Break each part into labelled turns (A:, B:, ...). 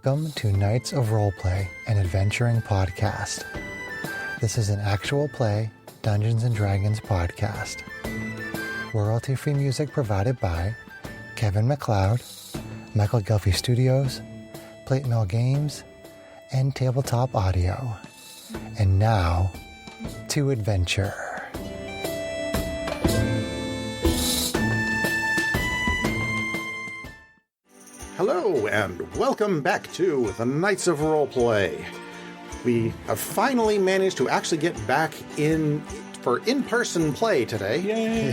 A: Welcome to Knights of Roleplay, an adventuring podcast. This is an actual play Dungeons & Dragons podcast. Royalty-free music provided by Kevin MacLeod, Michael Gelfie Studios, Plate Mill Games, and Tabletop Audio. And now, to adventure.
B: Hello, and welcome back to the Knights of Roleplay. We have finally managed to actually get back in for in-person play today. Yay!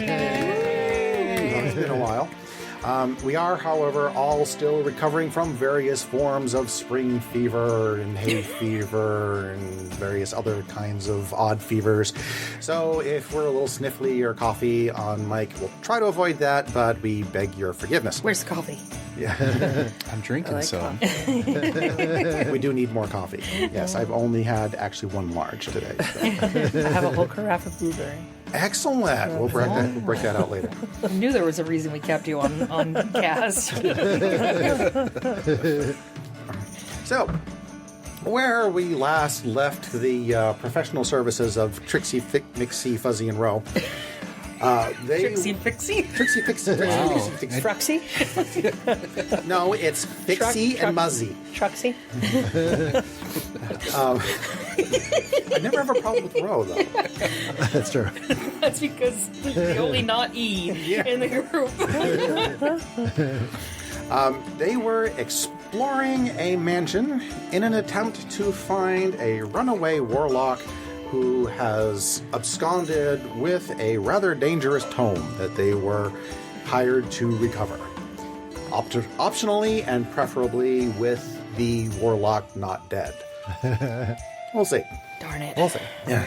B: It's been a while. We are, however, all still recovering from various forms of spring fever and hay fever and various other kinds of odd fevers. So if we're a little sniffly or coffee on mic, we'll try to avoid that, but we beg your forgiveness.
C: Where's the coffee?
B: Yeah.
D: I'm drinking some.
B: We do need more coffee. Yes, I've only had actually one large today. So.
C: I have a whole carafe of blueberry.
B: Excellent. We'll break that out later.
C: I knew there was a reason we kept you on cast.
B: So, where we last left the professional services of Trixie, Mixie, Fuzzy, and Row.
C: Trixie Fixie?
B: Trixie Fixie.
C: Truxie?
B: No, it's Fixie and Muzzy.
C: Truxie?
B: I never have a problem with Row, though.
A: That's true.
C: That's because the only not E in the group.
B: They were exploring a mansion in an attempt to find a runaway warlock who has absconded with a rather dangerous tome that they were hired to recover. Optionally and preferably with the warlock not dead. We'll see.
C: Darn it.
B: We'll see. Yeah.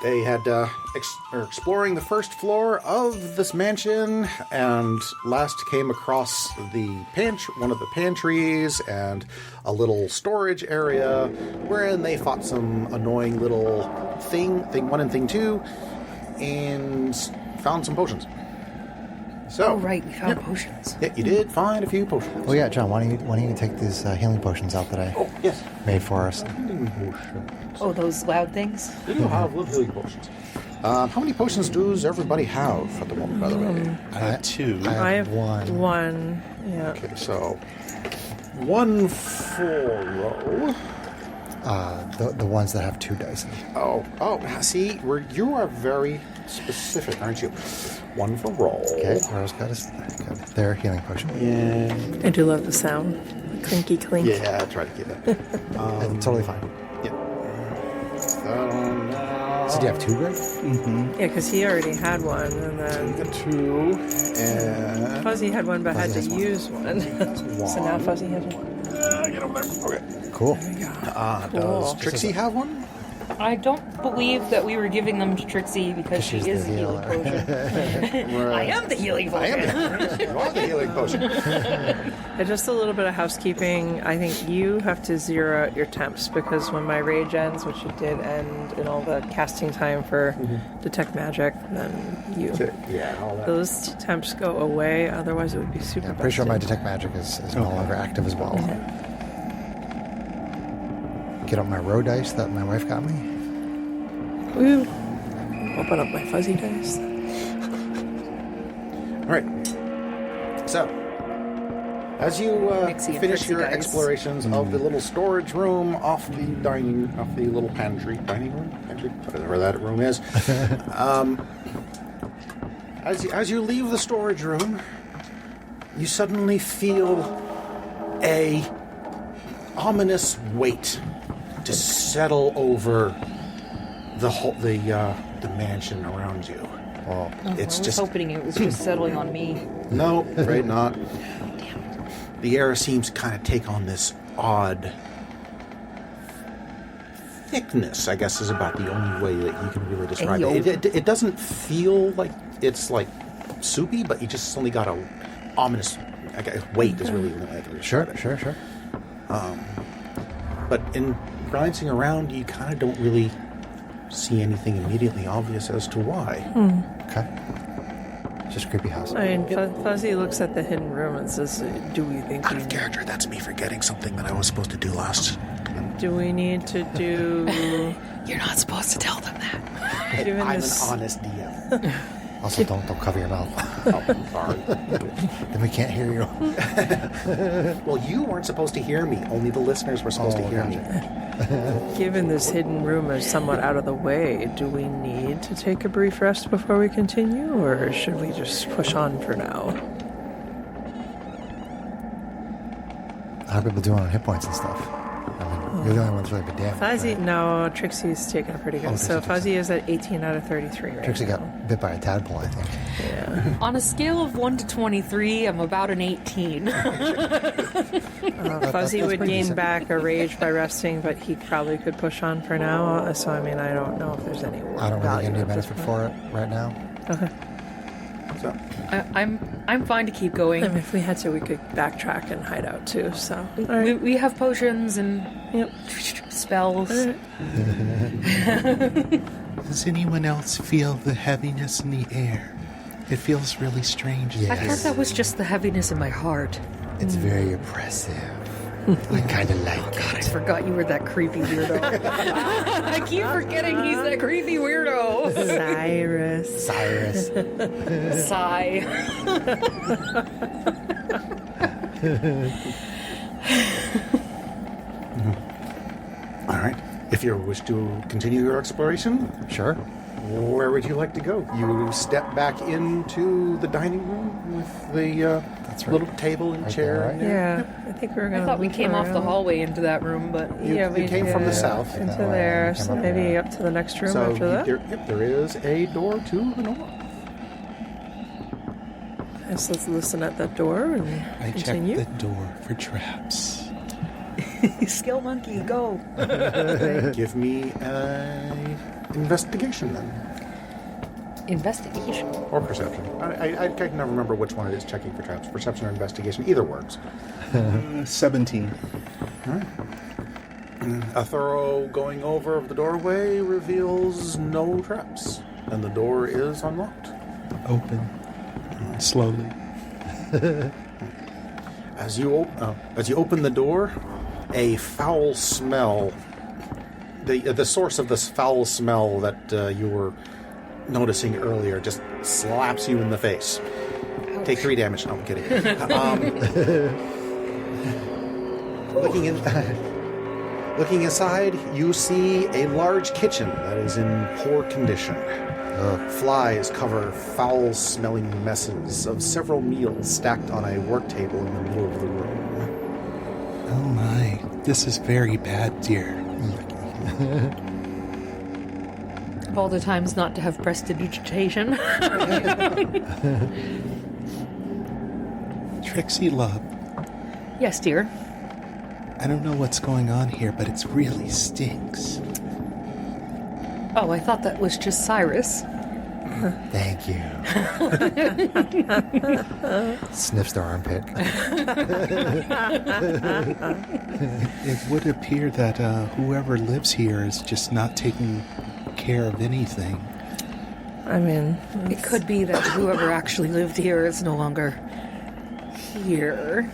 B: They had are exploring the first floor of this mansion, and last came across one of the pantries and a little storage area, wherein they fought some annoying little thing 1 and thing 2, and found some potions. So,
C: Oh, right, we found potions.
B: Yeah, you did find a few potions.
A: Oh yeah, John, why don't you take these healing potions out that I made for us?
C: Oh, those loud things?
B: We do have little healing potions. How many potions does everybody have at the moment, by the way?
D: I have 2.
A: I have one.
E: One, yeah.
B: Okay, so 1 for Row.
A: The ones that have 2 dice in them.
B: Oh, see, you are very specific, aren't you? 1 for Roll.
A: Okay, Rose got their healing potion.
B: Yeah.
E: I do love the sound. Clinky clink.
B: Yeah, try to keep that.
A: It's totally fine.
B: Yeah.
A: So do you have 2, Greg?
B: Mm-hmm.
E: Yeah, because he already had one, and then
B: Got 2, and...
E: Fuzzy had one but
A: Fuzzy
E: had to
A: has one.
E: use one. So now Fuzzy has one.
B: Get over there. Okay.
A: Cool.
B: Does Trixie have one?
C: I don't believe that we were giving them to Trixie because she
A: she's
C: is
A: the
C: the healing
A: healer.
C: potion. I am the healing potion.
B: You are the healing potion.
E: And just a little bit of housekeeping. I think you have to zero out your temps because when my rage ends, which it did end in all the casting time for detect magic, then you.
B: Yeah, all that.
E: Those temps go away. Otherwise, it would be super.
A: I'm pretty sure my
E: busted.
A: detect magic is no longer active as well. Get up my row dice that my wife got me.
E: Woo. Open up my Fuzzy dice.
B: All right. So, as you
C: Mixie and
B: finish
C: Trixie
B: your
C: dice.
B: explorations of the little storage room off the little pantry, whatever that room is, as you leave the storage room, you suddenly feel a ominous weight to settle over the mansion around you.
A: Well,
B: It's
C: I was
B: just
C: hoping it was just settling on me.
B: no, afraid not. The air seems to kind of take on this odd thickness, I guess is about the only way that you can really describe it. It doesn't feel like it's like soupy, but you just suddenly got a ominous weight is really the way I can describe it.
A: Sure.
B: But in glancing around, you kind of don't really see anything immediately obvious as to why.
A: Okay. Just a creepy house.
E: I mean, Fuzzy looks at the hidden room and says, do we think
B: Out of character, that's me forgetting something that I was supposed to do last.
E: do we need to do...
C: You're not supposed to tell them that.
E: Given
B: I'm
E: this,
B: an honest DM.
A: Also, don't cover your mouth.
B: Oh, sorry.
A: Then we can't hear you.
B: Well, you weren't supposed to hear me. Only the listeners were supposed to hear me.
E: given this hidden room is somewhat out of the way, do we need to take a brief rest before we continue, or should we just push on for now?
A: How are people doing on hit points and stuff? I mean, you're the only one that's really been damaged.
E: Fuzzy,
A: right?
E: no, Trixie's taking it pretty good.
A: Oh,
E: So
A: Trixie
E: Fuzzy is at 18 out of 33 right
A: Trixie
E: now.
A: got bit by a tadpole, I think.
E: Yeah.
C: On a scale of 1 to 23, I'm about an 18.
E: Fuzzy would
A: pretty
E: gain
A: decent.
E: back a rage by resting, but he probably could push on for now. So, I mean, I don't know if there's any
A: I don't really
E: value
A: get any
E: at this
A: benefit
E: point.
A: for it right now.
E: Okay.
B: So,
C: I'm fine to keep going.
E: I mean, if we had to, we could backtrack and hide out too. So, all
C: We,
E: right.
C: we have potions and spells.
D: Does anyone else feel the heaviness in the air? It feels really strange.
A: Yeah.
C: I thought that was just the heaviness in my heart.
A: It's very oppressive. I kind of like
C: God, I
A: it.
C: forgot you were that creepy weirdo. I keep forgetting he's that creepy weirdo.
E: Cyrus.
A: Cyrus.
C: Sigh.
B: all right. If you wish to continue your exploration,
A: Sure.
B: where would you like to go? You step back into the dining room with the
A: That's right.
B: little table and
A: Right
B: chair.
A: there,
B: in
A: right?
B: there.
E: Yeah, I think we were going
C: I
E: to.
C: thought we came off the hallway into that room, but
B: You-
E: Yeah,
B: you
E: we
B: came from the
E: did.
B: south.
E: Into
A: That way,
E: there,
A: we came
E: so
A: up
E: maybe
A: there.
E: up to the next room
B: So
E: after that.
B: there is a door to the north.
E: Yes, let's listen at that door and
D: I
E: continue.
D: checked the door for traps.
C: skill monkey, go.
B: Give me an investigation then,
C: Investigation.
B: or perception. I can never remember which one it is checking for traps. Perception or investigation, either works.
D: 17.
B: A thorough going over of the doorway reveals no traps, and the door is unlocked.
D: Open. Slowly.
B: As you open the door, a foul smell. The source of this foul smell that you were noticing earlier just slaps you in the face. Take 3 damage. No, I'm kidding. Looking inside, you see a large kitchen that is in poor condition. Flies cover foul-smelling messes of several meals stacked on a work table in the middle of the room.
D: Oh my. This is very bad, dear.
C: Of all the times not to have prestidigitation.
D: Trixie, love.
C: Yes, dear.
D: I don't know what's going on here, but it really stinks.
C: Oh, I thought that was just Cyrus.
A: Thank you. Sniffs their armpit.
D: It would appear that whoever lives here is just not taking care of anything.
E: I mean,
C: It could be that whoever actually lived here is no longer here.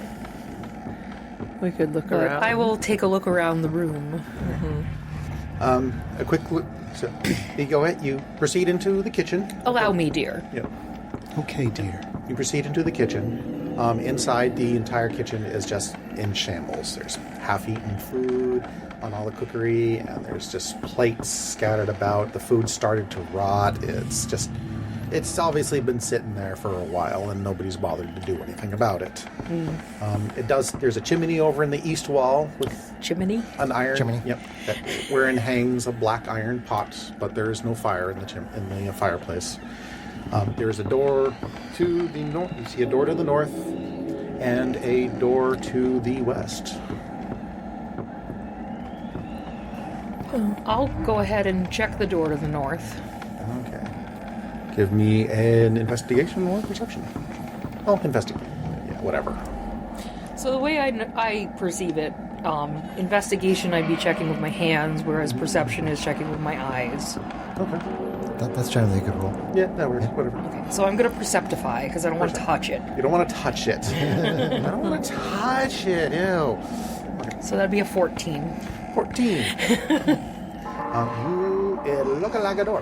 E: we could look
C: But
E: around.
C: I will take a look around the room.
B: A quick look. So, you go ahead. You proceed into the kitchen.
C: Allow me, dear.
B: Yeah.
D: Okay, dear.
B: You proceed into the kitchen. Inside, the entire kitchen is just in shambles. There's half-eaten food on all the cookery, and there's just plates scattered about. The food started to rot. It's obviously been sitting there for a while, and nobody's bothered to do anything about it. There's a chimney over in the east wall with
C: Chimney?
B: an iron.
A: Chimney.
B: Yep. Wherein hangs a black iron pot, but there is no fire in the fireplace. There's a door to the north. You see a door to the north and a door to the west.
C: I'll go ahead and check the door to the north.
B: Okay. Give me an investigation or perception. Oh, investigate. Yeah, whatever.
C: So the way I perceive it, Investigation, I'd be checking with my hands, whereas perception is checking with my eyes.
B: Okay.
A: That's generally a good rule.
B: Yeah, that works. Whatever.
C: Okay, so I'm going to perceptify because I don't want to touch it.
B: You don't want to touch it. I don't want to touch it. Ew.
C: So that'd be a 14.
B: 14. You look like a door.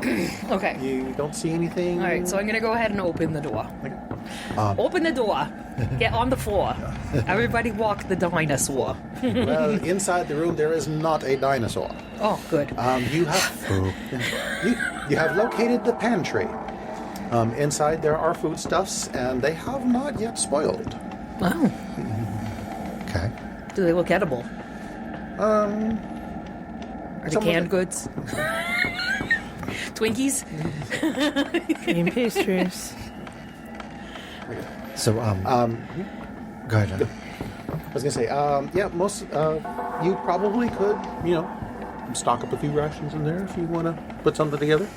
C: Okay.
B: You don't see anything.
C: All right, so I'm going to go ahead and open the door.
B: Okay.
C: Open the door. Get on the floor. Everybody walk the dinosaur.
B: Well, inside the room there is not a dinosaur.
C: Oh, good.
B: You have located the pantry. Inside there are foodstuffs, and they have not yet spoiled.
C: Oh.
A: Okay.
C: Do they look edible? Are they
B: some of
C: canned
B: it-
C: goods? Twinkies?
E: Cream pastries.
A: So, go ahead, John.
B: I was gonna say, yeah, most you probably could, stock up a few rations in there if you want to put something together.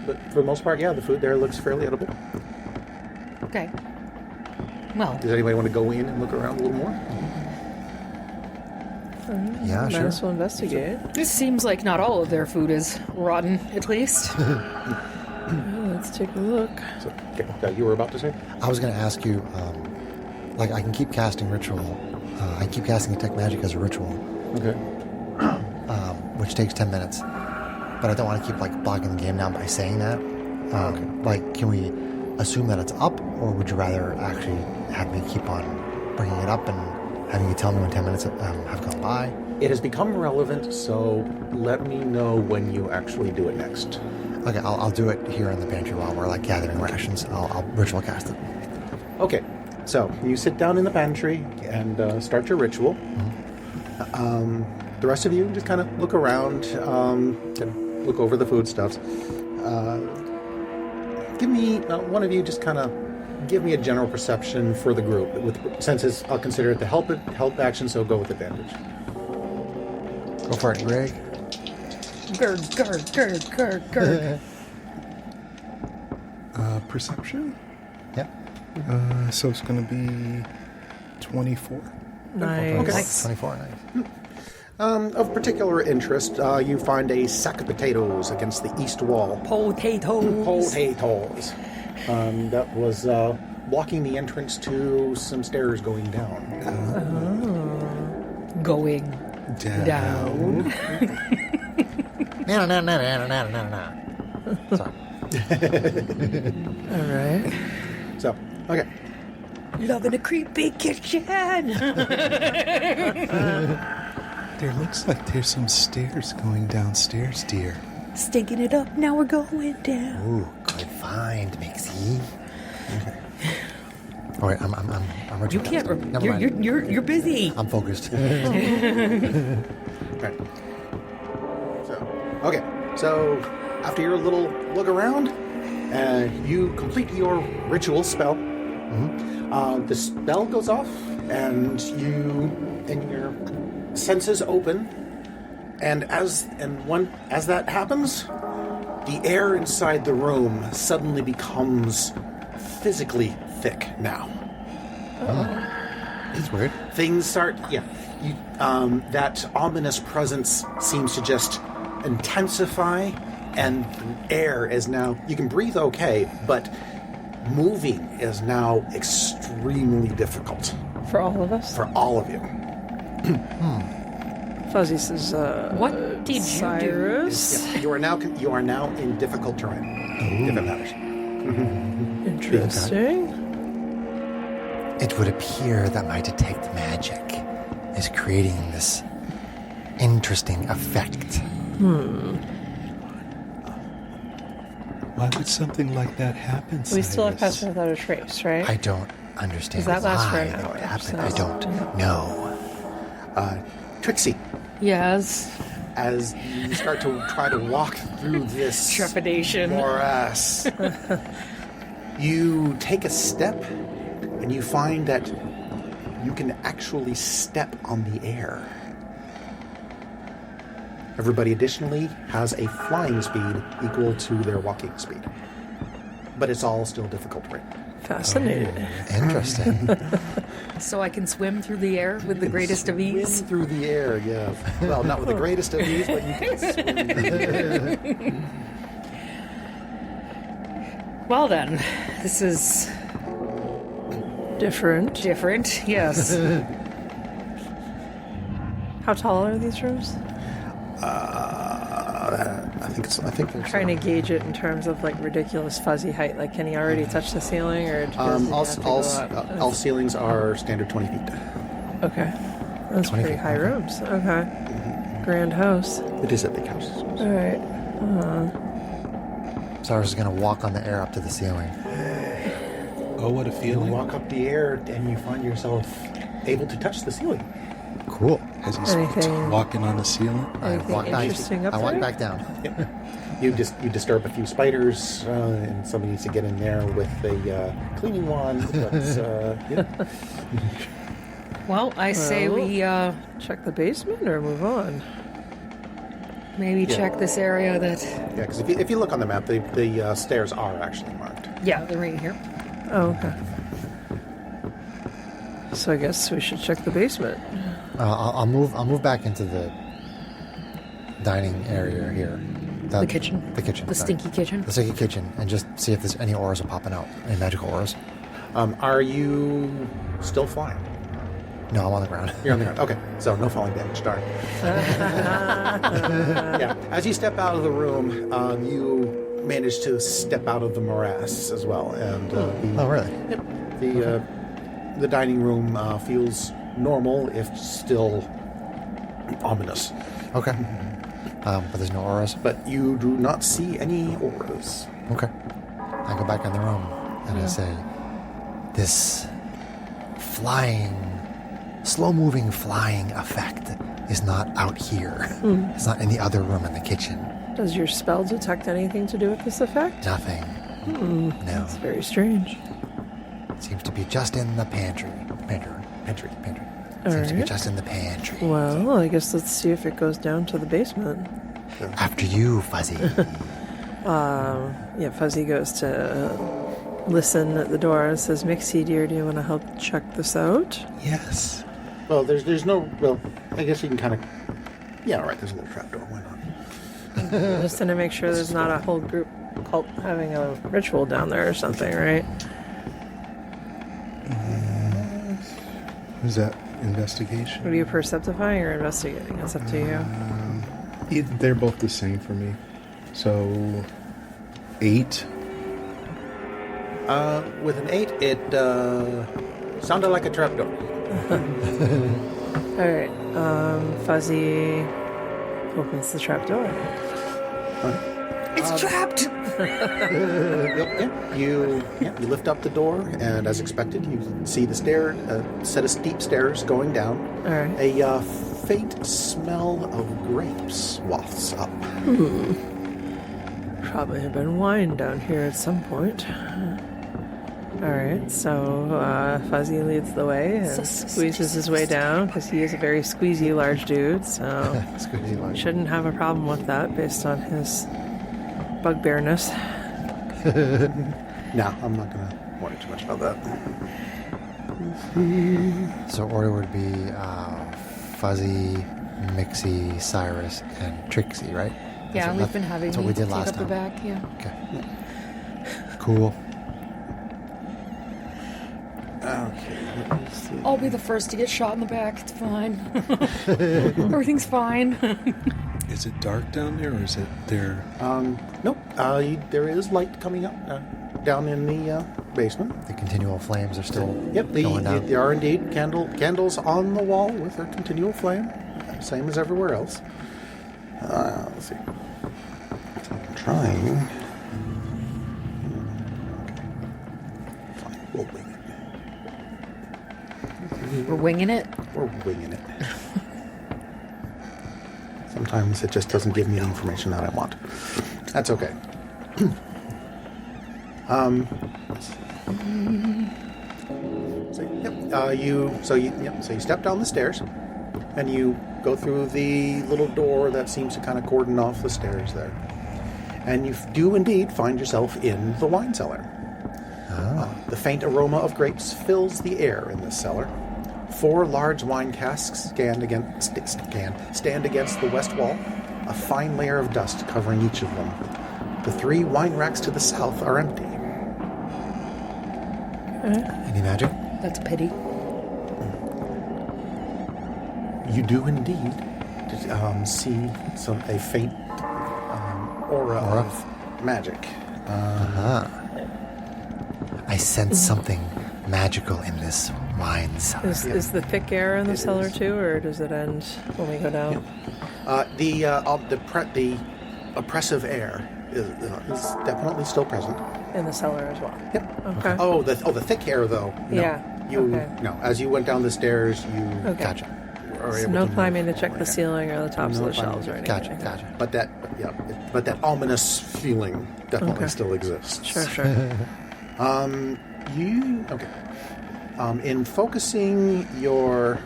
B: But for the most part, yeah, the food there looks fairly edible.
C: Okay. Well,
B: Does anybody want to go in and look around a little more?
A: Yeah,
E: Might
A: sure.
E: as well investigate.
C: it seems like not all of their food is rotten, at least.
E: Let's take a look.
B: So, okay, you were about to say?
A: I was going to ask you, like, I can keep casting ritual. I can keep casting detect magic as a ritual,
B: Okay.
A: which takes 10 minutes. But I don't want to keep, like, bogging the game down by saying that. Like, can we assume that it's up, or would you rather actually have me keep on bringing it up and having you tell me when 10 minutes have gone by?
B: It has become relevant, so let me know when you actually do it next.
A: Okay, I'll do it here in the pantry while we're, like, gathering rations. I'll ritual cast it.
B: Okay, so you sit down in the pantry and start your ritual. The rest of you just kind of look around, kind of look over the foodstuffs. Give me, one of you just kind of give me a general perception for the group. Since I'll consider it the help action, so go with advantage.
A: Go for it, Greg.
C: Gurg, gurg, gurg, gurg, gurg.
D: Perception?
A: Yep.
D: So it's going to be 24.
E: Nice.
B: Okay.
C: Nice.
A: 24, nice.
B: Of particular interest, you find a sack of potatoes against the east wall.
C: Potatoes.
B: Potatoes. That was blocking the entrance to some stairs going down.
C: Going down.
A: No. Sorry.
E: All right.
B: So, okay.
C: Loving a creepy kitchen.
D: There looks like there's some stairs going downstairs, dear.
C: Stinking it up. Now we're going down.
A: Ooh, good find, Mixie. Okay. All right, I'm ritual
C: You can't.
A: casting. Never mind.
C: You're busy.
A: I'm focused.
B: Okay. So after your little look around, you complete your ritual spell. The spell goes off, and your senses open, and as that happens, the air inside the room suddenly becomes physically thick now.
A: It's weird.
B: Things start, that ominous presence seems to just intensify, and air is now, you can breathe okay, but moving is now extremely difficult
E: For all of us?
B: for all of you.
E: Fuzzy says,
C: What did you do?
E: Cyrus?
B: Yeah, you are now in difficult terrain. If it matters.
E: Interesting.
A: It would appear that my detect magic is creating this interesting effect.
D: Why would something like that happen,
E: We still have
D: Cyrus?
E: Passed Without a Trace, right?
A: I don't understand
E: Does that last for
A: why
E: an
A: that
E: hour?
A: would happen.
E: So-
A: I don't know.
B: Trixie,
C: Yes.
B: as you start to try to walk through this
C: Trepidation.
B: morass, you take a step and you find that you can actually step on the air. Everybody additionally has a flying speed equal to their walking speed. But it's all still difficult terrain.
E: Fascinating.
A: Interesting.
C: So I can swim through the air with the greatest of ease.
B: Swim through the air, yeah. Well, not with the greatest of ease, but you can swim through the air.
C: Well then, this is
E: Different.
C: yes.
E: How tall are these rooms?
B: I think
E: I'm
B: there's
E: trying to gauge it in terms of like ridiculous fuzzy height. Like, can he already touch the ceiling, or does he have to go up?
B: all ceilings are standard 20 feet.
E: Okay, that's
A: 20
E: pretty
A: feet,
E: high
A: okay.
E: rooms. Okay, grand house.
B: It is a big house.
E: All right.
A: Cyrus is going to walk on the air up to the ceiling.
D: Oh, what a
B: You
D: feeling.
B: walk up the air and you find yourself able to touch the ceiling.
A: Cool.
D: As he's
E: Anything-
D: walking on the ceiling.
E: Anything interesting up
A: I walk
E: there?
A: back down.
B: Yep. You disturb a few spiders, and somebody needs to get in there with a cleaning wand. But, yeah.
C: Well, I say
E: Well.
C: we
E: Check the basement or move on.
C: maybe check this area that...
B: Yeah, because if you look on the map, the stairs are actually marked.
C: Yeah, they're right here.
E: Oh, okay. So I guess we should check the basement.
A: I'll move back into the dining area here.
C: The kitchen.
A: The kitchen.
C: The
A: sorry.
C: stinky kitchen.
A: The stinky kitchen, and just see if there's any auras are popping out. Any magical auras?
B: Are you still flying?
A: No, I'm on the ground.
B: You're on the ground. Okay, so no falling damage. Darn. Yeah. As you step out of the room, you manage to step out of the morass as well, and
A: Oh, really?
B: the dining room feels normal, if still ominous.
A: Okay. But there's no auras?
B: But you do not see any auras.
A: Okay. I go back in the room, and I say, this slow-moving flying effect is not out here. It's not in the other room in the kitchen.
E: Does your spell detect anything to do with this effect?
A: Nothing. No.
E: It's very strange.
A: It seems to be just in the pantry. Seems to be
E: Alright.
A: just in the pantry.
E: Well, I guess let's see if it goes down to the basement.
A: After you, Fuzzy.
E: Yeah, Fuzzy goes to listen at the door and says, Mixie, dear, do you want to help check this out?
D: Yes.
B: Well, there's no. Well, I guess you can kind of. Yeah, all right. There's a little trapdoor. Why not?
E: Just to make sure there's not a whole group cult having a ritual down there or something, right?
D: Is that
E: What
D: investigation?
E: are you perceptifying or investigating? It's up to you.
D: They're both the same for me. So, 8.
B: With an 8, it sounded like a trapdoor.
E: All right. Fuzzy opens the trap door.
C: It's trapped!
B: You lift up the door, and as expected, you see the set of steep stairs going down.
E: All right.
B: A faint smell of grapes wafts up.
E: Probably have been wine down here at some point. All right, so Fuzzy leads the way and squeezes his way down because he is a very squeezy large dude, so
A: Squeezy lunch.
E: shouldn't have a problem with that based on his bugbearness.
B: No, I'm not going to worry too much about that.
A: So order would be Fuzzy, Mixie, Cyrus, and Trixie, right?
C: Yeah, we've been having
A: that's what we did
C: take
A: last
C: up the
A: time.
C: back, yeah.
A: Okay. Cool.
B: Okay. let me see.
C: I'll be the first to get shot in the back. It's fine. Everything's fine.
D: Is it dark down there, or is it there?
B: Nope. There is light coming up down in the basement.
A: The continual flames are still
B: Yep,
A: going down.
B: there are indeed candles on the wall with a continual flame, same as everywhere else. Let's see. So I'm trying. Okay. Fine, we'll wing it.
C: We're winging it.
B: We're winging it. Sometimes it just doesn't give me the information that I want. That's okay. So you step down the stairs, and you go through the little door that seems to kind of cordon off the stairs there, and you do indeed find yourself in the wine cellar.
A: Oh.
B: The faint aroma of grapes fills the air in this cellar. 4 large wine casks stand against the west wall, a fine layer of dust covering each of them. The 3 wine racks to the south are empty.
A: Any magic?
C: That's a pity.
B: You do indeed see a faint aura of magic.
A: I sense something magical in this wine cellar.
E: Is the thick air in the cellar too, or does it end when we go down?
B: The oppressive air is definitely still present.
E: In the cellar as well.
B: Yep.
E: Okay.
B: Oh, the thick air though. No.
E: Yeah.
B: No. As you went down the stairs, you
E: Okay.
A: Gotcha.
B: are
E: So
B: able
E: no
B: to
E: climbing
B: move.
E: to check the ceiling or the tops of the shelves or anything.
A: Gotcha.
B: But that ominous feeling definitely still exists.
E: Sure.
B: In focusing your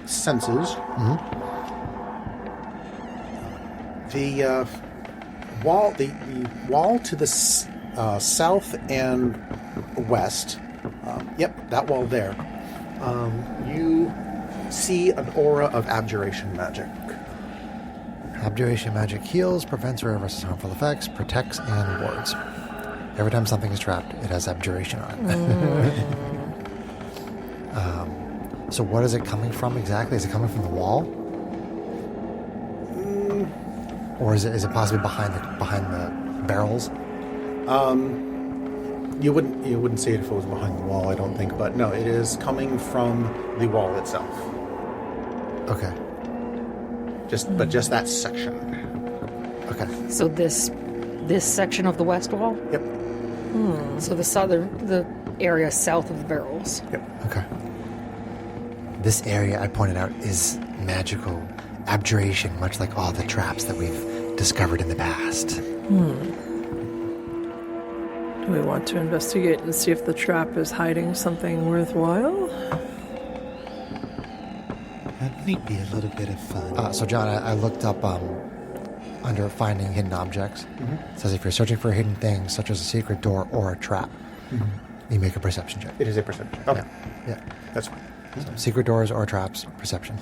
B: senses, the wall to the south and west. That wall there. You see an aura of abjuration magic.
A: Abjuration magic heals, prevents or reverses harmful effects, protects, and wards. Every time something is trapped, it has abjuration on it. So what is it coming from exactly? Is it coming from the wall? Or is it possibly behind the barrels?
B: You wouldn't see it if it was behind the wall, I don't think, but no, it is coming from the wall itself.
A: Okay.
B: But just that section.
A: Okay.
C: So this section of the west wall?
B: Yep.
C: So the area south of the barrels.
B: Yep.
A: Okay. This area I pointed out is magical abjuration, much like all the traps that we've discovered in the past.
E: Do we want to investigate and see if the trap is hiding something worthwhile?
D: That might be a little bit of fun.
A: So, John, I looked up under finding hidden objects. It says if you're searching for hidden things, such as a secret door or a trap, you make a perception check.
B: It is a perception. Okay.
A: Yeah.
B: That's fine.
A: So secret doors or traps, perception.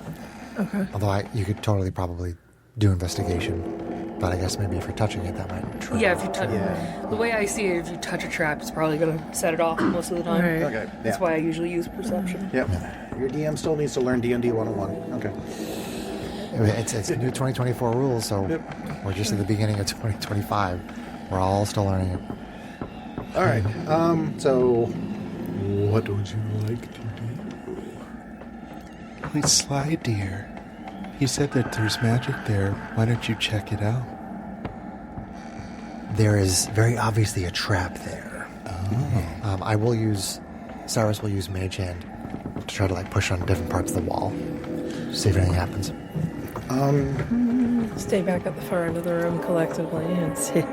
E: Okay.
A: Although you could totally probably do investigation, but I guess maybe if you're touching it, that might trigger.
C: Yeah, if you touch
B: Yeah.
C: the way I see it, if you touch a trap, it's probably going to set it off most of the time.
E: Right.
B: Okay.
C: That's why I usually use perception.
B: Yep. Your DM still needs to learn D&D 101. Okay.
A: It's new 2024 rules, so we're just at the beginning of 2025. We're all still learning it.
B: All right. So, what would you like to do?
D: My Sly dear, you said that there's magic there. Why don't you check it out?
A: There is very obviously a trap there. Cyrus will use Mage Hand to try to push on different parts of the wall, see if anything happens.
E: Stay back at the far end of the room collectively and see.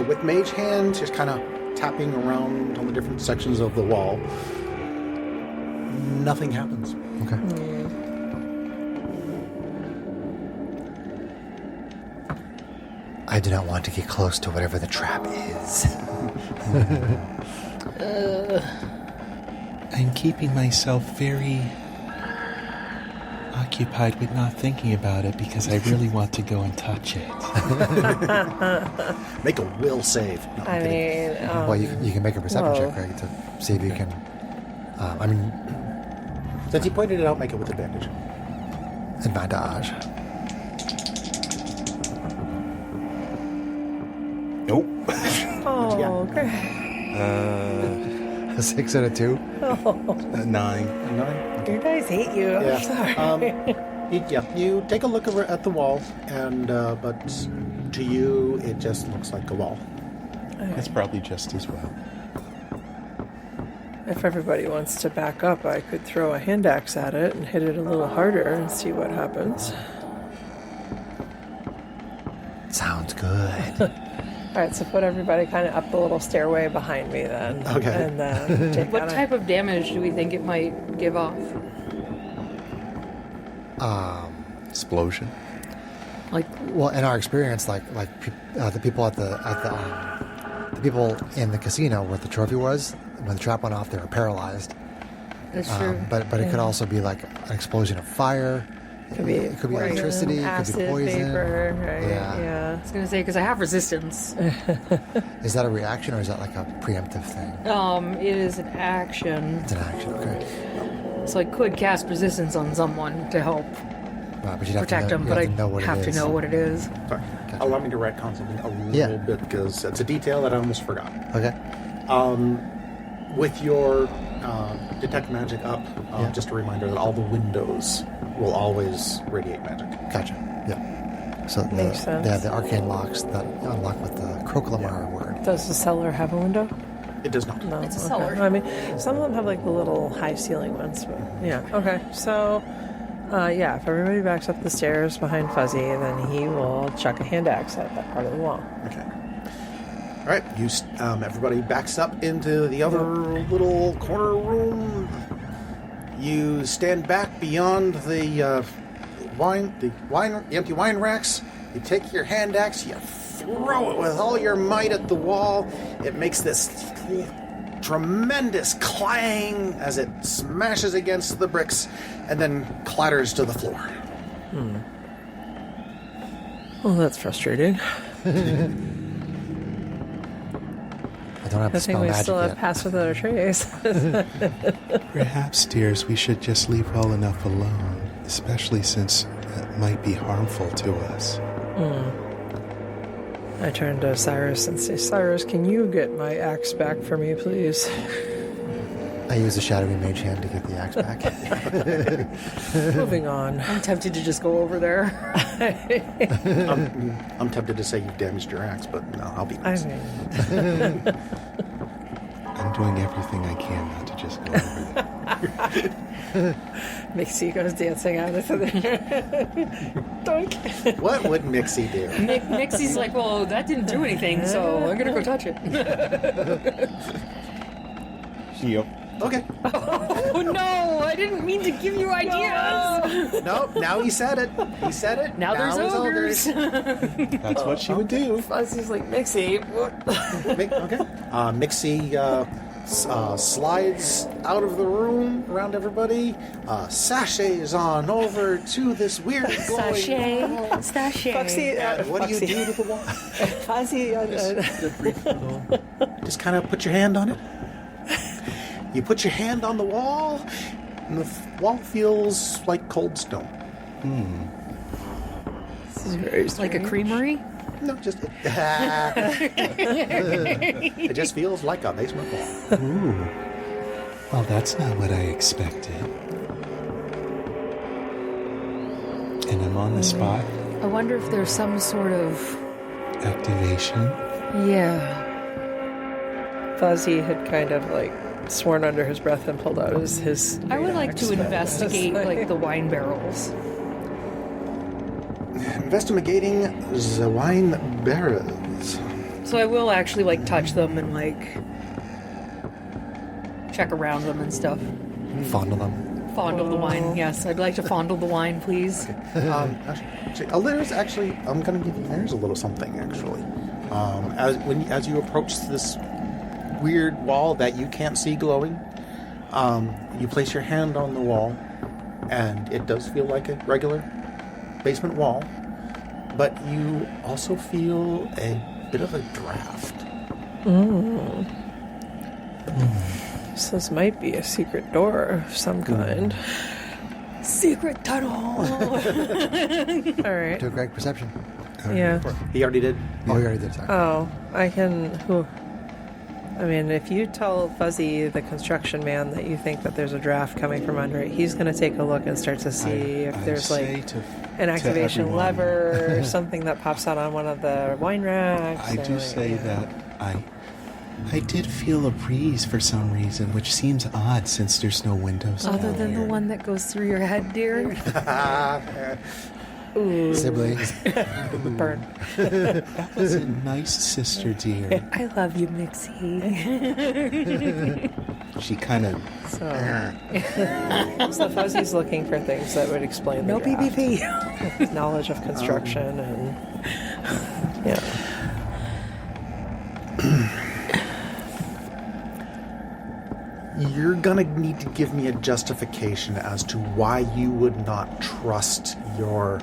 B: With Mage Hand, just kind of tapping around on the different sections of the wall. Nothing happens.
A: Okay. I do not want to get close to whatever the trap is.
D: I'm keeping myself very occupied with not thinking about it because I really want to go and touch it.
B: Make a will save. No, I'm kidding.
A: Well, you can make a perception
E: whoa.
A: check, Greg, to see if you can.
B: Since you pointed it out, make it with advantage.
A: Advantage.
D: Nope.
E: Oh, okay.
A: A 6 and a 2.
D: 9.
B: 9.
E: Your dice hate you. I'm sorry.
B: You take a look over at the wall, and but to you, it just looks like a wall.
D: That's probably just as well.
E: If everybody wants to back up, I could throw a hand axe at it and hit it a little harder and see what happens.
A: Sounds good.
E: All right, so put everybody kind of up the little stairway behind me then.
B: Okay.
E: And take
C: What
E: out
C: type of damage do we think it might give off?
D: Explosion.
A: Well, in our experience, the people at the people in the casino where the trophy was, when the trap went off, they were paralyzed.
C: That's true.
A: But it could also be like an explosion of fire. It could be electricity.
E: acid,
A: it could be poison.
E: Vapor, right?
A: Yeah.
C: I was going to say, because I have resistance.
A: Is that a reaction or is that like a preemptive thing?
C: It is an action.
A: It's an action. Okay.
C: So I could cast resistance on someone to help
A: Right, but you'd have
C: protect
A: to know,
C: them, but I
A: know what
C: have
A: it
C: to
A: is.
C: know what it is.
B: Sorry. Allow me to retcon something a little bit because it's a detail that I almost forgot.
A: Okay.
B: With your detect magic up,
A: Yeah.
B: just a reminder that all the windows will always radiate magic.
A: Gotcha. Yeah. So
E: Makes sense.
A: they have the arcane locks that unlock with the Crocalamar word.
E: Does the cellar have a window?
B: It does not.
E: No.
C: It's a
E: okay.
C: cellar.
E: I mean, some of them have like the little high ceiling ones. But yeah. Okay. So, if everybody backs up the stairs behind Fuzzy, then he will chuck a hand axe at that part of the wall.
B: Okay. All right. Everybody backs up into the other little corner room. You stand back beyond the empty wine racks. You take your hand axe. You throw it with all your might at the wall. It makes this tremendous clang as it smashes against the bricks and then clatters to the floor.
E: Well, that's frustrating.
A: I don't have
E: I
A: to
E: think
A: spell
E: we
A: magic
E: still have
A: yet.
E: Pass Without a Trace.
D: Perhaps, dears, we should just leave well enough alone, especially since it might be harmful to us.
E: I turn to Cyrus and say, Cyrus, can you get my axe back for me, please?
A: I use the shadowy mage hand to get the axe back.
E: Moving on.
C: I'm tempted to just go over there.
B: I'm tempted to say you've damaged your axe, but no, I'll be
E: I
B: nice.
E: mean,
D: I'm doing everything I can not to just go over there.
E: Mixie goes dancing out of there. Doink.
B: What would Mixie do?
C: Nixie's like, well, that didn't do anything, so I'm going to go touch it.
D: Yep.
B: Okay.
C: Oh, no, I didn't mean to give you ideas.
B: No, now he said it. He said it.
C: Now there's
B: it's
C: ogres.
D: That's what she would do.
E: Fuzzy's like, Mixie.
B: Okay. Mixie slides out of the room around everybody, sashays on over to this weird glowing wall.
C: Sachet.
E: Foxy,
B: And what do you do to the wall?
E: Fuzzy,
B: Just kind of put your hand on it. You put your hand on the wall, and the wall feels like cold stone.
E: this is very
C: Like a creamery?
B: No, just it just feels like a basement wall.
D: Ooh. Well, that's not what I expected. And I'm on the spot.
C: I wonder if there's some sort of...
D: Activation.
C: Yeah.
E: Fuzzy had kind of like sworn under his breath and pulled out his
C: I would like to
E: axe, but
C: investigate,
E: it's
C: like, the wine barrels.
B: Investigating the wine barrels.
C: So I will actually, like, touch them and, like, check around them and stuff.
A: Fondle them.
C: Fondle the wine, yes. I'd like to fondle the wine, please.
B: There's actually, I'm going to give you, there's a little something actually. As you approach this weird wall that you can't see glowing, you place your hand on the wall, and it does feel like a regular basement wall, but you also feel a bit of a draft.
E: So this might be a secret door of some kind.
C: Secret tunnel!
E: All right.
A: Do a great perception.
E: Yeah.
B: He already did.
A: Oh, you already did, sorry.
E: Oh, I can. I mean, if you tell Fuzzy, the construction man, that you think that there's a draft coming from under it, he's going to take a look and start to see if there's like an activation
D: everyone.
E: lever or something that pops out on one of the wine racks.
D: I do say that I did feel a breeze for some reason, which seems odd since there's no windows.
C: Other
D: down
C: than the
D: here.
C: one that goes through your head, dear.
A: Siblings.
E: Burn.
D: That was a nice sister, dear.
C: I love you, Mixie.
D: She kind of.
E: So Fuzzy's looking for things that would explain
C: No
E: the draft.
C: PvP.
E: Knowledge of construction and yeah.
B: You're gonna need to give me a justification as to why you would not trust your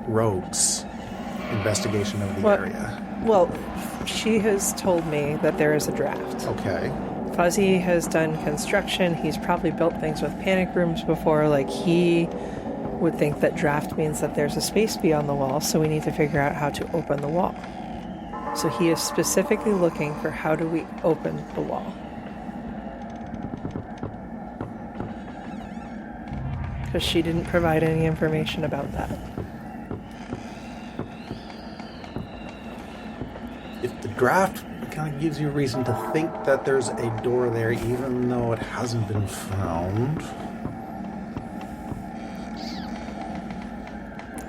B: rogues' investigation of the area.
E: Well, she has told me that there is a draft.
B: Okay.
E: Fuzzy has done construction. He's probably built things with panic rooms before. Like, he would think that draft means that there's a space beyond the wall, so we need to figure out how to open the wall. So he is specifically looking for how do we open the wall. Because she didn't provide any information about that.
B: If the draft kind of gives you a reason to think that there's a door there, even though it hasn't been found.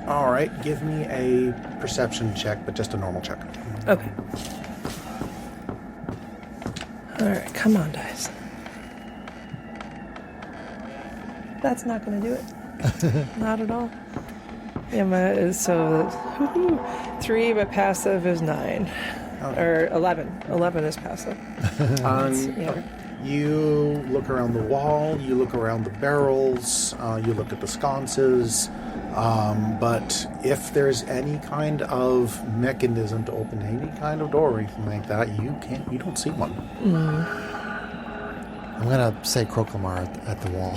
B: All right, give me a perception check, but just a normal check.
E: Okay. Alright, come on, dice. That's not going to do it. Not at all. Yeah, so 3, but passive is 9.
B: Okay.
E: Or 11. 11 is passive. Yeah.
B: You look around the wall, you look around the barrels, you look at the sconces, but if there's any kind of mechanism to open any kind of door or anything like that, you don't see one.
A: I'm going to say Croclamar at the wall.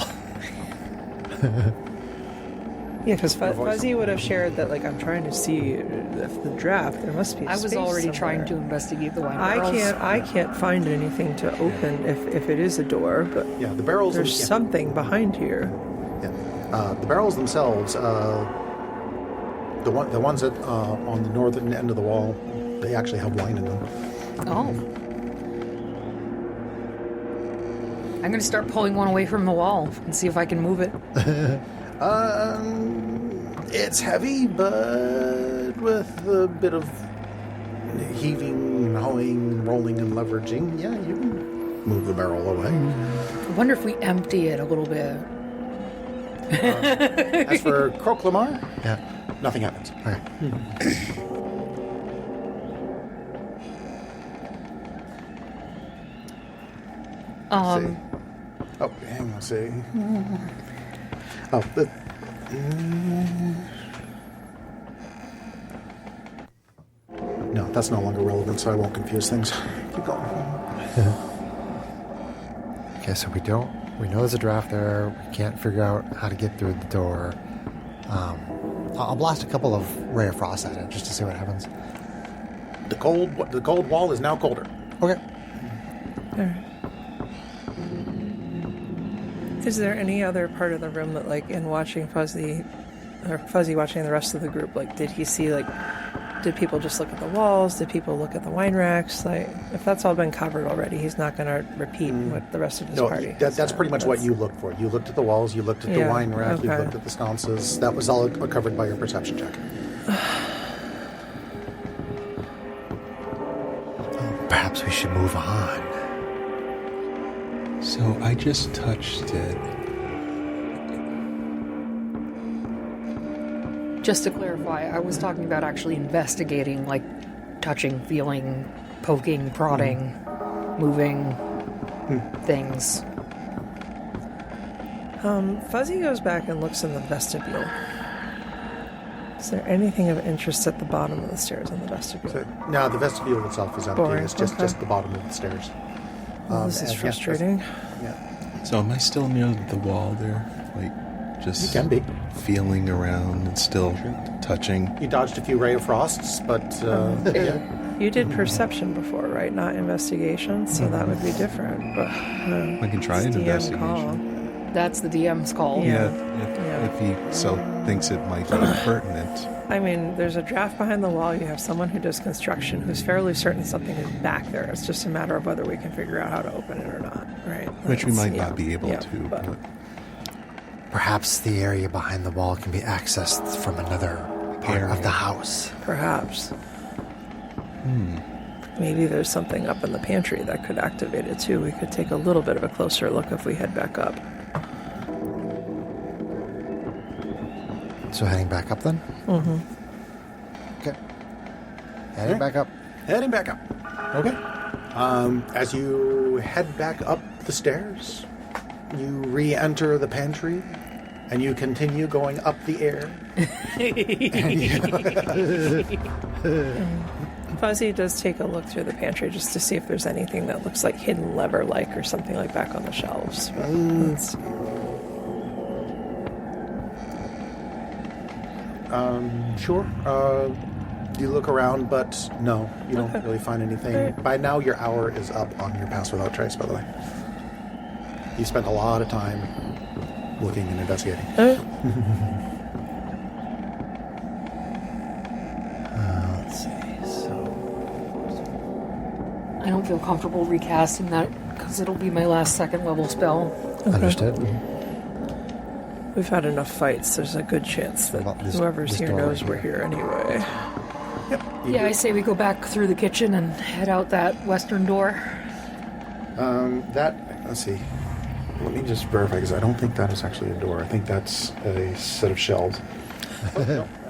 E: Yeah, because Fuzzy would have shared that, like, I'm trying to see if the draft, there must be
C: I was
E: space
C: already
E: somewhere.
C: trying to investigate the wine barrels.
E: I can't find anything to open if it is a door, but
B: Yeah, the barrels.
E: there's something behind here.
B: Yeah. The barrels themselves, the ones that on the northern end of the wall, they actually have wine in them.
C: Oh. I'm going to start pulling one away from the wall and see if I can move it.
B: It's heavy, but with a bit of heaving, hoeing, rolling, and leveraging, yeah, you can move the barrel away.
C: I wonder if we empty it a little bit.
B: As for Croclamar,
A: Yeah.
B: nothing happens.
A: Okay.
B: See. Oh, hang on, see. Oh, no, that's no longer relevant, so I won't confuse things. Keep going.
A: Okay, so we know there's a draft there. We can't figure out how to get through the door. I'll blast a couple of Ray of Frost at it just to see what happens.
B: The cold wall is now colder.
A: Okay.
E: Alright. Is there any other part of the room that, like, in watching Fuzzy watching the rest of the group, like, did he see, like, did people just look at the walls? Did people look at the wine racks? Like, if that's all been covered already, he's not going to repeat what the rest of his party.
B: That's pretty much what you looked for. You looked at the walls, you looked at the
E: Yeah,
B: wine rack, you
E: okay.
B: looked at the sconces. That was all covered by your perception check.
A: Perhaps we should move on.
D: So I just touched it.
C: Just to clarify, I was talking about actually investigating, like touching, feeling, poking, prodding, moving things.
E: Fuzzy goes back and looks in the vestibule. Is there anything of interest at the bottom of the stairs in the vestibule?
B: So, no, the vestibule itself is empty.
E: Boring,
B: It's just
E: okay.
B: the bottom of the stairs.
E: This is
B: and yeah,
E: frustrating.
B: Yeah.
D: So am I still near the wall there? Like, just
B: You can be.
D: feeling around and still touching?
B: You dodged a few Ray of Frosts, but yeah.
E: You did perception before, right? Not investigation, so that would be different. But
D: I can try
E: it's
D: an
E: DM
D: investigation.
E: call.
C: That's the DM's call.
E: Yeah.
D: If he so thinks it might be pertinent.
E: I mean, there's a draft behind the wall. You have someone who does construction who's fairly certain something is back there. It's just a matter of whether we can figure out how to open it or not, right?
D: Which we
E: That's-
D: might not be able to.
E: But
A: Perhaps the area behind the wall can be accessed from another part of the house.
E: perhaps. Maybe there's something up in the pantry that could activate it too. We could take a little bit of a closer look if we head back up.
A: So heading back up then? Mm-hmm. Okay. Heading back up.
B: Heading back up. Okay. As you head back up the stairs, You re-enter the pantry, and you continue going up the air.
E: Fuzzy does take a look through the pantry just to see if there's anything that looks like hidden lever-like or something like back on the shelves. But let's see.
B: Sure. You look around, but no, you don't really find anything.
E: Right.
B: By now, your hour is up on your Pass Without Trace, by the way. You spent a lot of time looking and investigating.
D: Let's see. So,
C: I don't feel comfortable recasting that because it'll be my last second level spell.
A: Understood.
E: We've had enough fights. There's a good chance that
A: Well, this
E: whoever's here
A: door
E: knows
A: right
E: we're here anyway.
B: Yep. you
C: Yeah,
B: do.
C: I say we go back through the kitchen and head out that western door.
B: Let's see. Let me just verify, because I don't think that is actually a door. I think that's a set of shelves.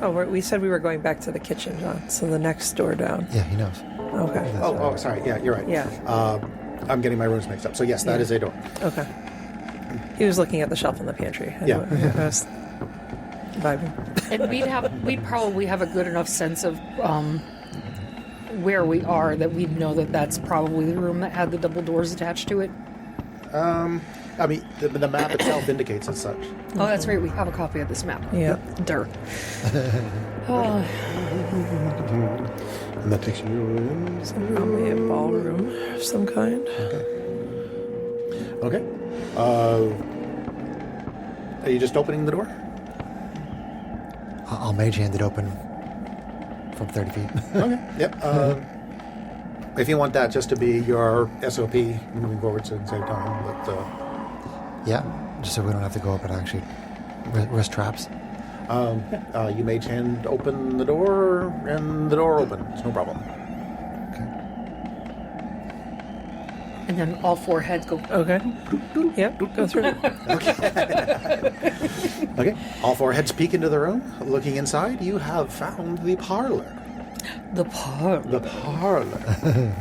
E: Oh, we said we were going back to the kitchen, John. So the next door down.
A: Yeah, he knows.
E: Okay.
B: Oh, sorry. Yeah, you're right.
E: Yeah.
B: I'm getting my rooms mixed up. So yes, that is a door.
E: Okay. He was looking at the shelf in the pantry.
B: Yeah.
E: I was vibing.
C: And we'd probably have a good enough sense of where we are that we'd know that that's probably the room that had the double doors attached to it.
B: I mean, the map itself indicates as such.
C: Oh, that's right. We have a copy of this map.
E: Yeah.
C: Dirt. Oh,
B: And that takes you in.
E: Probably a ballroom of some kind.
B: Okay. Are you just opening the door?
A: I'll mage hand it open from 30 feet.
B: Okay. Yep. If you want that just to be your SOP moving forward to the same time, but
A: Yeah, just so we don't have to go up and actually risk traps.
B: you mage hand open the door, and the door opens. No problem.
A: Okay.
C: and then all four heads go.
E: Okay. Yep. Go through.
B: Okay. All four heads peek into the room. Looking inside, you have found the parlor.
C: The parlor.
B: The parlor.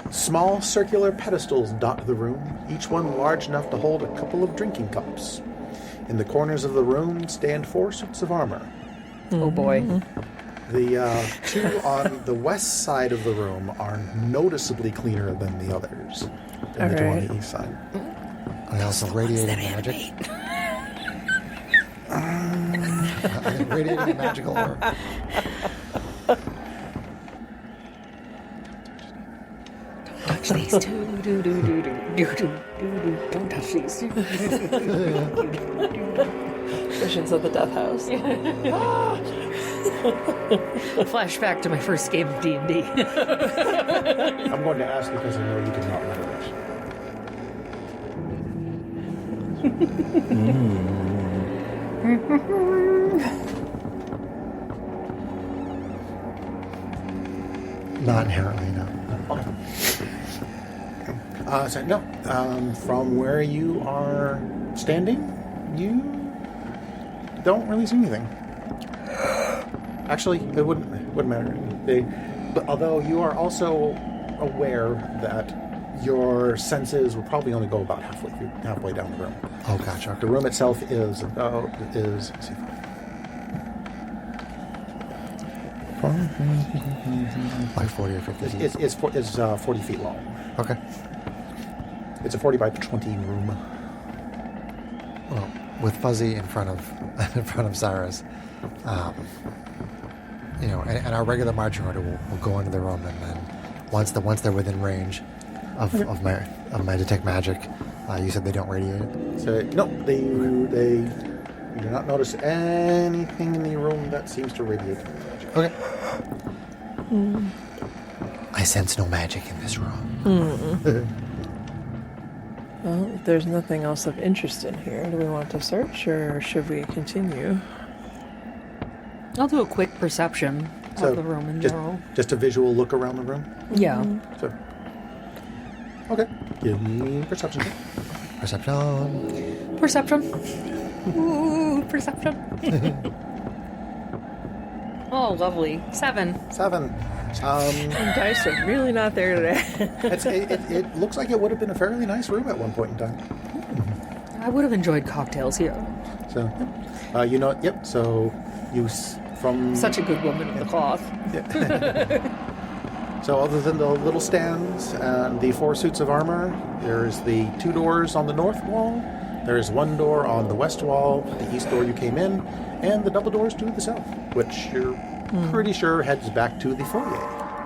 B: Small circular pedestals dot the room, each one large enough to hold a couple of drinking cups. In the corners of the room stand 4 suits of armor.
C: Oh boy.
B: The two on the west side of the room are noticeably cleaner than the others. And the two on
E: Alright.
B: the east side.
A: I also radiating magic. Radiating magical orb.
C: Touch these. Don't touch these.
E: Visions of the Death House.
C: Flashback to my first game of D&D.
B: I'm going to ask because I know you did not remember this.
A: Not inherently, no.
B: From where you are standing, you don't really see anything. Actually, it wouldn't matter. But although you are also aware that your senses will probably only go about halfway down the room.
A: Oh, gotcha.
B: The room itself is let's see,
A: Like 40 or 50 feet.
B: it's 40 feet long.
A: Okay.
B: It's a 40 by 20 room.
A: Well, with Fuzzy in front of Cyrus, and our regular marching order will go into the room, and then once they're within range of my detect magic, you said they don't radiate it.
B: So no, they you do not notice anything in the room that seems to radiate magic.
A: Okay. I sense no magic in this room.
E: Well, if there's nothing else of interest in here, do we want to search or should we continue?
C: I'll do a quick perception of the room in general.
B: Just a visual look around the room.
C: Yeah.
B: So, okay, give me perception.
A: Perception.
C: Perception. Ooh, perception. Oh, lovely. 7.
B: 7.
E: Dice are really not there today.
B: It looks like it would have been a fairly nice room at one point in time.
C: I would have enjoyed cocktails here.
B: So, you know, yep. So from
C: Such a good woman of the cloth.
B: So other than the little stands and the 4 suits of armor, there's the 2 doors on the north wall. There's 1 door on the west wall, the east door you came in, and the double doors to the south, which you're pretty sure heads back to the foyer.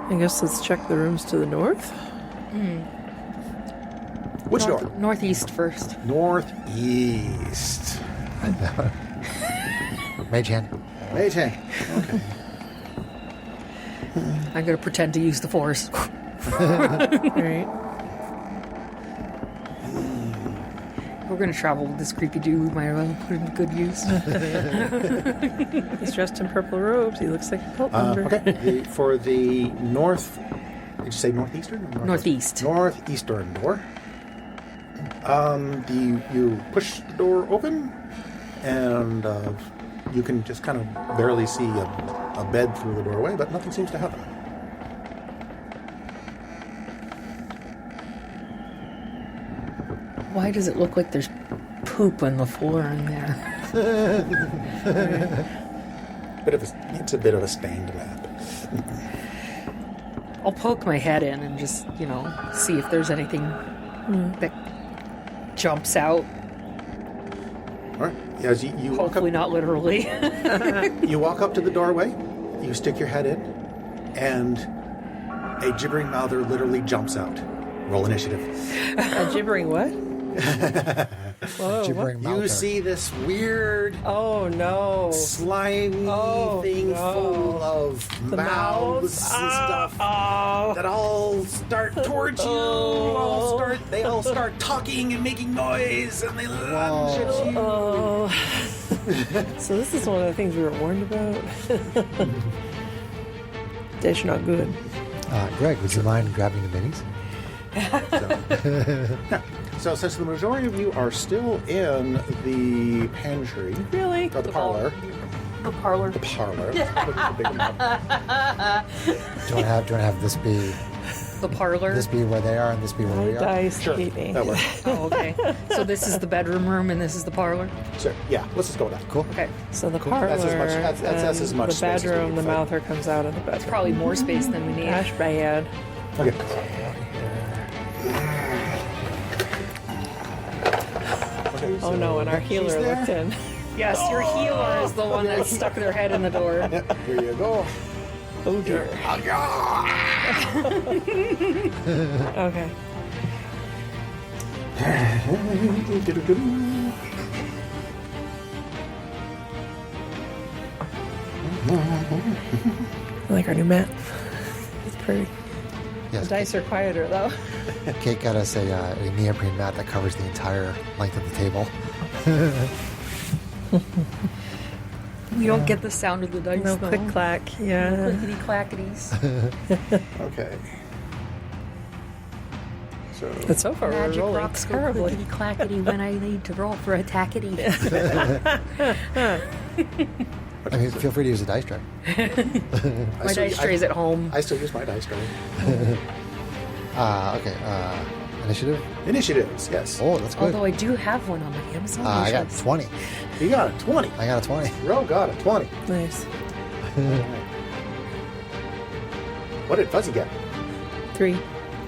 E: I guess let's check the rooms to the north.
B: Which door?
C: Northeast first.
B: Northeast.
A: Mage hand.
B: Mage hand. Okay.
C: I'm going to pretend to use the force.
E: All right.
C: We're going to travel with this creepy dude. We might as well put him to good use.
E: He's dressed in purple robes. He looks like a cult member.
B: Okay. For the north, did you say northeastern? Or
C: Northeast.
B: Northeastern door. You push the door open, and you can just kind of barely see a bed through the doorway, but nothing seems to happen.
C: Why does it look like there's poop on the floor in there?
B: It's a bit of a stained map.
C: I'll poke my head in and just, see if there's anything that jumps out.
B: All right. As you walk up,
C: Hopefully not literally.
B: you walk up to the doorway, you stick your head in, and a gibbering mouther literally jumps out. Roll initiative.
E: A gibbering what? Whoa,
A: Gibbering
B: You
A: mouther.
B: see this weird,
E: Oh, no.
B: slimy thing
E: no.
B: full of
E: The
B: mouths
E: mouths?
B: and stuff that all start towards you. They all start talking and making noise, and they lunge at you.
E: Oh. So this is one of the things we were warned about. That's not good.
A: Greg, would you mind grabbing the minis?
B: So since the majority of you are still in the pantry,
E: Really?
B: or the parlor,
C: The parlor.
B: the parlor, let's put the big amount.
A: Do you want to have this be
C: The parlor.
A: where they are and this be where
E: My
A: we are?
E: dice
B: Sure,
E: hate me.
B: that works.
C: Oh, okay. So this is the bedroom room and this is the parlor?
B: So yeah, let's just go with that.
A: Cool.
C: Okay.
E: So the parlor,
B: That's as much- that's as
E: and
B: much
E: the
B: space as we
E: bedroom,
B: need
E: the
B: for-
E: mouther comes out of the bedroom.
C: Probably more space than we need.
E: Gosh, bad.
B: Okay.
E: Oh no, and our healer
B: she's there.
E: looked in.
C: Yes, your healer is the one that stuck their head in the door.
B: Here you go.
E: Oh dear. Okay. I like our new map. It's pretty.
A: Yes.
E: The dice are quieter though.
A: Kate got us a neoprene mat that covers the entire length of the table.
C: We don't get the sound of the dice,
E: No
C: though.
E: click clack. Yeah.
C: Clickety clackities.
B: Okay. So
E: But so far we're
C: Magic
E: rolling
C: rocks go
E: terribly.
C: clickety clackety when I need to roll for a tackety.
A: I mean, feel free to use a dice tray.
C: My dice tray's at home.
B: I still use my dice tray.
A: Okay. Initiative?
B: Initiatives, yes.
A: Oh, that's good.
C: Although I do have one on my Amazon.
A: I got
C: wishlist.
A: 20.
B: You got a 20.
A: I got a 20.
B: Ro got a 20.
E: Nice.
B: What did Fuzzy get?
E: 3.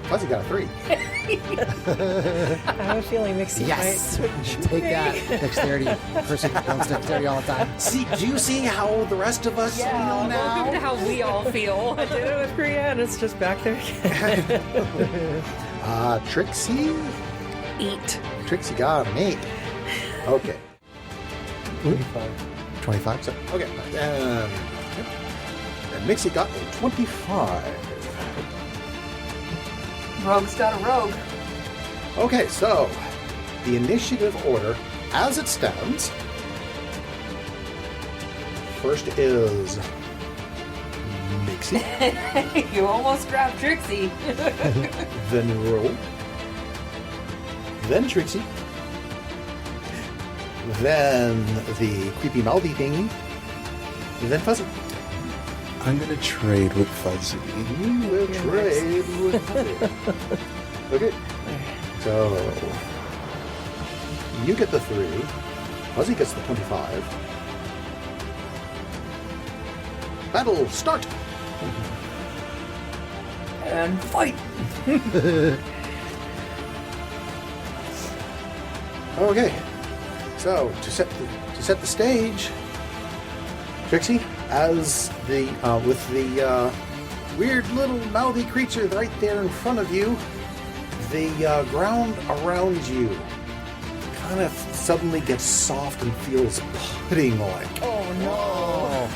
B: Fuzzy got a 3.
E: I have a feeling Mixie might
A: Yes!
E: switch.
A: Take that, dexterity. Person who counts dexterity all the time.
B: See, do you see how the rest of us feel
C: Welcome to
B: now?
C: how we all feel.
E: I did it with Priya and it's just back there again.
B: Trixie?
C: 8.
B: Trixie got an 8. Okay.
A: 25.
B: So, okay. And Mixie got a 25.
C: Rogue's got a rogue.
B: Okay, so the initiative order as it stands. First is Mixie,
C: You almost grabbed Trixie.
B: then Ro, then Trixie, then the creepy mouthy thingy, then Fuzzy.
D: I'm going to trade with Fuzzy.
B: You will trade with Fuzzy. Okay. So You get the 3. Fuzzy gets the 25. Battle start!
C: And fight!
B: Okay, so to set the stage, Trixie, as the with the weird little mouthy creature right there in front of you, the ground around you kind of suddenly gets soft and feels pudding-like.
C: Oh no!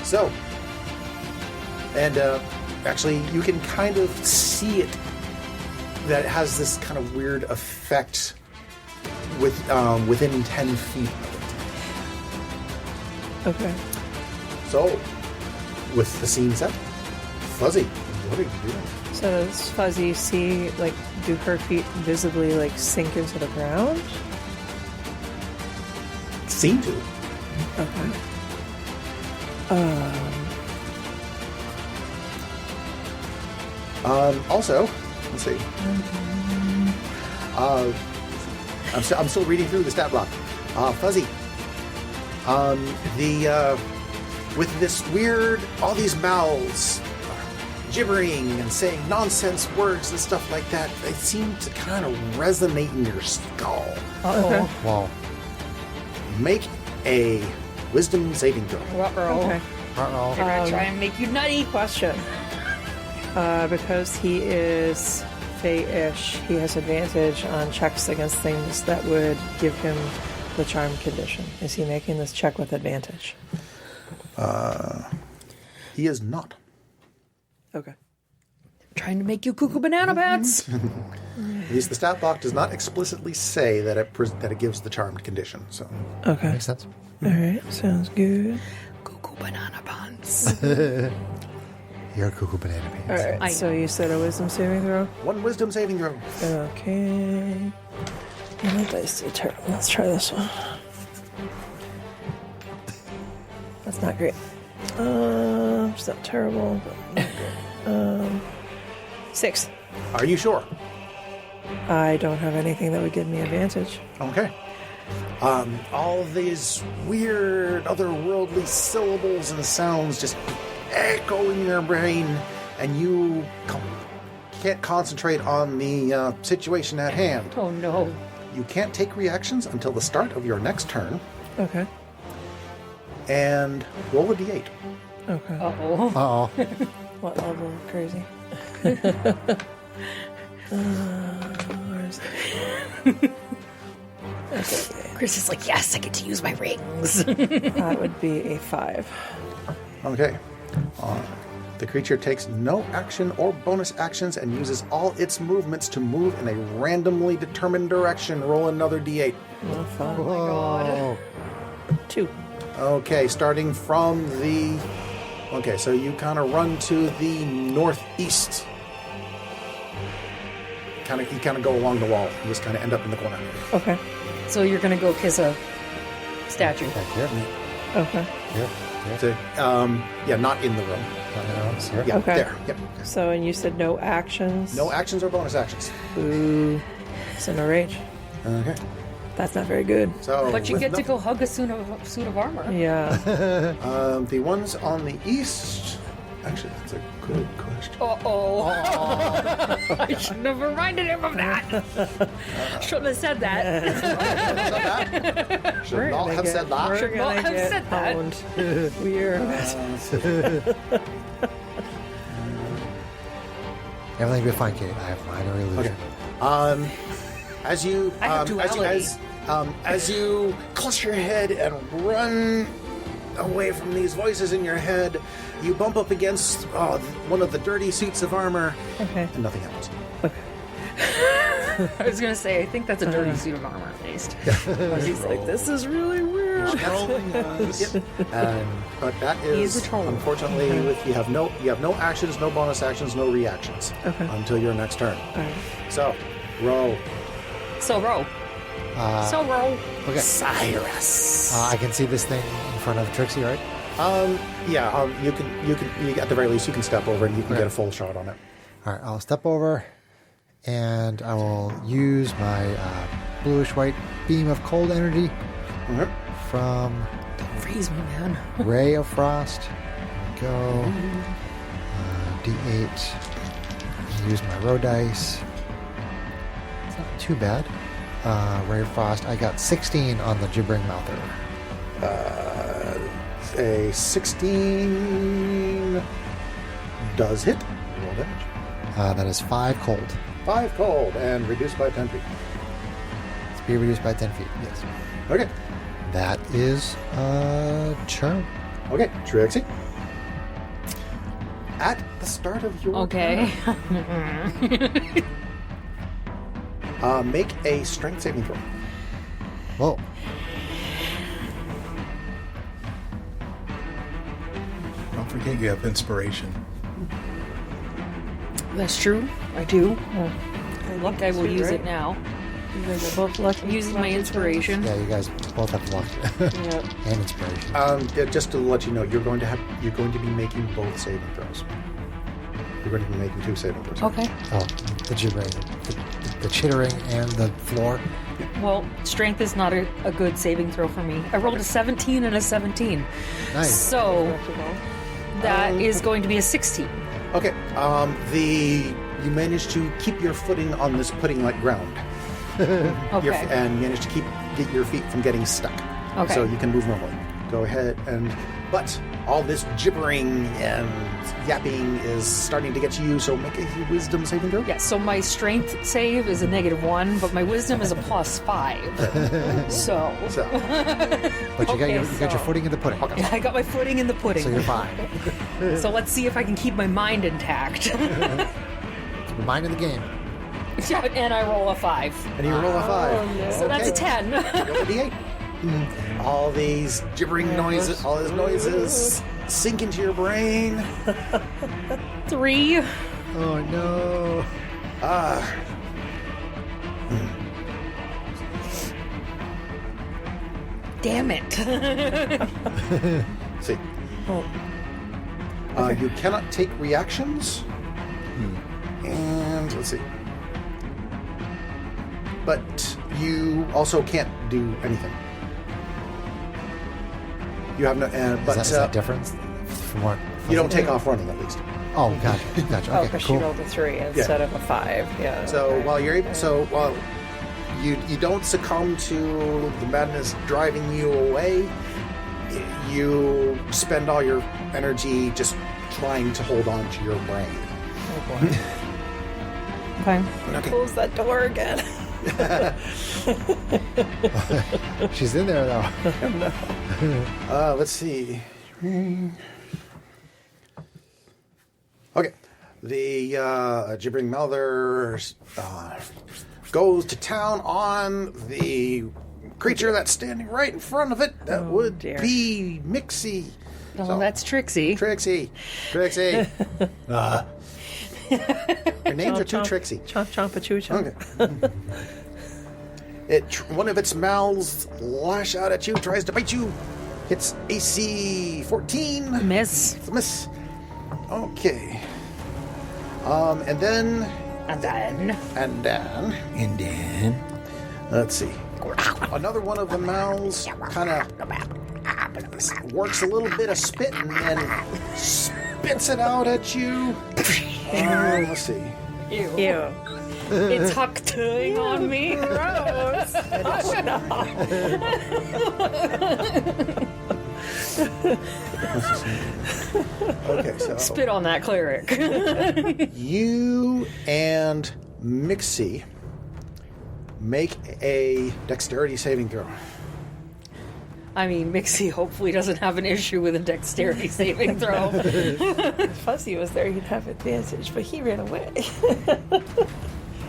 B: So, and actually, you can kind of see it. That it has this kind of weird effect within 10 feet of
E: Okay.
B: it. So, with the scene set, Fuzzy, what are you doing?
E: So does Fuzzy see, like, do her feet visibly, like, sink into the ground?
B: Seem to.
E: Okay.
B: Also, let's see. I'm still reading through the stat block. Fuzzy. With this weird, all these mouths gibbering and saying nonsense words and stuff like that, they seem to kind of resonate in your skull.
E: Okay.
A: Wow.
B: Make a wisdom saving throw.
C: Uh-oh.
E: Okay.
A: Uh-oh.
C: They're gonna try and make you nutty.
E: Question. Because he is Fey-ish, he has advantage on checks against things that would give him the charm condition. Is he making this check with advantage?
B: He is not.
E: Okay.
C: Trying to make you cuckoo banana pants.
B: At least the stat block does not explicitly say that it gives the charmed condition. So
E: Okay.
A: Makes sense.
E: All right. Sounds good.
C: Cuckoo banana pants.
A: You're a cuckoo banana
E: All
A: pants.
E: right. So you said a wisdom saving throw?
B: one wisdom saving throw.
E: Okay. And the dice are terrible. Let's try this one. That's not great. It's not terrible, but not good. 6.
B: Are you sure?
E: I don't have anything that would give me advantage.
B: Okay. All of these weird, otherworldly syllables and sounds just echo in your brain, and you can't concentrate on the situation at hand.
C: Oh no.
B: You can't take reactions until the start of your next turn,
E: Okay.
B: and roll a d8.
E: Okay.
C: Uh-oh.
A: Uh-oh.
E: What level of crazy? Where's it? Okay.
C: Chris is like, yes, I get to use my rings.
E: That would be a 5.
B: Okay. The creature takes no action or bonus actions and uses all its movements to move in a randomly determined direction. Roll another d8.
E: Oh, fun.
A: Oh.
E: 2.
B: Okay, starting from the... Okay, so you kind of run to the northeast. You kind of go along the wall. You just kind of end up in the corner.
E: Okay.
C: So you're gonna go kiss a statue.
A: Back here.
E: Okay.
A: Here. Here.
B: So, yeah, not in the room.
A: Here.
B: Yeah,
E: Okay.
B: there. Yep.
E: So, and you said no actions?
B: No actions or bonus actions.
E: Ooh. So no rage.
B: Okay.
E: That's not very good.
B: So,
C: But you
B: with
C: get to
B: nothing-
C: go hug a suit of armor.
E: Yeah.
B: The ones on the east... Actually, that's a good question.
C: Uh-oh. I shouldn't have reminded him of that. Shouldn't have said that.
B: Should not have said that.
E: We're
C: Should not
E: gonna
C: have
E: get
C: said that.
E: pwned. We're
A: Everything will be fine, Kate. I have minor illusion.
B: As you
C: I have duality.
B: as you cluster your head and run away from these voices in your head, you bump up against one of the dirty suits of armor,
E: okay.
B: and nothing happens.
C: I was gonna say, I think that's a dirty suit of armor at least.
E: He's like, this is really weird.
B: But that
C: He's
B: is
C: a troll.
B: unfortunately you have no actions, no bonus actions, no reactions until your next turn.
E: Alright.
B: So, roll.
C: So row.
A: Okay.
B: Cyrus.
A: I can see this thing in front of Trixie, right?
B: You can at the very least you can step over and you can
A: Okay.
B: get a full shot on it.
A: All right. I'll step over and I will use my bluish-white beam of cold energy from
C: Freeze me, man.
A: Ray of Frost. Go. D8. Use my row dice. It's not too bad. Ray of Frost. I got 16 on the gibbering mouther.
B: A 16 does hit. Roll damage.
A: That is 5 cold.
B: 5 cold and reduced by 10 feet.
A: Speed reduced by 10 feet. Yes.
B: Okay.
A: That is turn.
B: Okay, Trixie. At the start of your
C: Okay.
B: turn, make a strength saving throw.
A: Whoa.
D: Don't forget you have inspiration.
C: That's true. I do. Look, I will use it now.
E: You guys are both lucky.
C: I'm using my inspiration.
A: Yeah, you guys both have luck
E: Yep.
A: and inspiration.
B: Yeah, just to let you know, you're going to be making both saving throws. You're going to be making 2 saving throws.
C: Okay.
A: Oh, the gibbering, the chittering, and the floor.
C: Well, strength is not a good saving throw for me. I rolled a 17 and a 17.
A: Nice.
C: So that is going to be a 16.
B: Okay. You managed to keep your footing on this pudding-like ground.
C: Okay.
B: And managed to get your feet from getting stuck.
C: Okay.
B: So you can move normally. Go ahead but all this gibbering and yapping is starting to get to you, so make a wisdom saving throw.
C: Yeah, so my strength save is a -1, but my wisdom is a +5. So.
A: But you got
C: Okay,
A: your footing in the pudding.
C: Yeah, I got my footing in the pudding.
A: So you're fine.
C: So let's see if I can keep my mind intact.
A: You're minding the game.
C: And I roll a 5.
B: And you roll a 5.
C: So that's a 10.
B: Roll a d8. All these gibbering noises, all these noises sink into your brain.
C: 3.
A: Oh no.
C: Damn it.
B: See. You cannot take reactions. And let's see. But you also can't do anything. You have no.
A: Is that difference from what?
B: You don't take off running, at least.
A: Oh, gotcha.
E: Oh,
A: Okay,
E: because
A: cool.
E: she rolled a 3 instead of a 5. Yeah.
B: So
E: okay.
B: while you're able, while you don't succumb to the madness driving you away, you spend all your energy just trying to hold on to your brain.
E: Oh boy.
C: Okay.
B: Okay.
E: Close that door again.
A: She's in there though.
B: Let's see. Okay. The gibbering mouther goes to town on the creature that's standing right in front of it. That would
E: dear.
B: be Mixie.
C: Oh,
B: So-
C: that's Trixie.
B: Trixie. Your names are too Trixie.
E: Chomp chomp a choo chomp.
B: Okay. One of its mouths lash out at you, tries to bite you. Hits AC 14.
C: Miss.
B: It's a miss. Okay. And then,
C: And then.
B: let's see. Another one of the mouths kind of works a little bit of spit and then spits it out at you. Let's see.
E: Ew.
C: It's huckting on me.
E: Gross.
B: Okay, so
C: Spit on that cleric.
B: you and Mixie make a dexterity saving throw.
C: I mean, Mixie hopefully doesn't have an issue with a dexterity saving throw.
E: If Fuzzy was there, he'd have advantage, but he ran away.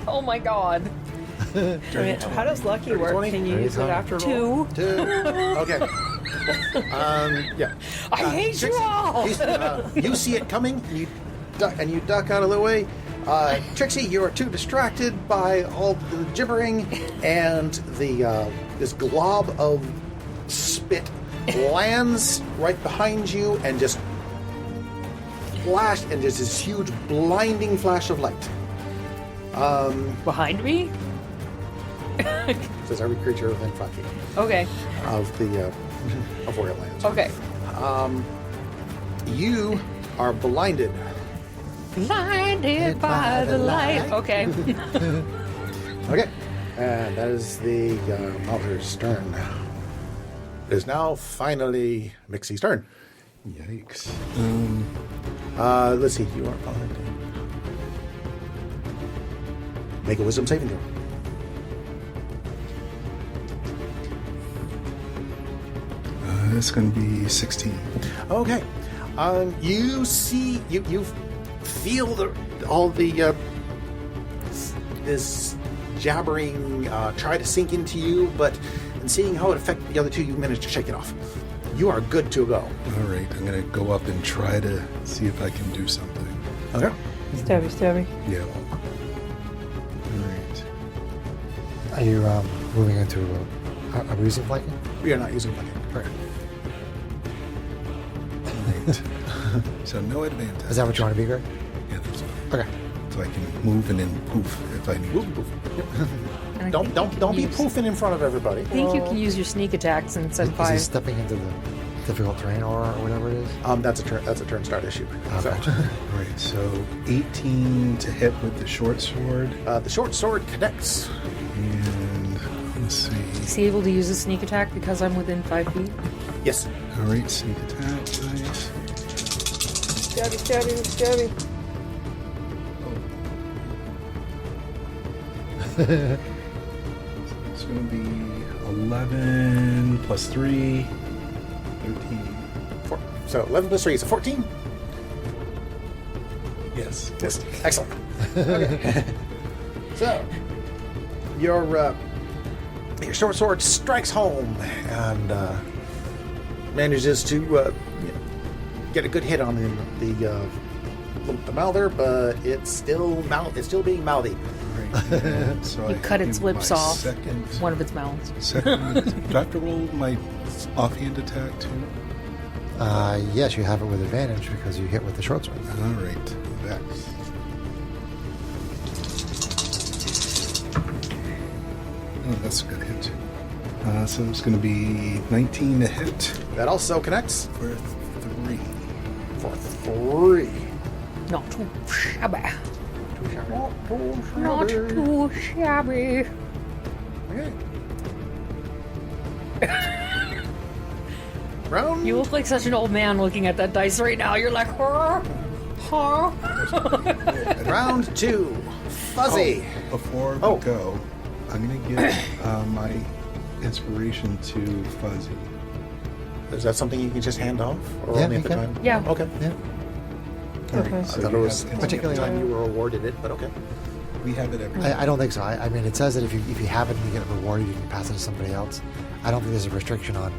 C: Oh my god.
E: I mean, how does lucky work?
B: 20?
E: Can you use it after roll?
C: 2.
B: 2. Okay. Yeah.
C: I hate you all.
B: You see it coming, and you duck out of the way. Trixie, you are too distracted by all the gibbering, and this glob of spit lands right behind you and just flash, and there's this huge blinding flash of light.
C: Behind me?
B: It says every creature within 5 feet
C: Okay.
B: of the of where it lands.
C: Okay.
B: You are blinded.
C: Blinded by the light. Okay.
B: Okay, and that is the Malter's turn. It is now finally Mixie's turn.
D: Yikes.
B: Let's see, you are blinded. Make a wisdom saving throw.
D: It's going to be 16.
B: Okay. You see, you feel all the this jabbering try to sink into you, but in seeing how it affected the other two, you managed to shake it off. You are good to go.
D: All right, I'm going to go up and try to see if I can do something.
B: Okay.
E: Stabby.
D: Yeah. All right.
A: Are you moving into a reason flanking?
B: We are not using flanking.
A: Right.
D: Right. So no advantage.
A: Is that what you want to be, Greg?
D: Yeah, that's fine.
A: Okay.
D: So I can move and then poof if I need to.
C: And I think
B: Don't be
C: you can use-
B: poofing in front of everybody.
C: I think you can use your sneak attacks and send
A: Is he
C: 5.
A: stepping into the difficult terrain or whatever it is?
B: That's a turn start issue.
A: Oh,
B: So,
A: gotcha.
D: All right, so 18 to hit with the short sword.
B: the short sword connects.
D: And let's see.
C: Is he able to use a sneak attack because I'm within 5 feet?
B: Yes.
D: All right, sneak attack. Nice.
E: Stabby.
D: It's going to be 11 plus 3, 13.
B: So 11 plus 3 is a 14.
D: Yes.
B: Yes. Excellent. Okay. So your short sword strikes home and manages to get a good hit on the mouther, but it's still being mouthy.
D: Right. So
C: You
D: I
C: cut its
D: do
C: lips
D: my
C: off.
D: Second,
C: One of its mouths.
D: second. Do I have to roll my offhand attack too?
A: Yes, you have it with advantage because you hit with the short sword.
D: All right. Vex. Oh, that's a good hit. So it's going to be 19 to hit
B: That also connects
D: for 3.
B: for 3.
C: Not too shabby. Not too shabby.
B: Okay. Round.
C: You look like such an old man looking at that dice right now. You're like, huh?
B: Round 2. Fuzzy.
D: Before we
B: Oh.
D: go, I'm going to give my inspiration to Fuzzy.
B: Is that something you can just hand off, or
A: Yeah,
B: only at
A: you
B: the
A: can.
B: time?
C: Yeah.
B: Okay.
A: Yeah.
E: Okay.
B: I
D: So
B: thought it
D: you
B: was
D: have
B: only at the
A: particularly-
B: time you were awarded it, but okay.
D: We have it every
A: I don't think so. I mean, it says that if you have it and you get it rewarded, you can pass it to somebody else. I don't think there's a restriction on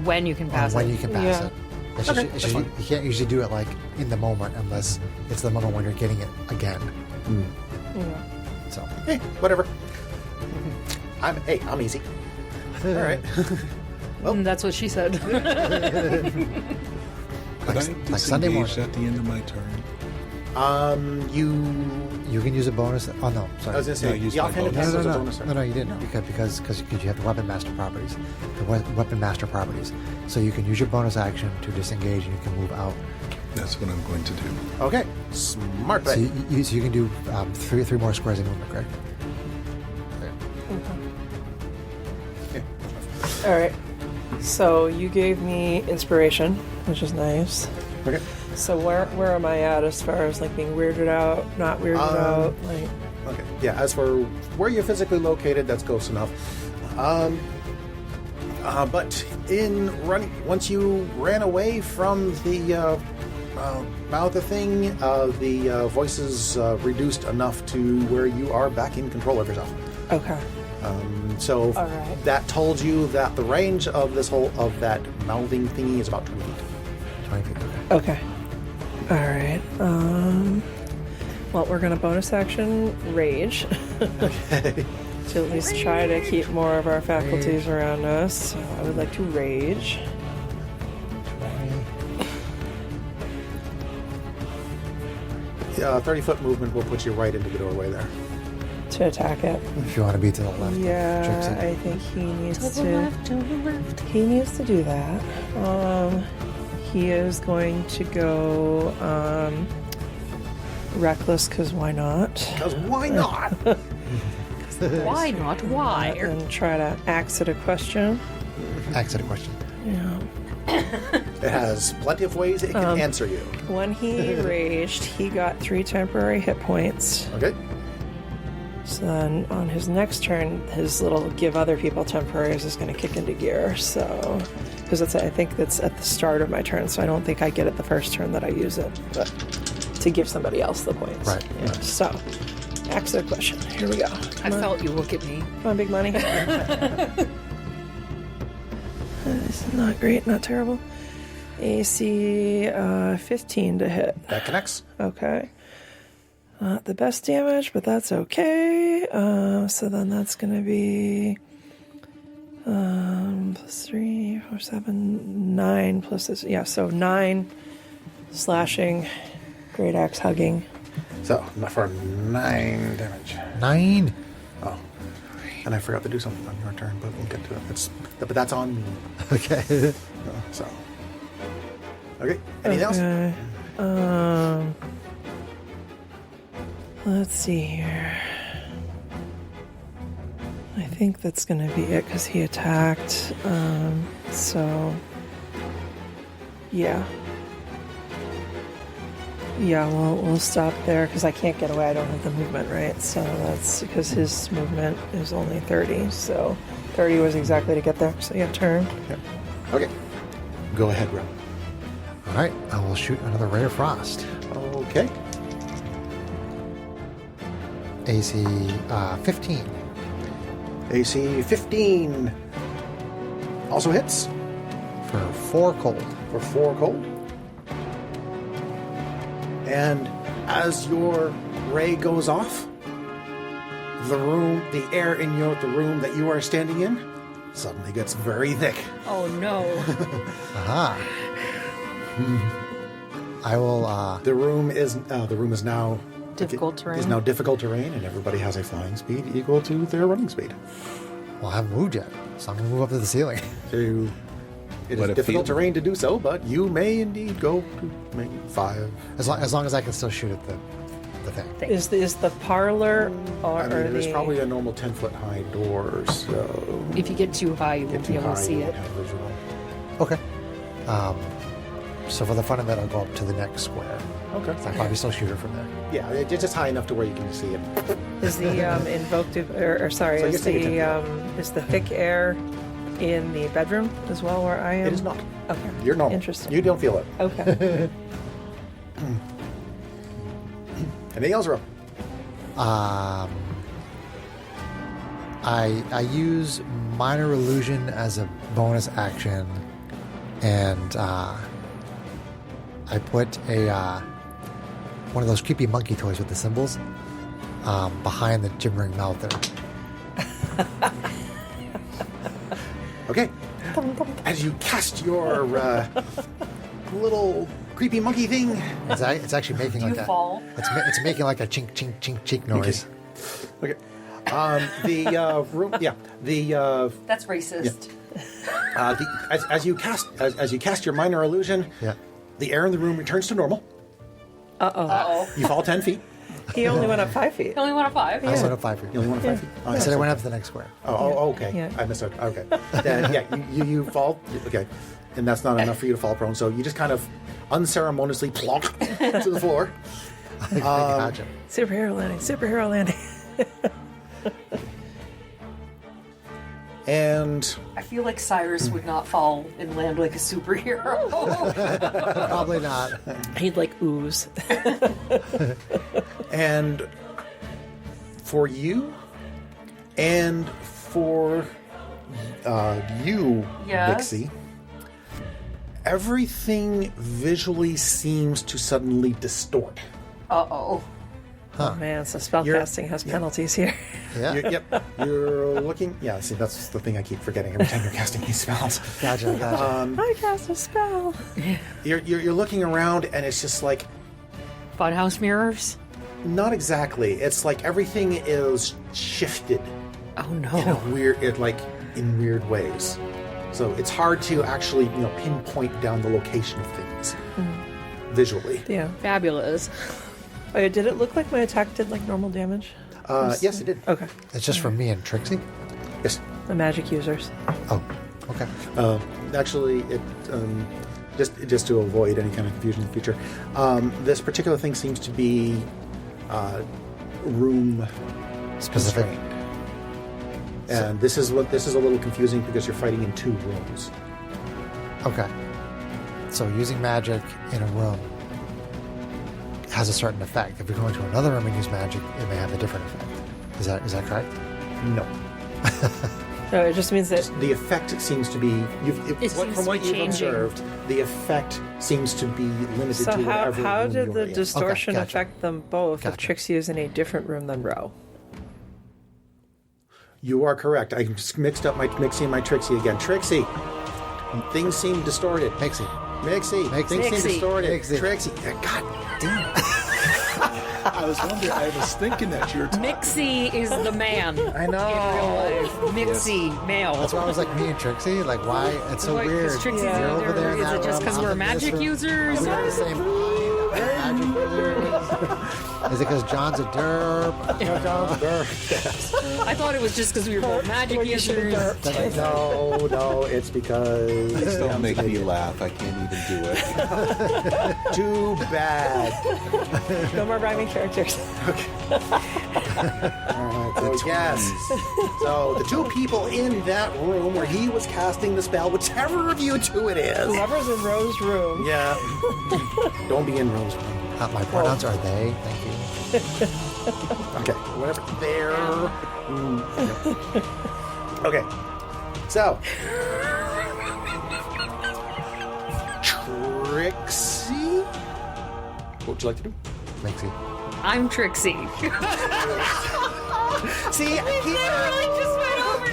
C: When you can pass
A: when
C: it.
A: you can pass
E: Yeah.
A: it. It's
B: Okay,
A: just,
B: that's
A: you
B: fine.
A: can't usually do it like in the moment unless it's the moment when you're getting it again.
E: Yeah.
A: So
B: Hey, whatever. I'm easy. All right.
C: That's what she said.
D: Could
A: Like-
D: I
A: like Sunday
D: disengage
A: morning.
D: at the end of my turn?
A: you can use a bonus. Oh no, sorry.
B: I was gonna say
D: No, use
B: the
D: my
B: offhand
D: bonus.
B: attack
A: No,
B: was a
A: no,
B: bonus.
A: no, no, you didn't because you have the weapon master properties, weapon master properties. So you can use your bonus action to disengage, and you can move out.
D: That's what I'm going to do.
B: Okay, smart
A: So
B: play.
A: you can do three more squares of movement, correct?
E: All right. So you gave me inspiration, which is nice.
B: Okay.
E: So where am I at as far as like being weirded out, not weirded out? Like,
B: Okay. Yeah. As for where you're physically located, that's close enough. But in running, once you ran away from the mouth of thing, the voices reduced enough to where you are back in control of yourself.
E: okay.
B: So
E: All right.
B: that told you that the range of that mouthing thingy is about 20 feet.
A: 20 feet. Okay.
E: Okay. All right. Well, we're gonna bonus action rage to at least try to keep more of our faculties around us. So I would like to rage.
B: Yeah, 30-foot movement will put you right into the doorway there.
E: to attack it.
A: If you want to be to the left.
E: Yeah,
A: Trixie.
E: I think he needs
C: To
E: to.
C: the left, to the left.
E: He needs to do that. He is going to go reckless because why not?
B: Because why not?
C: Why not? Why?
E: And try to axe at a question.
A: Ask it a question.
E: Yeah.
B: It has plenty of ways it can answer you.
E: When he raged, he got 3 temporary hit points.
B: Okay.
E: So then on his next turn, his little give other people temporaries is going to kick into gear. So, because I think that's at the start of my turn, so I don't think I get it the first turn that I use it, but to give somebody else the points.
A: Right.
E: Yeah. So, ask the question. Here we go.
C: I felt you look at me.
E: Come on, big money. This is not great, not terrible. AC 15 to hit.
B: That connects.
E: Okay. Not the best damage, but that's okay. So then that's going to be plus 3, 4, 7, 9 plus this. Yeah, so 9 slashing, great axe hugging.
B: So, not for 9 damage.
A: 9.
B: Oh. And I forgot to do something on your turn, but we'll get to it. But that's on me.
A: Okay.
B: So. Okay. Anything else?
E: Let's see here. I think that's going to be it because he attacked. So, yeah. Yeah, we'll stop there because I can't get away. I don't have the movement, right? So that's because his movement is only 30. So 30 was exactly to get there. So yeah, turn.
B: Yep. Okay. Go ahead, Rob.
A: All right. I will shoot another ray of frost.
B: Okay.
A: AC 15
B: AC 15 also hits
A: for 4 cold.
B: for 4 cold. And as your ray goes off, the air in the room that you are standing in suddenly gets very thick.
C: Oh no.
A: Aha. I will.
B: The room is now
C: Difficult terrain.
B: Is now difficult terrain, and everybody has a flying speed equal to their running speed.
A: Well, I haven't moved yet, so I'm gonna move up to the ceiling.
B: So it
D: What
B: is
D: a
B: difficult
D: field.
B: terrain to do so, but you may indeed go to maybe 5.
A: As long as I can still shoot at the thing.
E: Is the parlor or,
B: I mean,
E: or
B: there's
E: the
B: probably a normal 10-foot high door, so
C: If you get too high, you won't
B: too
C: be able
B: high,
C: to see
B: you
C: it.
B: won't have visual.
A: Okay. So for the fun of it, I'll go up to the next square.
B: Okay.
A: So I can probably still shoot her from there.
B: Yeah, it's just high enough to where you can see it.
E: is the invoked or sorry
B: So
E: is
B: you're taking
E: is the thick air in the bedroom as well where I am?
B: It is not.
E: Okay.
B: You're normal.
E: Interesting.
B: You don't feel it.
E: Okay.
B: Anything else, Rob?
A: I use minor illusion as a bonus action, and I put a one of those creepy monkey toys with the symbols behind the gibbering mouth there.
B: Okay. As you cast your little creepy monkey thing.
A: It's actually making
C: Do
A: like
C: you
A: a
C: fall?
A: it's making like a chink chink chink chink noise.
B: Okay. The room. Yeah. The
C: That's racist.
B: as you cast your minor illusion,
A: Yeah.
B: the air in the room returns to normal.
C: Uh-oh.
B: You fall 10 feet.
E: He only went up 5 feet.
C: You only want a 5?
A: I said up 5 feet.
B: You only want 5 feet. Oh,
A: I said I went up to the next square.
B: Oh, okay.
E: Yeah.
B: I missed it. Okay. Then, yeah, you fall. Okay. And that's not enough for you to fall prone, so you just kind of unceremoniously plonk to the floor.
A: I gotcha.
E: Superhero landing. Superhero landing.
B: And
C: I feel like Cyrus would not fall and land like a superhero.
A: Probably not.
E: He'd like ooze.
B: And for you, and for you,
C: Yes?
B: Dixie, everything visually seems to suddenly distort.
C: Uh-oh.
E: Oh man, so spellcasting has penalties here.
A: Yeah.
B: You're looking. Yeah, see, that's the thing I keep forgetting every time you're casting these spells.
A: Gotcha.
E: I cast a spell.
B: You're looking around, and it's just like,
C: Funhouse mirrors?
B: Not exactly. It's like everything is shifted
C: Oh
B: in
C: no.
B: a weird, in weird ways. So it's hard to actually, pinpoint down the location of things visually.
E: Yeah.
C: Fabulous.
E: Wait, did it look like my attack did like normal damage?
B: Yes, it did.
E: Okay.
A: It's just for me and Trixie?
B: Yes.
E: The magic users.
A: Oh, okay.
B: Actually, it just to avoid any kind of confusion in the future, this particular thing seems to be room
A: Specific.
B: constrained. And this is a little confusing because you're fighting in 2 rooms.
A: Okay. So using magic in a room has a certain effect. If you're going to another room and use magic, it may have a different effect. Is that correct?
B: No.
E: No, it just means that
B: The effect seems to be from what you've
C: changing.
B: observed. The effect seems to be limited
E: so
B: to whatever
E: how
B: room
E: did
B: you're
E: the
B: in.
E: distortion
A: gotcha.
E: affect them both if
A: Gotcha.
E: Trixie is in a different room than Ro?
B: You are correct. I just mixed up my Mixie and my Trixie again. Trixie, things seem distorted.
A: Mixie.
B: Mixie, things seem
C: Mixie.
B: distorted.
A: Mixie.
B: Trixie, God damn it.
D: I was wondering. I was thinking that you were talking.
C: Mixie is the man.
B: I know.
C: In real life. Mixie, male.
A: That's why I was like me and Trixie. Like, why? It's so
C: Like, 'cause
A: weird.
C: Trixie's
E: Yeah.
A: You're over there in
C: Is
A: that
C: it just
A: room,
C: because
A: I'm
C: we're
A: in this
C: magic
A: room.
C: users?
A: We have the same mind. Magic users. Is it because John's a derp?
B: John's a derp.
C: I thought it was just because we were both magic users.
B: No, it's because
D: Please don't make me laugh. I can't even do it.
B: too bad.
E: No more rhyming characters.
B: So yes. So the 2 people in that room where he was casting the spell, whichever of you 2 it is.
E: Whoever's in Ro's room.
B: Yeah. Don't be in Rose's room.
A: My pronouns are they. Thank you.
B: Okay, whatever. There. Okay. So. Trixie? What would you like to do?
A: Mixie.
C: I'm Trixie.
B: See, I keep.
C: just went over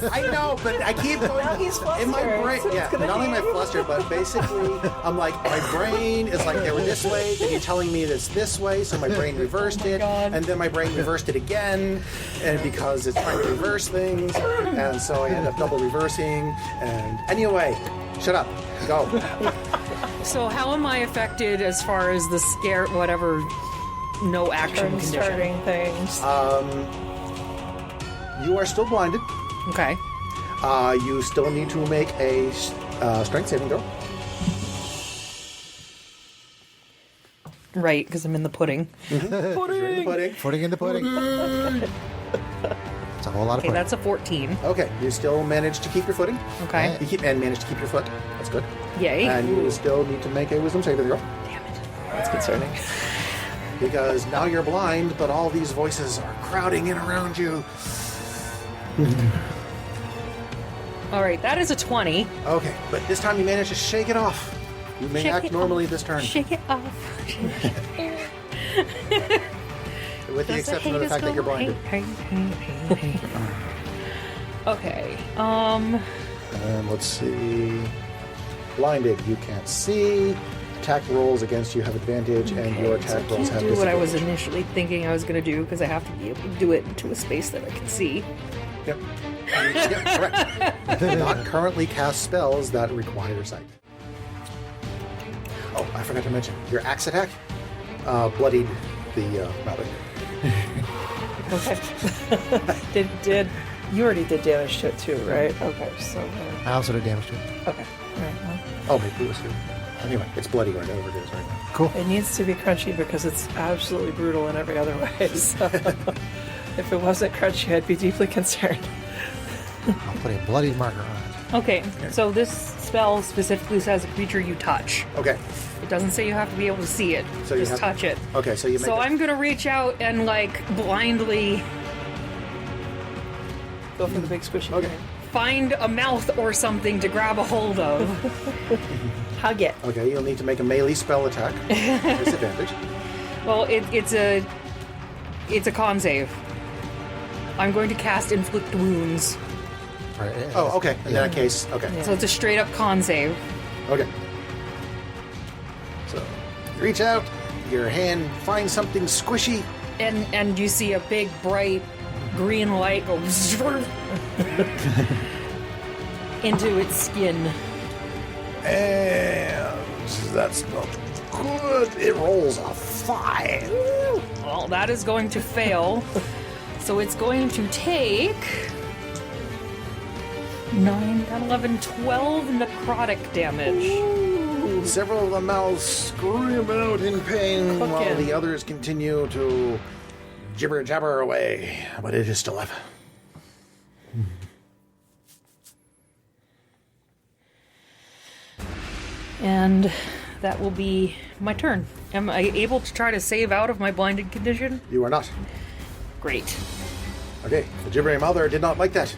C: this.
B: I know, but I keep going.
E: Now he's
B: in my
E: flustered,
B: brain,
E: so it's
B: yeah,
E: gonna
B: not only am I
E: be-
B: flustered, but basically, I'm like, my brain is like, they were this way, then you're telling me it's this way, so my brain reversed it,
E: God.
B: and then my brain reversed it again, and because it's trying to reverse things, and so I end up double reversing, and anyway, shut up, go.
C: So how am I affected as far as the scare, whatever, no action condition?
E: Starting things.
B: You are still blinded.
C: Okay.
B: You still need to make a strength saving throw.
C: Right, because I'm in the pudding.
B: You're in the pudding.
A: Pudding in the pudding. It's a whole lot of
C: Okay,
A: pudding.
C: that's a 14.
B: Okay, you still manage to keep your footing.
C: Okay.
B: You manage to keep your foot. That's good.
C: Yay.
B: And you still need to make a wisdom saving throw
C: Damn it.
E: That's concerning.
B: because now you're blind, but all these voices are crowding in around you.
C: All right, that is a 20.
B: Okay, but this time you manage to shake it off. You may
C: Shake
B: act
C: it
B: normally
C: off.
B: this turn,
C: Shake it off.
B: with the exception of the fact that you're blinded.
C: Okay.
B: And let's see. Blinded, you can't see. Attack rolls against you have advantage, and your
C: So I
B: attack rolls
C: can't
B: have
C: do what I was
B: disadvantage.
C: initially thinking I was going to do because I have to be able to do it into a space that I can see.
B: Yep. Yep, correct. Not currently cast spells that require sight. Oh, I forgot to mention your axe attack bloodied the mountain.
E: Okay. did you already did damage to it too, right? Okay, so
A: I also did damage to it.
E: okay. All right, well,
B: Oh, maybe it was you. Anyway, it's bloody right over it is right now.
A: Cool.
E: it needs to be crunchy because it's absolutely brutal in every other way. So if it wasn't crunchy, I'd be deeply concerned.
A: I'll put a bloody marker on it.
C: Okay, so this spell specifically says a creature you touch.
B: Okay,
C: It doesn't say you have to be able to see it.
B: So you
C: just
B: have-
C: touch it.
B: okay, so you make
C: So
B: it-
C: I'm gonna reach out and like blindly
E: Go for the big squishy.
B: Okay.
E: thing.
C: find a mouth or something to grab a hold of.
E: Hug it.
B: Okay, you'll need to make a melee spell attack. Disadvantage.
C: Well, it's a con save. I'm going to cast inflict wounds,
A: Right.
B: Oh, okay. In that case, okay.
C: so it's a straight up con save.
B: Okay. So, you reach out, your hand finds something squishy,
C: And you see a big, bright green light go into its skin.
B: And that's not good. It rolls a 5.
C: Well, that is going to fail. So it's going to take 9, 10, 11, 12 necrotic damage.
B: Several of the mouths scream out in pain while the others continue to jibber jabber away, but it is still alive.
C: And that will be my turn. Am I able to try to save out of my blinded condition?
B: You are not.
C: Great.
B: Okay, the gibbering mother did not like that.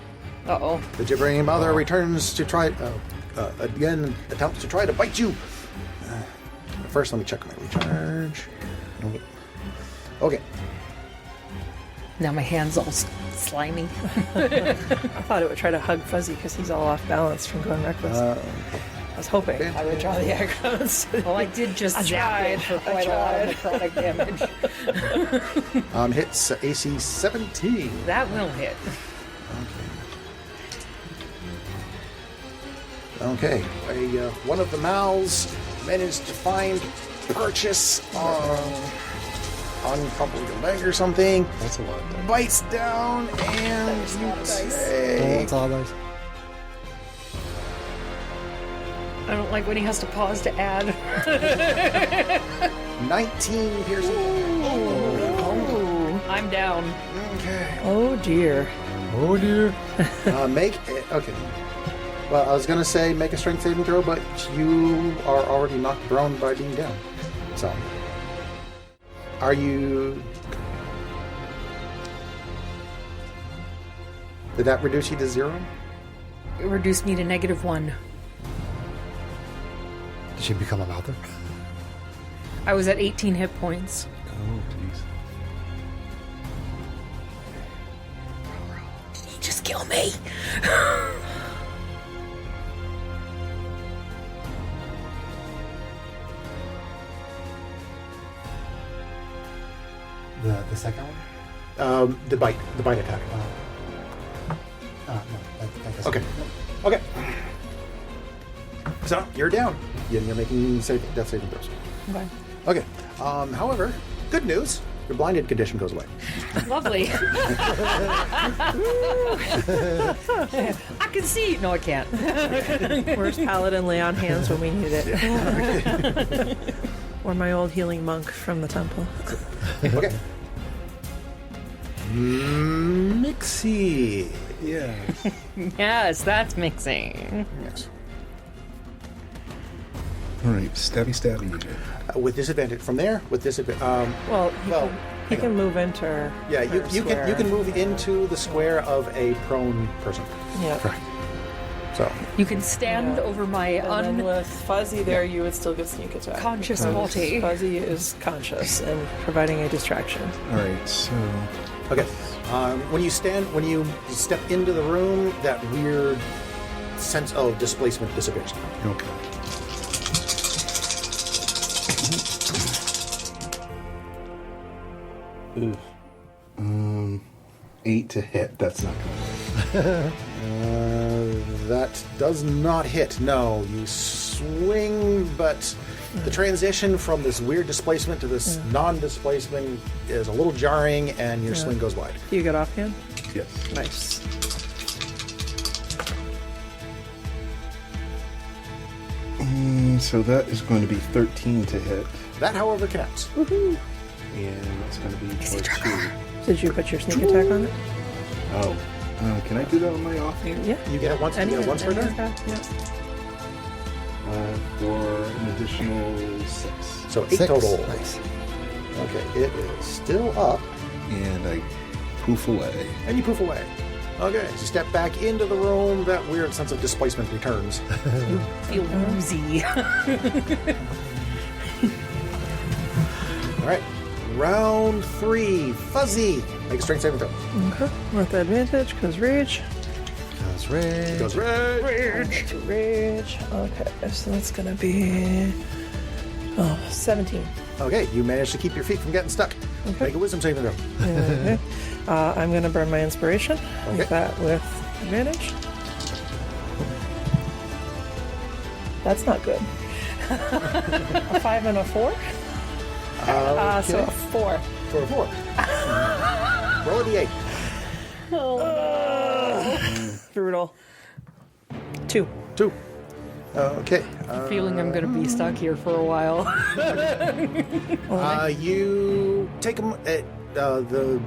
C: Uh-oh.
B: The gibbering mother returns to try, again, attempts to try to bite you. First, let me check my recharge. Okay.
C: Now my hand's all slimy.
E: I thought it would try to hug Fuzzy because he's all off balance from going reckless. I was hoping I would draw the aggros.
C: Well, I did just zap it for quite a lot of necrotic damage.
B: Hits AC 17.
C: That will hit.
B: Okay. One of the mouths managed to find purchase on probably your leg or something.
D: That's a lot.
B: Bites down and you
A: That's all those.
C: I don't like when he has to pause to add.
B: 19 piercing.
C: I'm down.
B: Okay.
E: Oh dear.
A: Oh dear.
B: Okay. Well, I was gonna say make a strength saving throw, but you are already knocked prone by being down. So, are you? Did that reduce you to 0?
C: It reduced me to -1.
A: Did she become a mouther?
C: I was at 18 hit points.
D: Oh, jeez.
C: Did he just kill me?
A: The second one?
B: The bite attack.
A: No, that doesn't.
B: Okay. Okay. So you're down. You're making death saving throws.
C: Okay.
B: Okay. However, good news. Your blinded condition goes away.
C: Lovely. I can see. No, I can't.
E: Where's Paladin lay on hands when we need it? Or my old healing monk from the temple.
B: Okay. Mixie.
D: Yeah.
C: Yes, that's mixing.
B: Yes.
D: All right, stabby you did.
B: With disadvantage from there. With disadvantage.
E: Well,
B: Well,
E: he can move into.
B: Yeah, you
E: her
B: can
E: square.
B: move into the square of a prone person.
E: Yeah.
B: Correct. So
C: You can stand
E: Yeah.
C: over my
E: And then with Fuzzy there, you would still get sneak attack.
C: unconscious
E: because
C: multi.
E: Fuzzy is conscious and providing a distraction.
D: All right, so
B: okay. When you step into the room, that weird sense of displacement disappears.
D: okay. 8 to hit. That's not gonna
B: That does not hit. No, you swing, but the transition from this weird displacement to this non-displacement is a little jarring, and your swing goes wide.
E: Do you get offhand?
D: Yes.
E: Nice.
D: So that is going to be 13 to hit,
B: That, however, counts.
D: and that's going to be plus 2.
E: Did you put your sneak attack on it?
D: Oh, can I do that on my offhand?
E: Yeah.
B: You get it once. You get it once per turn.
E: Yeah.
D: For an additional 6.
B: So 8
A: 6.
B: total.
A: Nice.
B: Okay, it is still up,
D: And I poof away.
B: and you poof away. Okay, so you step back into the room. That weird sense of displacement returns.
C: You feel woozy.
B: All right, round 3. Fuzzy, make a strength saving throw.
E: Okay. With advantage, because rage.
A: That's right.
B: Goes red.
E: Rage. Rage. Okay, so that's gonna be 17.
B: Okay, you managed to keep your feet from getting stuck.
E: Okay.
B: Make a wisdom saving throw.
E: Okay. I'm going to burn my inspiration.
B: Okay.
E: Make that with advantage. That's not good. A 5 and a 4? So a 4.
B: For a 4. Roll a d8.
E: Brutal. 2.
B: 2. Okay.
C: Feeling I'm going to be stuck here for a while.
B: You take them. The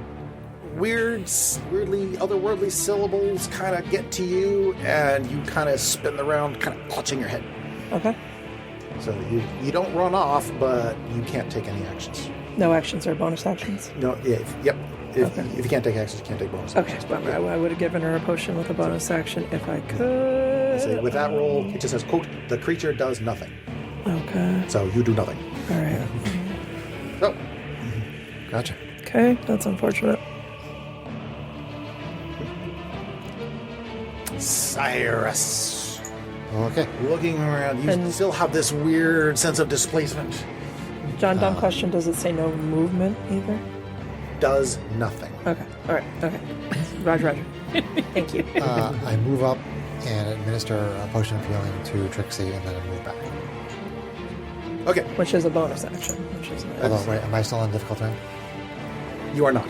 B: weirdly otherworldly syllables kind of get to you, and you kind of spin around, kind of clutching your head.
E: Okay.
B: So you don't run off, but you can't take any actions.
E: No actions or bonus actions?
B: No. Yeah. Yep. If you can't take actions, you can't take bonus
E: Okay,
B: actions.
E: bummer. I would have given her a potion with a bonus action if I could.
B: So with that roll, it just says, quote, the creature does nothing.
E: Okay.
B: So you do nothing.
E: All right.
B: So,
A: Gotcha.
E: Okay, that's unfortunate.
B: Cyrus.
A: Okay.
B: Looking around, you
E: And-
B: still have this weird sense of displacement.
E: John, dumb question. Does it say no movement either?
B: Does nothing.
E: Okay. All right. Okay. Roger. Thank you.
A: I move up and administer a potion of healing to Trixie, and then I move back.
B: Okay,
E: Which is a bonus action. Which is nice.
A: Although, wait, am I still on difficult terrain?
B: you are not.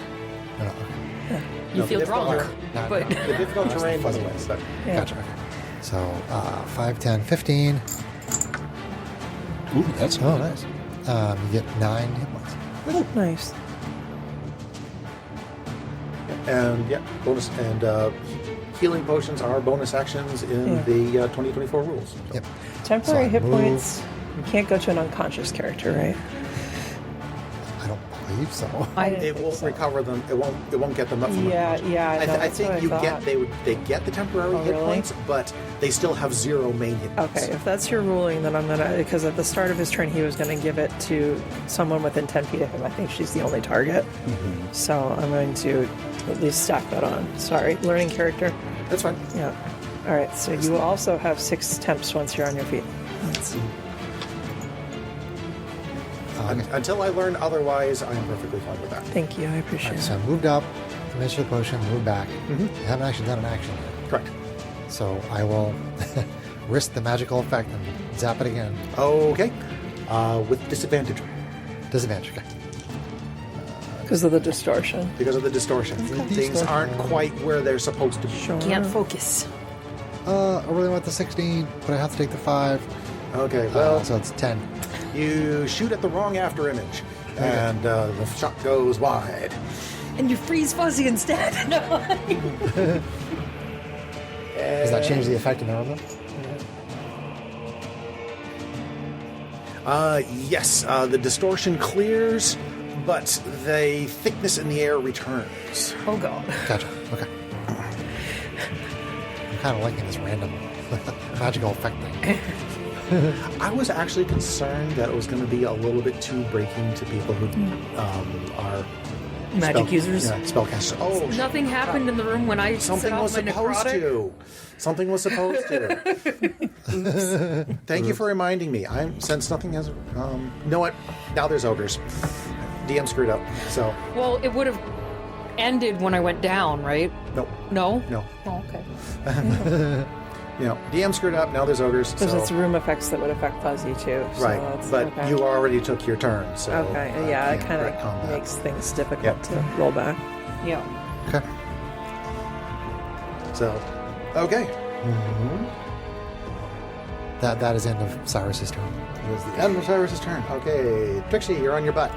A: No, no, okay.
C: You
B: No,
C: feel
B: the difficult-
C: drunk,
A: No,
C: but
B: The difficult terrain was away. But
E: Yeah.
A: Gotcha. Okay. So, 5, 10, 15.
D: Ooh, that's
A: Oh, nice. You get 9 hit points.
E: Nice.
B: and yeah, bonus and healing potions are bonus actions in
E: Yeah.
B: the 2024 rules. So.
A: Yep.
E: Temporary
A: So I
E: hit
A: move.
E: points. You can't go to an unconscious character, right?
A: I don't believe so.
B: It won't recover them. It won't get them up from
E: Yeah,
B: unconscious.
E: yeah, I know,
B: I
E: that's
B: think
E: what I
B: you
E: thought.
B: get they get the temporary
E: Oh,
B: hit
E: really?
B: points, but they still have 0 main hit points.
E: Okay, if that's your ruling, then I'm gonna, because at the start of his turn he was gonna give it to someone within 10 feet of him. I think she's the only target. So I'm going to at least stack that on. Sorry, learning character.
B: That's fine.
E: Yeah. All right, so you will also have 6 temps once you're on your feet. That's,
B: Until I learn otherwise, I am perfectly fine with that.
E: thank you, I appreciate
A: Alright,
E: it.
A: so I moved up, administered the potion, moved back. I haven't actually done an action yet.
B: Correct.
A: So I will risk the magical effect and zap it again.
B: Okay. With disadvantage
A: Disadvantage, okay.
E: Because of the distortion.
B: because of the distortion. Things aren't quite where they're supposed to be.
E: Sure.
C: can't focus.
A: I really want the 16, but I have to take the 5.
B: Okay, well,
A: So it's 10.
B: you shoot at the wrong after image, and the shot goes wide.
C: And you freeze Fuzzy instead. No.
A: Does that change the effect in armor?
B: Yes, the distortion clears, but the thickness in the air returns.
C: Oh god.
A: Gotcha. Okay. I'm kind of liking this random magical effect thing.
B: I was actually concerned that it was going to be a little bit too breaking to people who are
C: Magic users.
B: Yeah, spellcasters. Oh,
C: Nothing happened in the room when I
B: something
C: set off
B: was
C: my
B: supposed
C: necrotic.
B: to. Something was supposed to. Oops. Thank you for reminding me. Since nothing has. You know what? Now there's ogres. DM screwed up. So
C: Well, it would have ended when I went down, right?
B: nope.
C: No?
B: No.
C: Oh, okay.
B: DM screwed up. Now there's ogres.
E: Because
B: So,
E: it's room effects that would affect Fuzzy too. So
B: right,
E: it's,
B: but
E: okay.
B: you already took your turn. So
E: Okay,
B: I
E: yeah, it
B: can't
E: kind
B: retcon
E: of
B: that.
E: makes things difficult
B: Yep.
E: to roll back.
C: Yeah.
A: Okay.
B: So, okay.
A: That is end of Cyrus's turn.
B: It was the end of Cyrus's turn. Okay, Trixie, you're on your butt.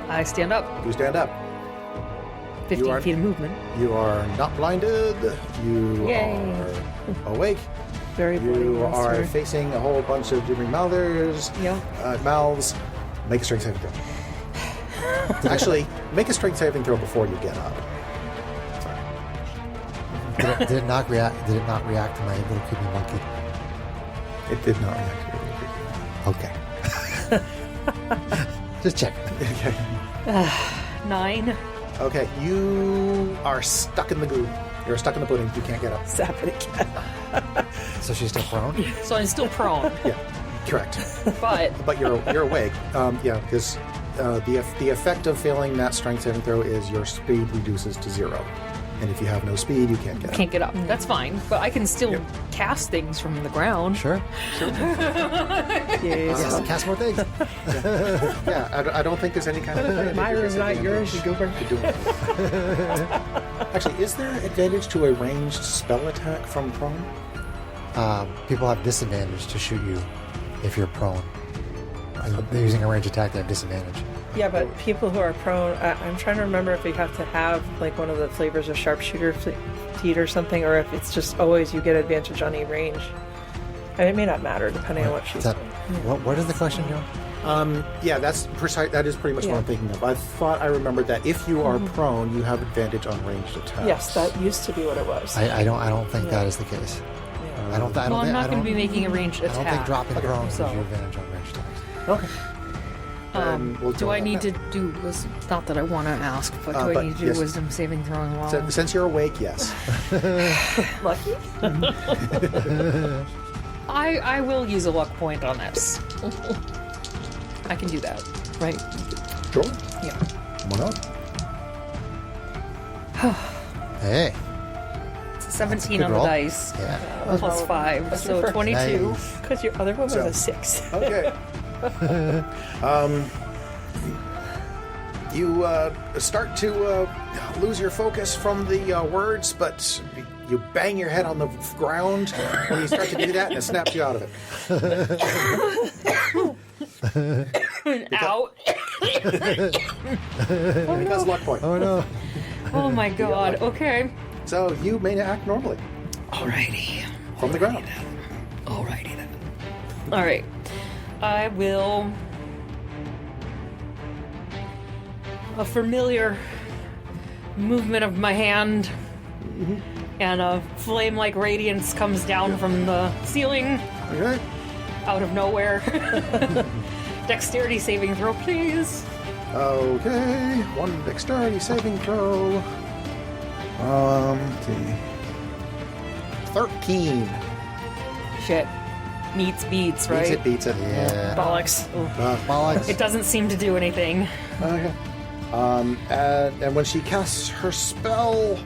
C: I stand up.
B: You stand up.
C: 15
B: are-
C: feet of movement.
B: You are not blinded. You
C: Yay.
B: are awake.
E: Very bloody
B: You are
E: monster.
B: facing a whole bunch of gibbering mouthers.
C: Yeah.
B: Mouths. Make a strength saving throw. Actually, make a strength saving throw before you get up. Sorry.
A: Did it not react? Did it not react to my little creepy monkey?
B: It did not react to
A: Okay. Just check.
B: Okay.
C: 9.
B: Okay, you are stuck in the goo. You're stuck in the pudding. You can't get up.
E: Zap it again.
A: So she's still prone.
C: So I'm still prone.
B: Yeah. Correct.
C: But
B: You're awake. Yeah, because the effect of failing that strength saving throw is your speed reduces to 0. And if you have no speed, you can't get up.
C: can't get up. That's fine. But I can still cast things from the ground.
A: Sure.
E: Yes.
A: Cast more things.
B: Yeah, I don't think there's any kind of...
E: My room's not yours, you goober.
B: Actually, is there advantage to a ranged spell attack from prone?
A: People have disadvantage to shoot you if you're prone. They're using a range attack, they have disadvantage.
E: Yeah, but people who are prone, I'm trying to remember if you have to have like one of the flavors of sharpshooter feat or something, or if it's just always you get advantage on a range. And it may not matter depending on what she's doing.
A: What is the question, John?
B: Yeah, that's precise. That is pretty much what I'm thinking of. I thought I remembered that if you are prone, you have advantage on ranged attacks.
E: Yes, that used to be what it was.
A: I don't think that is the case. I don't.
C: Well, I'm not going to be making a ranged attack.
A: I don't think dropping prone gives you
C: so.
A: advantage on ranged attacks.
B: Okay. We'll
C: Do
B: go
C: I
B: on
C: need
B: that.
C: to do? Not that I want to ask, but do I
B: but
C: need to do
B: yes.
C: wisdom saving throw as well?
B: Since you're awake, yes.
E: Lucky?
C: I will use a luck point on this. I can do that, right?
B: Sure.
C: Yeah.
B: Why not?
A: Hey.
C: It's a 17
A: good
C: on
A: roll.
C: the dice.
A: Yeah.
C: Plus 5,
E: What's
C: so
E: your first?
C: 22.
A: Nice.
E: Because your other one was
B: So-
E: a 6.
B: Okay. You start to lose your focus from the words, but you bang your head on the ground when you start to do that, and it snaps you out of it.
C: Out.
B: Because luck point.
A: Oh no.
C: Oh my god. Okay.
B: So you may act normally
C: Alrighty.
B: from the ground.
C: Alrighty then. Alright. I will. A familiar movement of my hand, and a flame like radiance comes down from the ceiling
B: Okay.
C: out of nowhere. Dexterity saving throw, please.
B: Okay. One dexterity saving throw. Let's see. 13.
C: Shit. Meets beats, right?
B: Beats it, beats it.
A: Yeah.
C: Bollocks.
A: Bollocks.
C: It doesn't seem to do anything.
B: Okay. And when she casts her spell,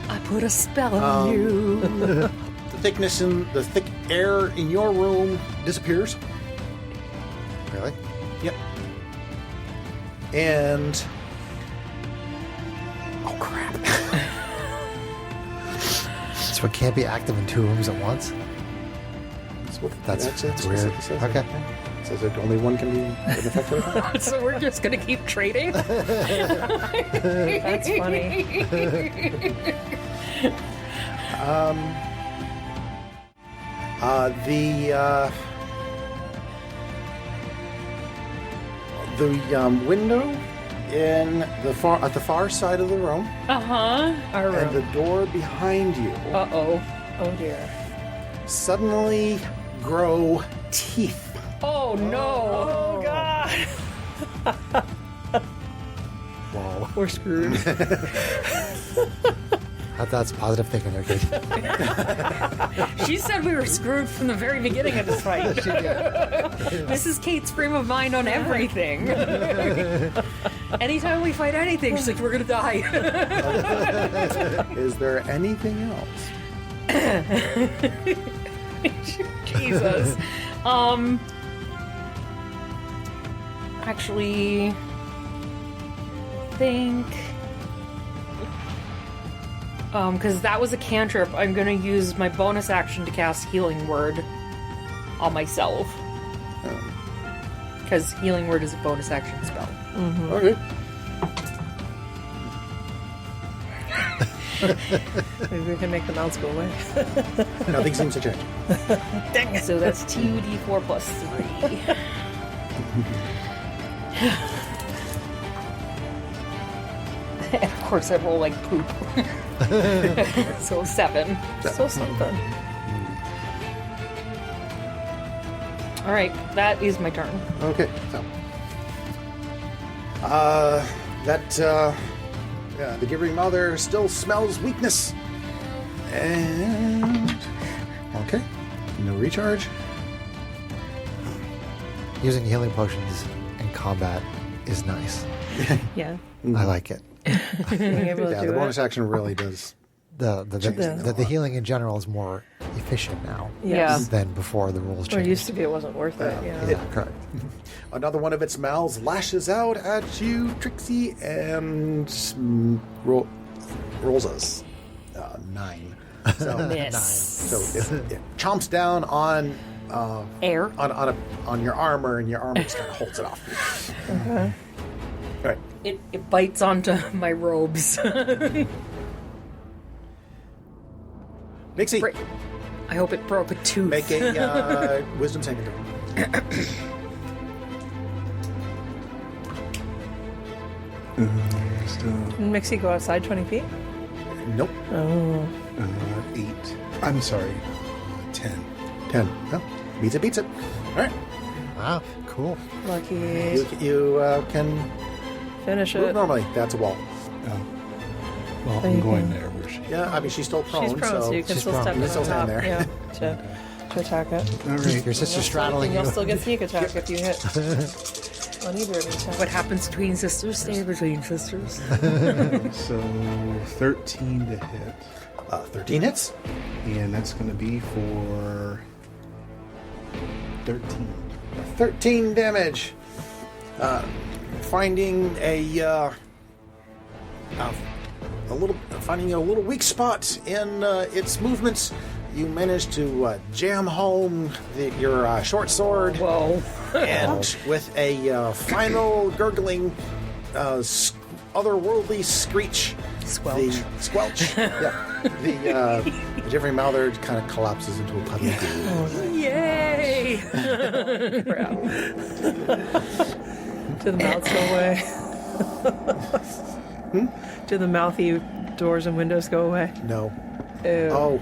C: I put a spell on you.
B: the thick air in your room disappears.
A: Really?
B: Yep. And
A: Oh crap. So it can't be active in 2 rooms at once? That's weird.
B: it says.
A: Okay.
B: It says that only one can be affected.
C: So we're just gonna keep trading?
E: That's funny.
B: The window in at the far side of the room,
C: Uh-huh. Our
B: and the
C: room.
B: door behind you
C: Uh-oh.
E: Oh dear.
B: suddenly grow teeth.
C: Oh no.
E: Oh god.
A: Whoa.
E: We're screwed.
A: That's positive thinking there, Kate.
C: She said we were screwed from the very beginning of this fight. This is Kate's frame of mind on everything. Anytime we fight anything, she's like, we're gonna die.
B: Is there anything else?
C: Jesus. Actually, I think, because that was a cantrip, I'm gonna use my bonus action to cast Healing Word on myself. Because Healing Word is a bonus action spell.
B: Okay.
E: Maybe we can make the mounts go away.
B: Nothing seems to change.
C: So that's 2d4 plus 3. And of course I roll like poop. So 7.
E: So something.
C: Alright, that is my turn.
B: Okay, so the Gibbering Mother still smells weakness, and okay, no recharge.
A: using healing potions in combat is nice.
E: Yeah.
A: I like it.
E: Being able to
B: Yeah,
E: do
B: the bonus
E: it.
B: action really does.
A: The healing in general is more efficient now
E: Yes.
A: than before the rules
E: Or
A: changed.
E: it used to be it wasn't worth it. Yeah.
A: Yeah, correct.
B: Another one of its mouths lashes out at you, Trixie, and rolls us 9. So,
C: Miss.
B: so it chomps down on
C: Air.
B: on your armor, and your armor just kind of holds it off.
E: Okay.
B: All right.
C: It bites onto my robes.
B: Nixie,
C: I hope it broke a tooth.
B: make a wisdom saving throw.
E: Didn't Mixie go outside 20 feet?
B: Nope.
E: Oh.
D: 8. I'm sorry. 10.
B: 10. No. Beats it. All right.
A: Wow, cool.
E: Lucky.
B: You can
E: Finish
B: move
E: it.
B: normally. That's a wall.
D: Oh. Well,
E: There you
D: I'm going
E: go.
D: there. Where she?
B: Yeah, I mean, she's still prone.
E: She's prone, so you can
A: she's
E: still
A: prone.
E: step
B: You
E: in
B: can still
E: on top.
B: stand there.
E: Yeah, to attack it.
D: All right.
A: Your sister's straddling
E: And
A: you.
E: you'll still get sneak attack if you hit on either of these.
C: What happens between sisters stays between sisters.
D: So 13 to hit.
B: 13 hits.
D: And that's going to be for 13.
B: 13 damage. Finding a little weak spot in its movements. You manage to jam home your short sword,
C: Whoa.
B: and with a final gurgling, otherworldly screech,
C: Squelch.
B: the squelch, yeah, the Jeffrey Mouther kind of collapses into a puddle of goo.
C: Yay!
E: Crap. Do the mouths go away? Do the mouthy doors and windows go away?
B: No.
E: Ew.
B: Oh,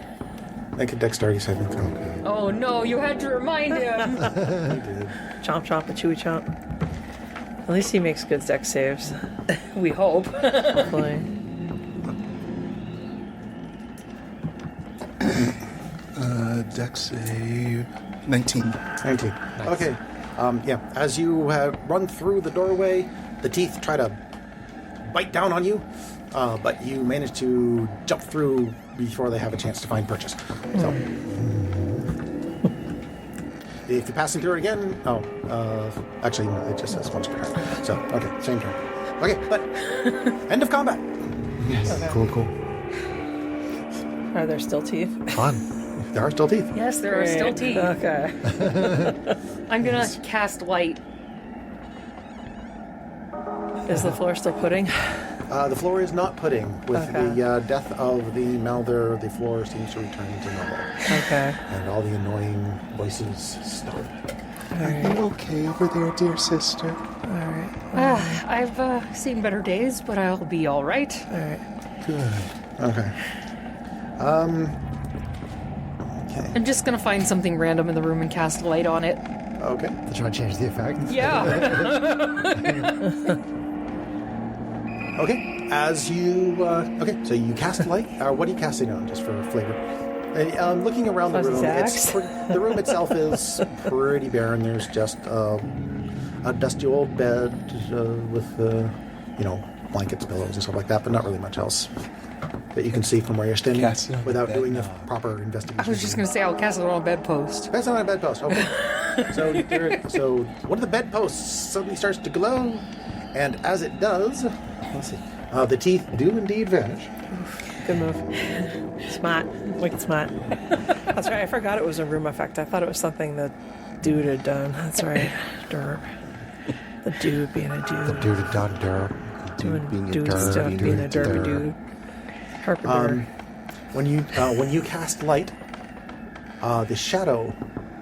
B: make a dexterity saving throw.
C: Oh no, you had to remind him.
B: He did.
E: Chomp chomp and chewy chomp. At least he makes good dex saves.
C: We hope.
E: Hopefully.
D: Dex save 19.
B: 19. Okay. Yeah. As you run through the doorway, the teeth try to bite down on you, but you manage to jump through before they have a chance to find purchase. So, if you're passing through it again, actually, no, it just says once per turn. So, okay, same turn. Okay, but end of combat.
E: Okay.
A: Cool.
E: Are there still teeth?
A: Fun.
B: There are still teeth.
C: Yes, there are still
E: Great.
C: teeth.
E: Okay.
C: I'm gonna cast light.
E: Is the floor still pudding?
B: The floor is not pudding. With
E: Okay.
B: the death of the Malther, the floor seems to return to normal.
E: Okay.
B: And all the annoying voices stop.
D: Are you okay over there, dear sister?
E: Alright.
C: I've seen better days, but I'll be all right.
E: Alright.
D: Good.
B: Okay. Okay.
C: I'm just gonna find something random in the room and cast light on it.
B: Okay.
A: To try and change the effect.
C: Yeah.
B: Okay. As you okay, so you cast light. What are you casting on, just for flavor? Looking around the
E: Fuzzy
B: room,
E: Zax?
B: the room itself is pretty barren. There's just a dusty old bed with blankets, pillows, and stuff like that, but not really much else that you can see from where you're standing
D: Cast it on the
B: without
D: bed
B: doing a
D: now.
B: proper investigation.
C: I was just gonna say I'll cast it on a bedpost.
B: That's not a bedpost. Okay. so one of the bedposts suddenly starts to glow, and as it does, let's see, the teeth do indeed vanish.
E: Good move. Smart. Wicked smart. That's right. I forgot it was a room effect. I thought it was something the dude had done. That's right. Derp. The dude being a dude.
A: Dude, done, derp.
E: Doing
D: being a
E: dude
D: derp,
E: stuff,
D: dude,
E: being a derpy
A: derp.
E: dude. Herpader.
B: When you cast light, the shadow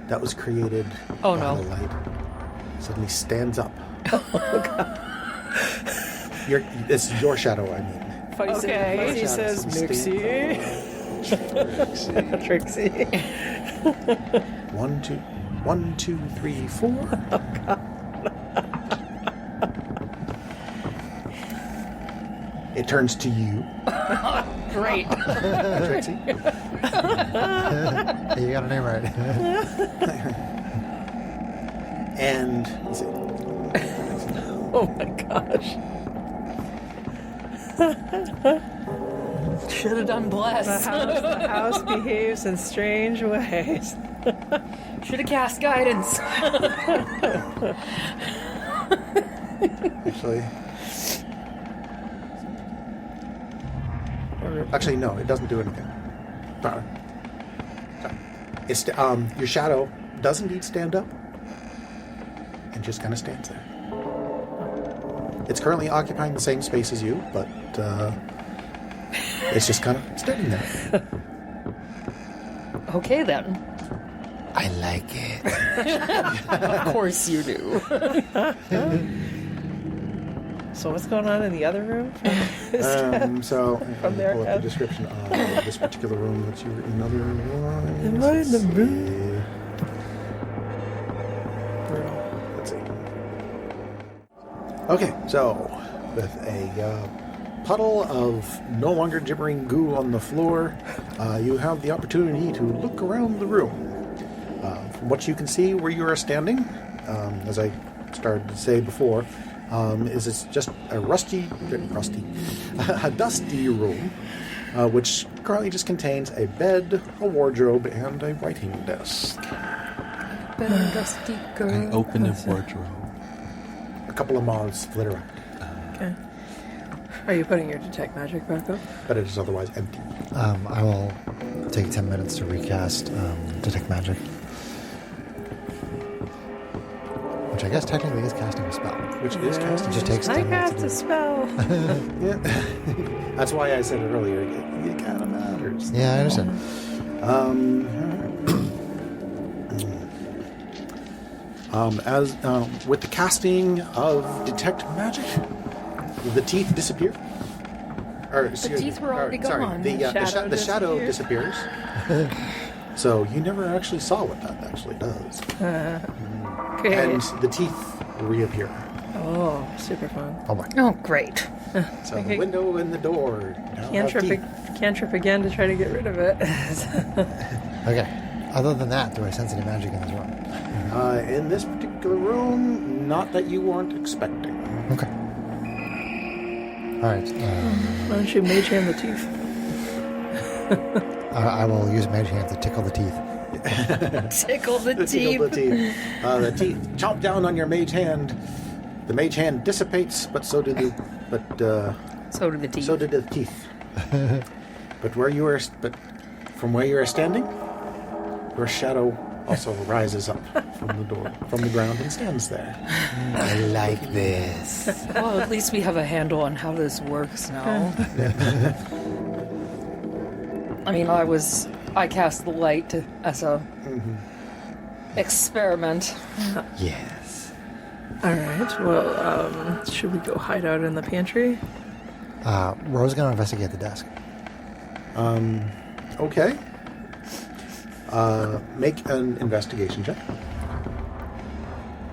B: that was created
C: Oh,
B: by
C: no.
B: the light suddenly stands up. It's your shadow, I mean.
E: Okay. He says Mixie. Trixie.
B: 1, 2, 3, 4. It turns to you,
C: Great.
B: Trixie.
A: You got her name right.
B: And let's see.
E: Oh my gosh.
C: Should have done bless.
E: The house behaves in strange ways.
C: Should have cast guidance.
B: Actually, no, it doesn't do anything. Sorry. It's your shadow does indeed stand up, and just kind of stands there. It's currently occupying the same space as you, but it's just kind of standing there.
C: Okay then.
A: I like it.
C: Of course you do.
E: So what's going on in the other room?
B: So
E: From there,
B: pull up
E: Kev.
B: the description of this particular room that you're in another one.
E: Am I in the room?
B: Let's see. Okay, so with a puddle of no longer gibbering goo on the floor, you have the opportunity to look around the room. From what you can see where you are standing, as I started to say before, is it's just a a dusty room, which currently just contains a bed, a wardrobe, and a writing desk.
C: Dusty girl.
D: I open a wardrobe.
B: A couple of moths flit around,
E: Okay. Are you putting your detect magic back up?
B: but it is otherwise empty.
A: I will take 10 minutes to recast Detect Magic. Which I guess technically is casting a spell.
B: Which is casting.
A: It just takes
E: I
A: 10 minutes to
E: cast
A: do.
E: a spell.
B: Yeah. That's why I said it earlier. It kind of matters.
A: Yeah, I understand.
B: As with the casting of detect magic, the teeth disappear. Or, excuse
C: teeth
B: me,
C: were already
B: sorry,
C: gone.
B: the shadow disappears. So you never actually saw what that actually does,
E: Okay.
B: and the teeth reappear.
E: Oh, super fun.
A: Oh my.
C: Oh, great.
B: So the window and the door now have teeth.
E: Cantrip again to try to get rid of it.
A: Okay. Other than that, do I sense any magic in this room?
B: In this particular room, not that you weren't expecting.
A: Okay. All right.
E: Why don't you mage hand the teeth?
A: I will use Mage Hand to tickle the teeth.
C: Tickle the teeth.
B: Tickle the teeth. The teeth chomp down on your mage hand. The mage hand dissipates, but so do the
C: So do the teeth.
B: so did the teeth. but from where you are standing, your shadow also rises up from the ground, and stands there.
A: I like this.
C: Well, at least we have a handle on how this works now. I mean, I cast the light as a experiment.
A: Yes.
E: All right. Well, should we go hide out in the pantry?
A: Ro's going to investigate the desk.
B: Okay. Make an investigation check.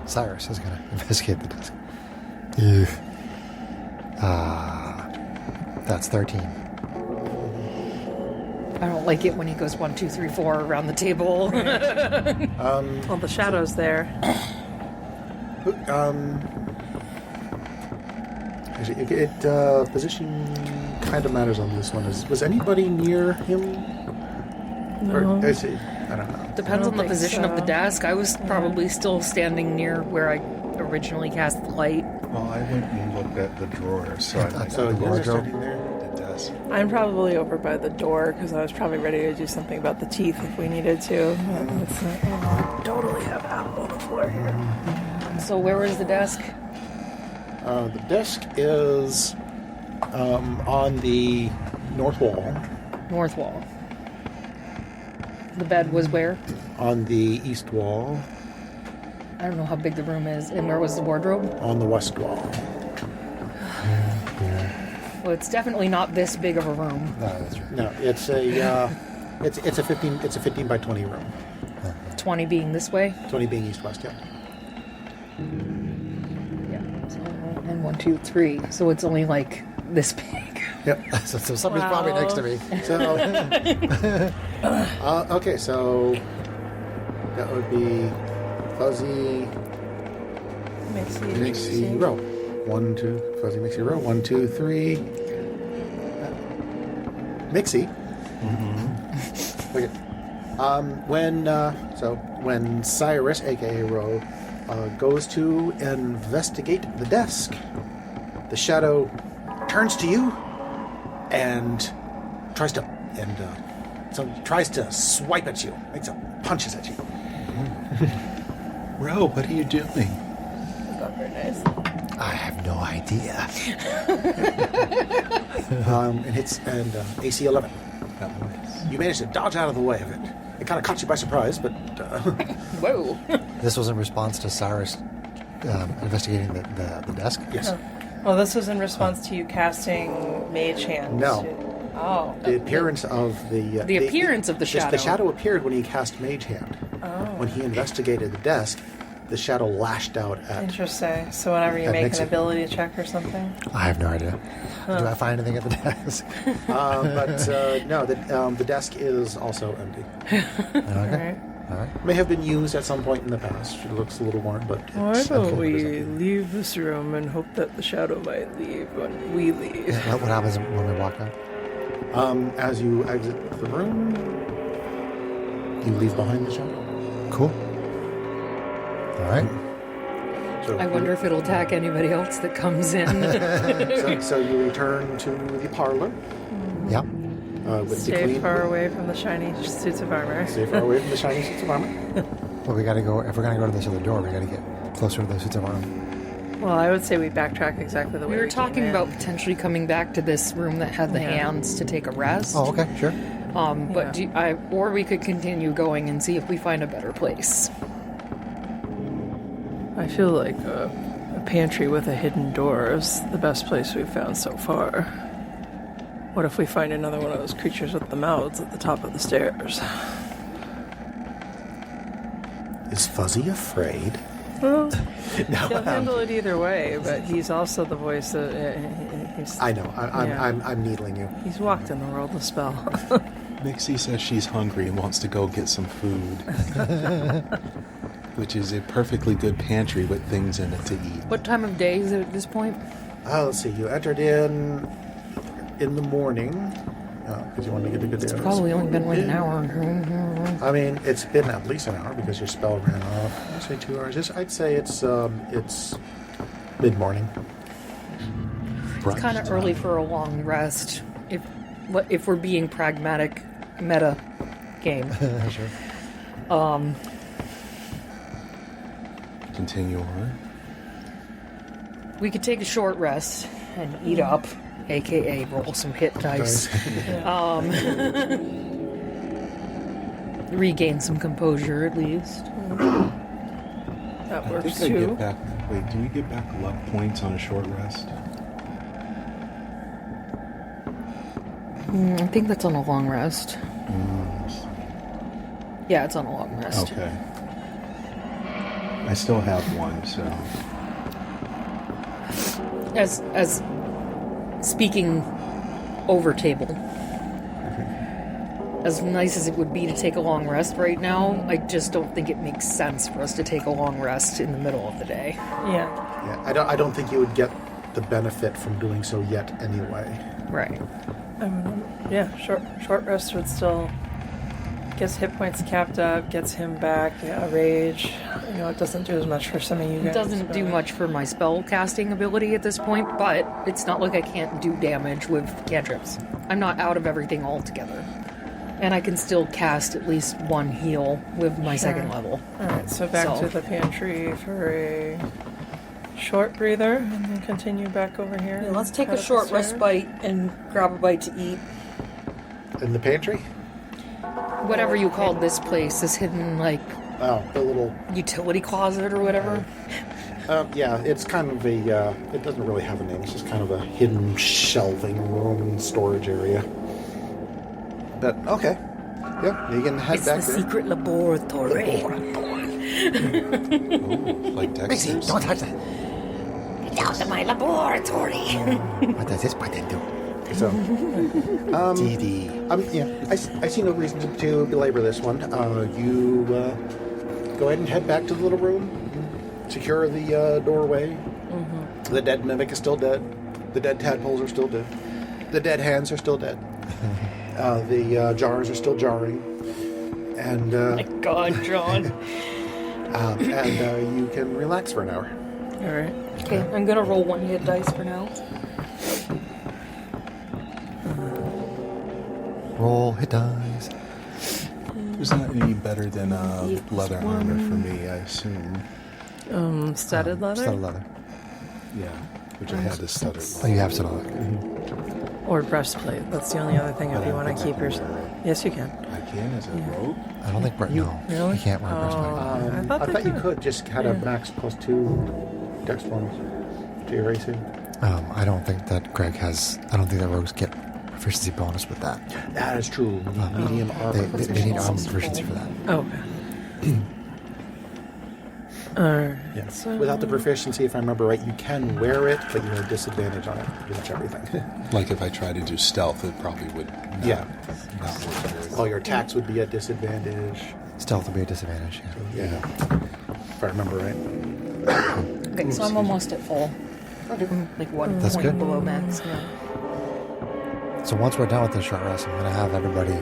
A: Cyrus is going to investigate the desk. That's 13.
C: I don't like it when he goes 1, 2, 3, 4 around the table.
E: Well, the shadow's there.
B: Actually, position kind of matters on this one. Was anybody near him?
E: No.
B: Or is it? I don't know.
C: Depends on the
E: think
C: position of the
E: so.
C: desk. I was probably still standing near where I originally cast the light.
D: Well, I went and looked at the drawer, so I
B: So
D: the
B: you guys are
D: wardrobe.
B: standing there.
D: It does.
E: I'm probably over by the door because I was probably ready to do something about the teeth if we needed to. It's not, totally have apple on the floor here.
C: So where is the desk?
B: The desk is on the north wall.
C: North wall. The bed was where?
B: On the east wall.
C: I don't know how big the room is. And where was the wardrobe?
B: On the west wall.
C: Well, it's definitely not this big of a room.
A: No, that's true.
B: No, it's a it's a 15 by 20 room.
C: 20 being this way.
B: 20 being east west. Yeah.
C: Yeah. So, and 1, 2, 3. So it's only like this big.
B: Yep.
A: So somebody's probably next to me.
B: So okay, so that would be Fuzzy, Mixie roll. 1, 2. Fuzzy Mixie roll. 1, 2, 3. Mixie. Mm-hmm. Okay. When Cyrus, aka Ro, goes to investigate the desk, the shadow turns to you and tries to swipe at you, makes punches at you.
D: Ro, what are you doing?
E: That's not very nice.
A: I have no idea.
B: And hits AC 11. You managed to dodge out of the way of it. It kind of caught you by surprise, but
C: Whoa.
A: This was in response to Cyrus investigating the desk?
B: yes.
E: Well, this was in response to you casting Mage Hand.
B: No.
E: Oh.
B: The appearance of the
C: appearance of the shadow.
B: The shadow appeared when he cast Mage Hand.
E: Oh.
B: When he investigated the desk, the shadow lashed out at.
E: Interesting. So whenever you
B: That
E: make
B: makes
E: an
B: it-
E: ability check or something?
A: I have no idea. Do I find anything at the desk?
B: No, the desk is also empty.
A: Okay. All right.
B: May have been used at some point in the past. It looks a little worn, but
E: Why
B: it's
E: don't
B: empty.
E: we leave this room and hope that the shadow might leave when we leave?
A: What happens when we walk out?
B: As you exit the room, you leave behind the shadow.
A: Cool. All right.
B: So
C: I wonder if it'll attack anybody else that comes in.
B: So you return to the parlor
A: Yep.
B: with the
E: Stay
B: queen.
E: far away from the shiny suits of armor.
B: Stay far away from the shiny suits of armor.
A: Well, we got to go. If we're going to go to this other door, we got to get closer to the suits of armor.
E: Well, I would say we backtrack exactly the way
C: We were
E: came
C: talking
E: in.
C: about potentially coming back to this room that had the
E: Yeah.
C: hands to take a rest.
A: Oh, okay. Sure.
C: But or we could continue going and see if we find a better place.
E: I feel like a pantry with a hidden door is the best place we've found so far. What if we find another one of those creatures with the mouths at the top of the stairs?
B: Is Fuzzy afraid?
E: Well,
B: No,
E: he'll handle it either way, but he's also the voice of... he's,
B: I know.
E: Yeah.
B: I'm needling you.
E: he's walked in the world of spell.
D: Mixie says she's hungry and wants to go get some food. Which is a perfectly good pantry with things in it to eat.
C: What time of day is it at this point?
B: Let's see. You entered in the morning because you wanted to get a good day.
C: It's probably only been like an hour.
B: I mean, it's been at least an hour because your spell ran off. I'd say 2 hours. I'd say it's mid-morning.
C: It's kind of early for a long rest. If we're being pragmatic, meta game.
A: Sure.
D: Continue on.
C: We could take a short rest and eat up, aka roll some hit dice. Regain some composure at least.
E: That
D: I
E: works
D: think I
E: too.
D: get back. Wait, do you get back luck points on a short rest?
C: I think that's on a long rest. Yeah, it's on a long rest.
D: Okay. I still have one, so.
C: As speaking over table, as nice as it would be to take a long rest right now, I just don't think it makes sense for us to take a long rest in the middle of the day.
E: Yeah.
B: Yeah, I don't think you would get the benefit from doing so yet anyway.
C: Right.
E: Yeah, short rest would still gets hit points capped up, gets him back. Yeah, rage. You know, it doesn't do as much for some of you guys.
C: It doesn't do
E: but-
C: much for my spell casting ability at this point, but it's not like I can't do damage with cantrips. I'm not out of everything altogether. And I can still cast at least one heal with my second level.
E: All right, so back to the pantry for a short breather, and then continue back over here.
C: Yeah, let's take
E: head
C: a
E: up
C: short
E: the stairs.
C: respite and grab a bite to eat.
B: In the pantry?
C: Whatever you called this place, this hidden, like,
B: Oh, the little...
C: utility closet or whatever.
B: yeah, it's kind of a... it doesn't really have a name. It's just kind of a hidden shelving room and storage area. But, okay. Yeah, you can head
C: It's
B: back
C: the
B: there.
C: secret laboratory.
D: Ooh, like Dexter's?
A: Don't touch that.
C: Get out of my laboratory.
A: What does this button do?
B: So,
A: DD.
B: yeah, I see no reason to belabor this one. You go ahead and head back to the little room. secure the doorway. The dead mimic is still dead. The dead tadpoles are still dead. The dead hands are still dead. The jars are still jarring. And
C: My God, John.
B: and you can relax for an hour.
E: All right.
C: Okay, I'm gonna roll one hit dice for now.
A: Roll hit dice.
D: It's not any better than leather armor for me, I assume.
E: Studded leather?
A: Studded leather.
D: Yeah, which I had to stutter.
A: Oh, you have studded leather.
E: Or breastplate. That's the only other thing if you want to keep yours. Yes, you can.
D: I can as a rogue?
A: I don't think no.
E: Really?
A: You can't wear a breastplate.
E: I thought
B: I
E: they
B: thought you
E: could.
B: could just had a max +2 dex bonus to your AC.
A: I don't think that Greg has. I don't think that rogues get proficiency bonus with that.
B: That is true. Medium armor.
A: They need armor proficiency for that.
E: Oh, okay. Alright.
B: Yeah.
E: So-
B: Without the proficiency, if I remember right, you can wear it, but you have disadvantage on it. Pretty much everything.
D: Like if I try to do stealth, it probably would not,
B: Yeah.
D: not work very well.
B: All your attacks would be at disadvantage.
A: Stealth will be a disadvantage. Yeah.
B: Yeah. If I remember right.
C: Okay, so I'm almost at full.
B: Okay.
C: Like 1
A: That's
C: point
A: good.
C: below max. Yeah.
A: So once we're done with this short rest, I'm going to have everybody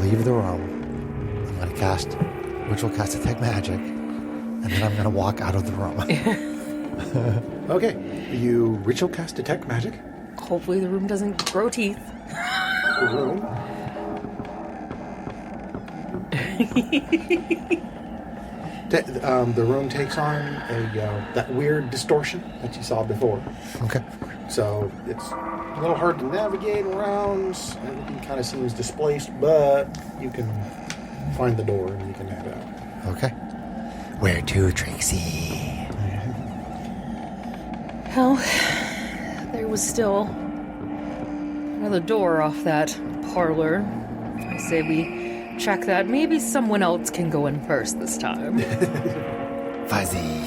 A: leave the room. I'm going to cast ritual cast detect magic, and then I'm going to walk out of the room.
B: Okay. You ritual cast detect magic.
C: Hopefully the room doesn't grow teeth.
B: The room. The room takes on that weird distortion that you saw before.
A: Okay.
B: So it's a little hard to navigate around. Everything kind of seems displaced, but you can find the door and you can head out.
A: Okay. Where to, Tracy?
C: Well, there was still another door off that parlor. I say we check that. Maybe someone else can go in first this time.
A: Fuzzy.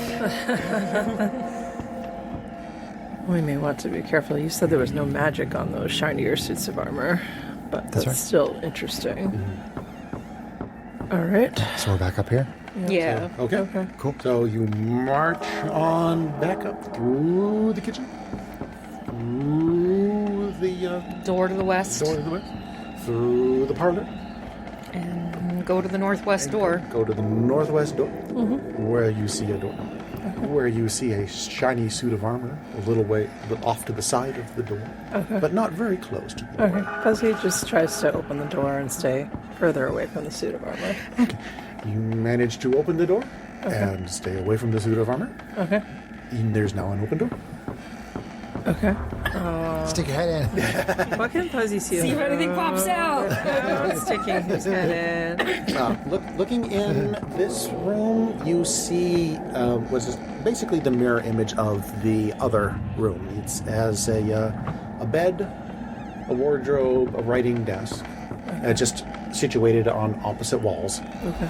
E: We may want to be careful. You said there was no magic on those shinier suits of armor, but
A: That's
E: that's
A: right.
E: still interesting. All right.
A: So we're back up here?
C: Yeah.
B: Okay.
E: Okay.
A: Cool.
B: So you march on back up through the kitchen, through the
C: Door to the west.
B: door to the west, through the parlor,
C: And go to the northwest door.
B: go to the northwest door, where you see a door, where you see a shiny suit of armor, a little off to the side of the door, but not very close to the door.
E: Okay. Fuzzy just tries to open the door and stay further away from the suit of armor.
B: You manage to open the door and stay away from the suit of armor.
E: Okay.
B: And there's now an open door.
E: Okay.
A: Stick your head in.
E: What can Fuzzy see?
C: See if anything pops out.
E: Sticking his head in.
B: Looking in this room, you see what's basically the mirror image of the other room. It has a bed, a wardrobe, a writing desk, just situated on opposite walls.
E: Okay.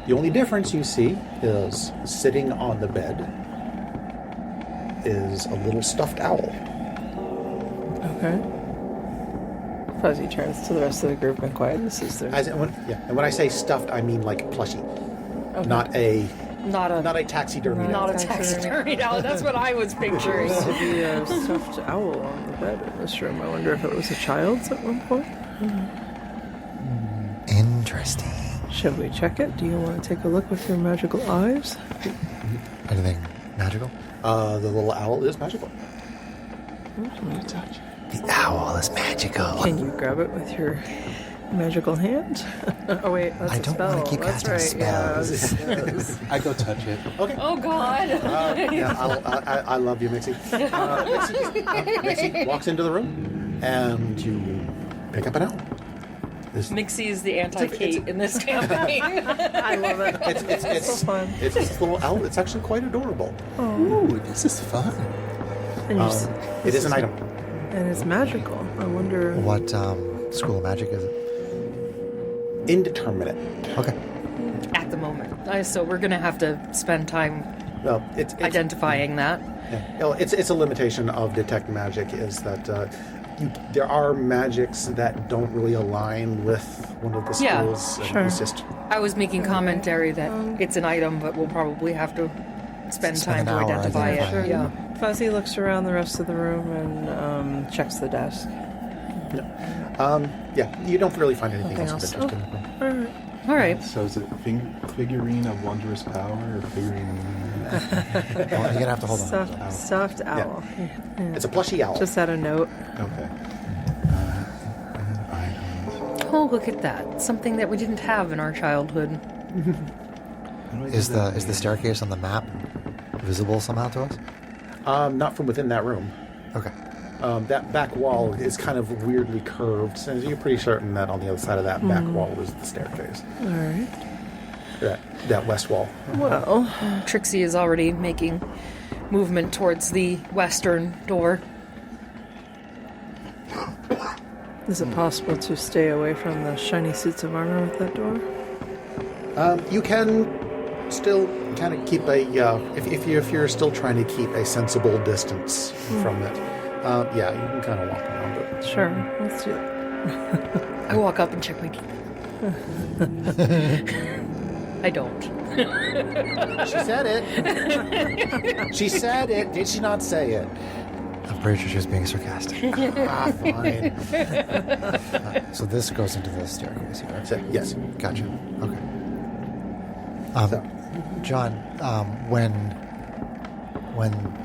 B: The only difference you see is sitting on the bed is a little stuffed owl.
E: Okay. Fuzzy turns to the rest of the group and quietnesses their...
B: And when I say stuffed, I mean like plushie, not a
C: Not a
B: taxidermy.
C: not a
E: taxidermy.
C: taxidermy owl. That's what I was picturing.
E: There used to be a stuffed owl on the bed in this room. I wonder if it was a child's at one point.
A: Interesting.
E: Should we check it? Do you want to take a look with your magical eyes?
A: Anything magical?
B: The little owl is magical.
A: The owl is magical.
E: Can you grab it with your magical hand? Oh wait, that's
A: I
E: a
A: don't
E: spell.
A: wanna keep
E: That's
A: casting
E: right.
A: spells.
E: Yes.
D: I go touch it.
B: Okay.
C: Oh God.
B: I love you, Mixie. Mixie walks into the room, and you pick up an owl.
C: Mixie is the anti-Kate in this campaign.
E: I love it.
B: It's
E: so fun.
B: It's this little owl. It's actually quite adorable.
D: Ooh, this is fun.
E: And,
B: It is an item.
E: and it's magical. I wonder.
A: What school of magic is it?
B: Indeterminate.
A: Okay.
C: At the moment. So we're going to have to spend time
B: Well, it's
C: identifying that.
B: Yeah. Well, it's a limitation of detect magic is that there are magics that don't really align with one of the
C: Yeah,
B: schools. And
E: sure.
B: It's just
C: I was making commentary that it's an item, but we'll probably have to spend
A: Spend
C: time
A: an
C: to
A: hour
C: identify it.
A: identifying.
C: Yeah.
E: Fuzzy looks around the rest of the room and checks the desk.
B: Yeah, you don't really find anything
E: Nothing
B: else of
E: else.
B: interest in the room.
C: All right.
F: So is it figurine of wondrous power or figurine?
A: You're gonna have to hold on.
E: Stuffed owl.
B: It's a plushy owl.
E: Just add a note.
F: Okay. Items.
C: Oh, look at that. Something that we didn't have in our childhood.
F: How do I do
A: Is
F: that?
A: the staircase on the map visible somehow to us?
B: Not from within that room.
A: Okay.
B: That back wall is kind of weirdly curved, so you're pretty certain that on the other side of that back wall is the staircase.
E: All right.
B: That west wall.
E: Well,
C: Trixie is already making movement towards the western door.
E: is it possible to stay away from the shiny suits of armor with that door?
B: You can still kind of keep a if you're still trying to keep a sensible distance from it. Yeah, you can kind of walk around it.
E: Sure. Let's do it.
C: I walk up and check my teeth. I don't.
B: She said it. She said it. Did she not say it?
A: I'm pretty sure she was being sarcastic.
B: Fine.
A: So this goes into the staircase here.
B: So, yes.
A: Gotcha. Okay.
B: So,
A: John, when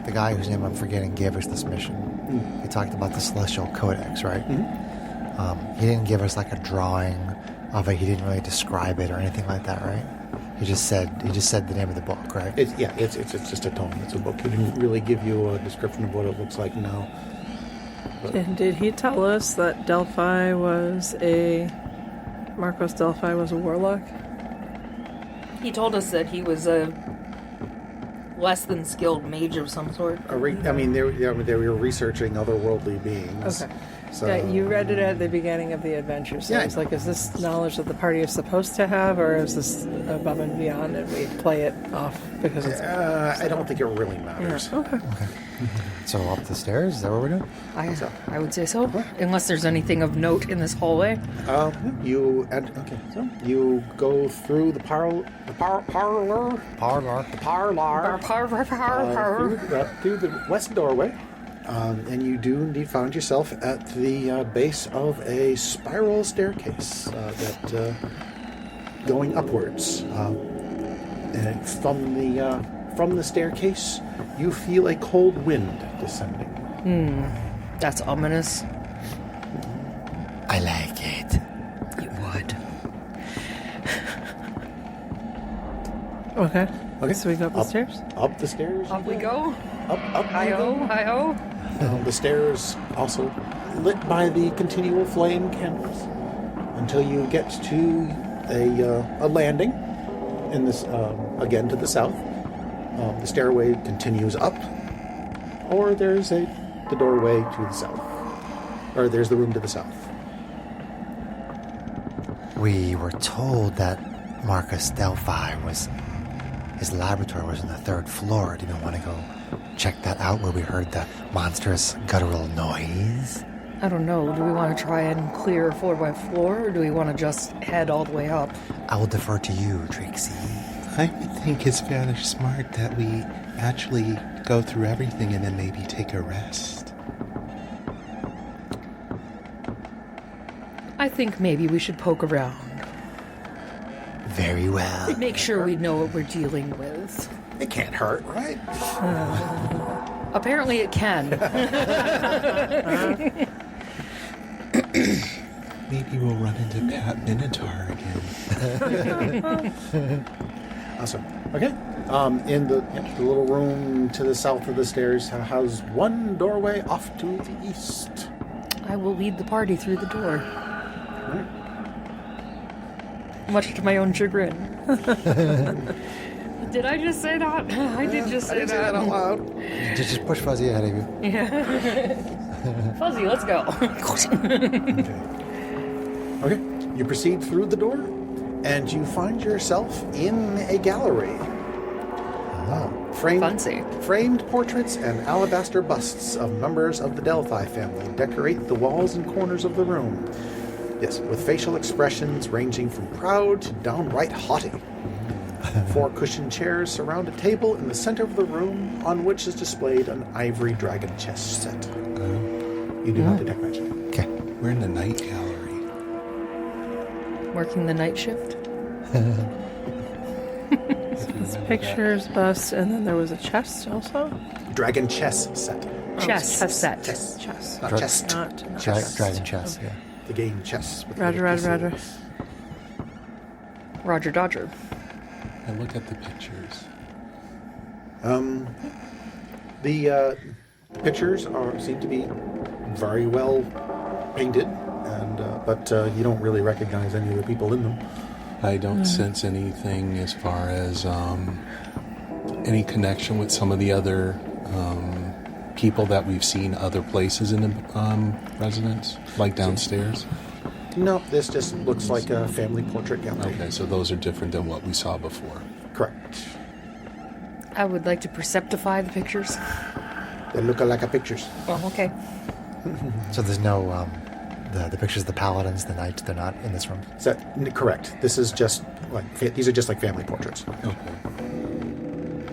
A: the guy whose name I'm forgetting gave us this mission, he talked about the Celestial Codex, right? He didn't give us like a drawing of it. He didn't really describe it or anything like that, right? He just said the name of the book, right?
B: it's just a tome. It's a book. He didn't really give you a description of what it looks like. No.
E: And did he tell us that Marcos Delphi was a warlock?
C: He told us that he was a less than skilled mage of some sort.
B: I mean, they were researching otherworldly beings.
E: Okay.
B: So,
E: Yeah, you read it at the beginning of the adventure, so
B: Yeah.
E: it's like, is this knowledge that the party is supposed to have, or is this above and beyond, and we play it off because it's...
B: I don't think it really matters.
E: Okay.
A: So up the stairs, is that what we're doing?
C: I would say so, unless there's anything of note in this hallway.
B: You go through the parlor, through the west doorway, and you do indeed find yourself at the base of a spiral staircase that going upwards. And from the staircase, you feel a cold wind descending.
C: That's ominous.
A: I like it.
C: You would.
E: Okay.
B: Okay.
E: So we go up the stairs?
B: Up the stairs.
C: Up we go.
B: Up you
C: Hi-ho,
B: go.
C: hi-ho.
B: The stairs also lit by the continual flame candles until you get to a landing in this again to the south. The stairway continues up, or there's the doorway to the south, or there's the room to the south.
A: We were told that Marcus Delphi his laboratory was on the 3rd floor. Do you want to go check that out where we heard the monstrous guttural noise?
C: I don't know. Do we want to try and clear floor by floor, or do we want to just head all the way up?
A: I will defer to you, Trixie.
D: I would think it's fairly smart that we actually go through everything and then maybe take a rest.
C: I think maybe we should poke around.
A: Very well.
C: Make sure we know what we're dealing with.
B: It can't hurt, right?
C: Apparently it can.
D: Maybe we'll run into Pat Minotaur again.
B: Awesome. Okay. In the little room to the south of the stairs has one doorway off to the east.
C: I will lead the party through the door. Much to my own chagrin. Did I just say that? I did just say that.
B: out loud.
A: Just push Fuzzy ahead of you.
C: Fuzzy, let's go.
B: Okay. You proceed through the door, and you find yourself in a gallery.
C: Fancy.
B: Framed portraits and alabaster busts of members of the Delphi family decorate the walls and corners of the room. Yes, with facial expressions ranging from proud to downright haughty. 4 cushioned chairs surround a table in the center of the room on which is displayed an ivory dragon chess set. You do not detect magic.
A: Okay.
D: We're in the night gallery.
C: Working the night shift.
E: Pictures, bust, and then there was a chest also.
B: Dragon chess set.
C: Chess set.
E: Chess.
B: Not chest.
E: Not
A: Dragon, dragon chess, yeah.
B: The game chess. With
E: Roger, Roger.
C: Roger Dodger.
D: I look at the pictures.
B: The pictures seem to be very well painted, but you don't really recognize any of the people in them.
D: I don't sense anything as far as any connection with some of the other people that we've seen other places in the residence, like downstairs.
B: No, this just looks like a family portrait gallery.
D: Okay, so those are different than what we saw before.
B: Correct.
C: I would like to perceptify the pictures.
B: They look like a pictures.
C: Oh, okay.
A: So there's no, the pictures of the paladins, the knights, they're not in this room.
B: Correct. This is just these are just like family portraits.
D: Okay.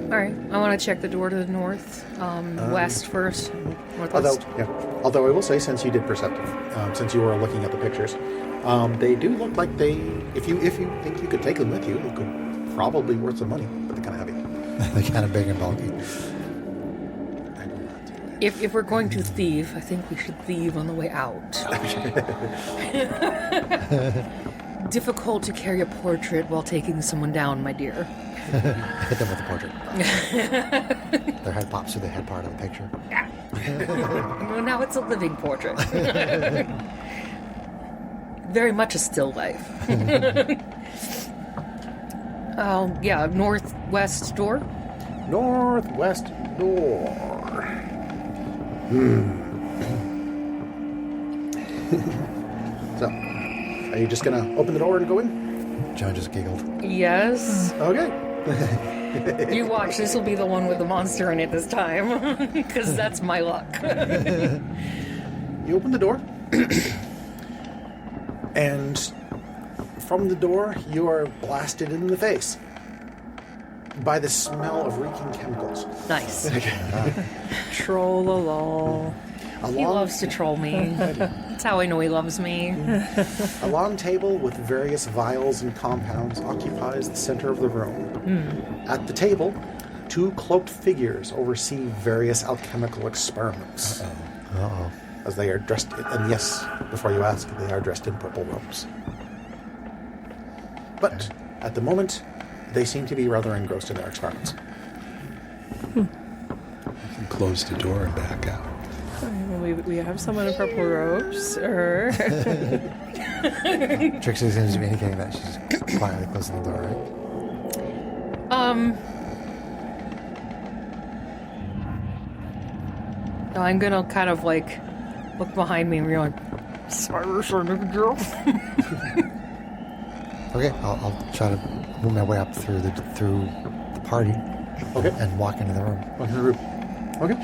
C: All right. I want to check the door to the north, west first, northwest.
B: Although I will say, since you did perceptive, since you were looking at the pictures, they do look like they. If you think you could take them with you, it could probably be worth some money, but they're kind of heavy.
A: They're kind of big and bulky.
C: If we're going to thieve, I think we should thieve on the way out. Difficult to carry a portrait while taking someone down, my dear.
A: Hit them with the portrait. Their head pops through the head part of the picture.
C: Well, now it's a living portrait. Very much a still life. Yeah, northwest door.
B: Northwest door. So, are you just gonna open the door and go in?
A: John just giggled.
C: Yes.
B: Okay.
C: You watch, this will be the one with the monster in it this time. Because that's my luck.
B: You open the door, and from the door, you are blasted in the face by the smell of reeking chemicals.
C: Nice.
E: Troll along.
C: He loves to troll me. That's how I know he loves me.
B: A long table with various vials and compounds occupies the center of the room. At the table, 2 cloaked figures oversee various alchemical experiments.
A: Uh-oh.
B: As they are dressed, and yes, before you ask, they are dressed in purple robes. But at the moment, they seem to be rather engrossed in their experiments.
D: You can close the door and back out.
E: We have someone in purple robes, or
A: Trixie seems to be indicating that she's quietly closing the door, right?
C: No, I'm gonna kind of like look behind me and be like, Cyrus, our new girl.
A: Okay, I'll try to move my way up through the party.
B: Okay.
A: And walk into the room.
B: Walk into the room. Okay.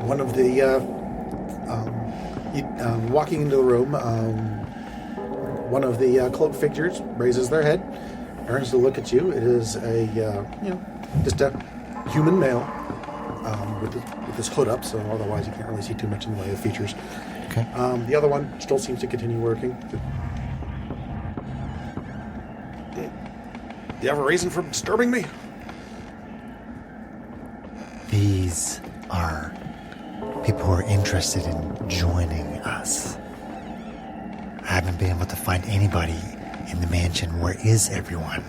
B: One of the walking into the room, one of the cloaked figures raises their head, turns to look at you. It is just a human male with his hood up, so otherwise you can't really see too much in the way of features.
A: Okay.
B: The other one still seems to continue working. Do you have a reason for disturbing me?
A: These are people who are interested in joining us. I haven't been able to find anybody in the mansion. Where is everyone?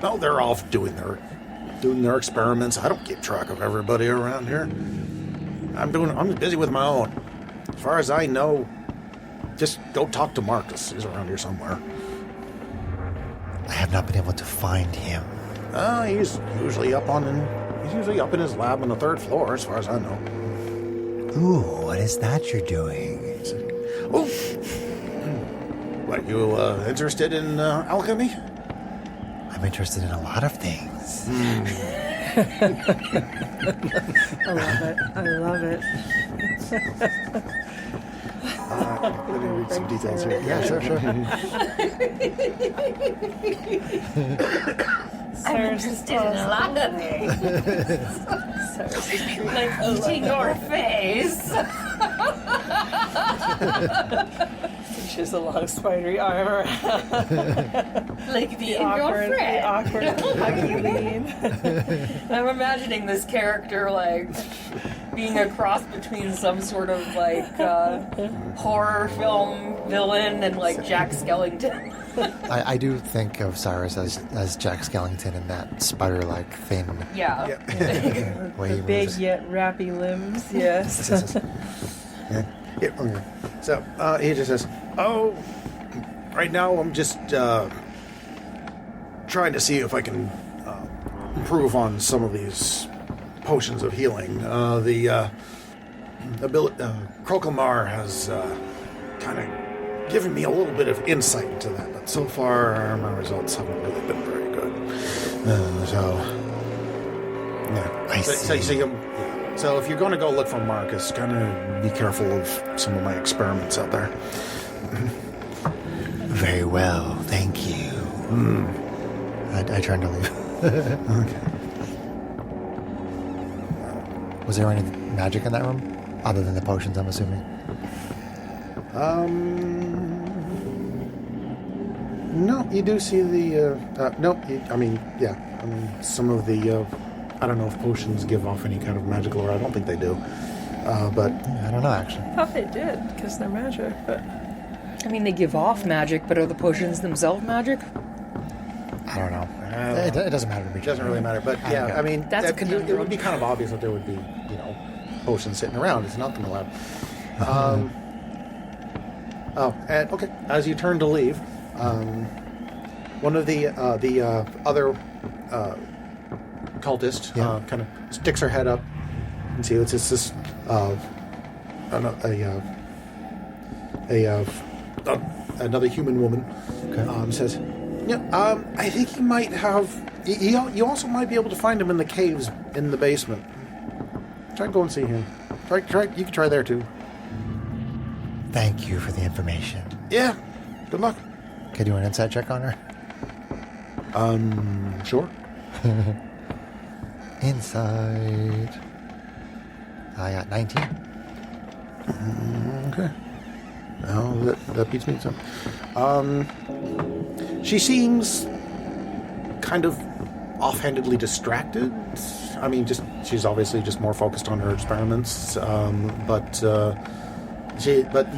B: No, they're off doing their experiments. I don't keep track of everybody around here. I'm busy with my own. As far as I know, just go talk to Marcus. He's around here somewhere.
A: I have not been able to find him.
B: He's usually up in his lab on the 3rd floor, as far as I know.
A: Ooh, what is that you're doing?
B: Oh, what, you interested in alchemy?
A: I'm interested in a lot of things.
E: I love it.
B: Let me read some details here.
A: Yeah, sure.
C: I'm interested in a lot of things. Like eating your face.
E: She has a long spidery arm around.
C: Like the awkward,
E: The awkward huggy lean.
C: I'm imagining this character like being a cross between some sort of like horror film villain and like Jack Skellington.
A: I do think of Cyrus as Jack Skellington in that spider-like thing.
C: Yeah.
A: Where he
E: Big
A: moves.
E: yet wrappy limbs, yes.
B: Yeah, okay. So he just says, "Oh, right now I'm just trying to see if I can improve on some of these potions of healing. Krokelmar has kind of given me a little bit of insight into that, but so far my results haven't really been very good.
A: I see.
B: So if you're going to go look for Marcus, kind of be careful of some of my experiments out there."
A: Very well, thank you. I turned to leave.
B: Okay.
A: Was there any magic in that room? Other than the potions, I'm assuming.
B: No, you do see the. Some of the. I don't know if potions give off any kind of magical aura. I don't think they do. But
A: I don't know, actually.
E: I thought they did, because they're magic, but...
C: I mean, they give off magic, but are the potions themselves magic?
A: I don't know. It doesn't matter to me.
B: it doesn't really matter. But yeah,
A: Okay.
B: I mean,
C: That's a
B: it
C: conundrum.
B: would be kind of obvious that there would be, potions sitting around. It's not going to allow. And okay. As you turn to leave, one of the other cultist
A: Yeah.
B: kind of sticks her head up and see it's just this another human woman.
A: Okay.
B: Says, "Yeah, I think he might have. You also might be able to find him in the caves in the basement. Try and go and see him. Try. You can try there too.
A: Thank you for the information.
B: Yeah. Good luck.
A: Can you do an insight check on her?
B: Sure.
A: Insight. I got 19.
B: Okay. Well, that beats me. So, she seems kind of offhandedly distracted. I mean, she's obviously just more focused on her experiments. But you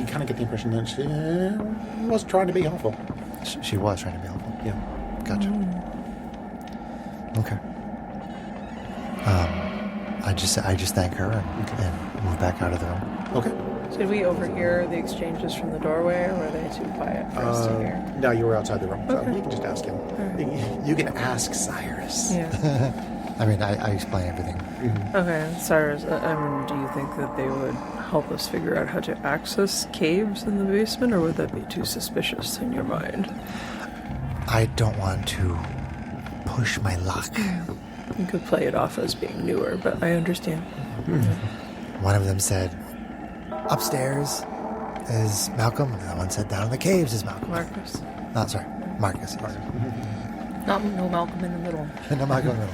B: kind of get the impression that she was trying to be helpful.
A: She was trying to be helpful.
B: Yeah.
A: Gotcha. Okay. I just thank her and move back out of the room.
B: Okay.
E: Did we overhear the exchanges from the doorway, or were they too quiet for us to hear?
B: No, you were outside the room, so
E: Okay.
B: you can just ask him.
E: right.
B: You can ask Cyrus.
E: Yeah.
A: I mean, I explain everything.
E: Okay, Cyrus, I mean, do you think that they would help us figure out how to access caves in the basement, or would that be too suspicious in your mind?
A: I don't want to push my luck.
E: You could play it off as being newer, but I understand.
A: One of them said, upstairs is Malcolm, and the other one said, down in the caves is Malcolm.
E: Marcus?
A: No, sorry, Marcus. Yes.
C: No Malcolm in the middle.
A: No, Malcolm. No.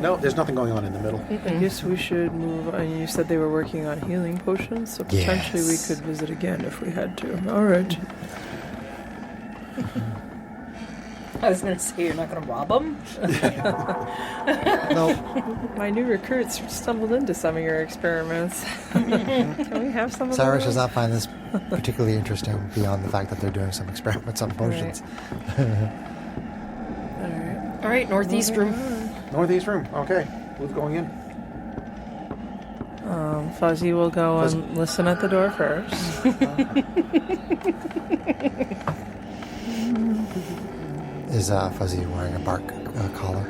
B: No, there's nothing going on in the middle.
E: I guess we should move on. You said they were working on healing potions, so potentially
A: Yes.
E: we could visit again if we had to. All right.
C: I was gonna say you're not gonna rob them.
A: No,
E: My new recruits stumbled into some of your experiments. Can we have some of
A: Cyrus
E: those?
A: does not find this particularly interesting beyond the fact that they're doing some experiments on potions.
E: All right.
C: All right, northeast room.
B: Northeast room. Okay. Who's going in?
E: Fuzzy will go
B: Fuzzy.
E: and listen at the door first.
A: Is Fuzzy wearing a bark collar?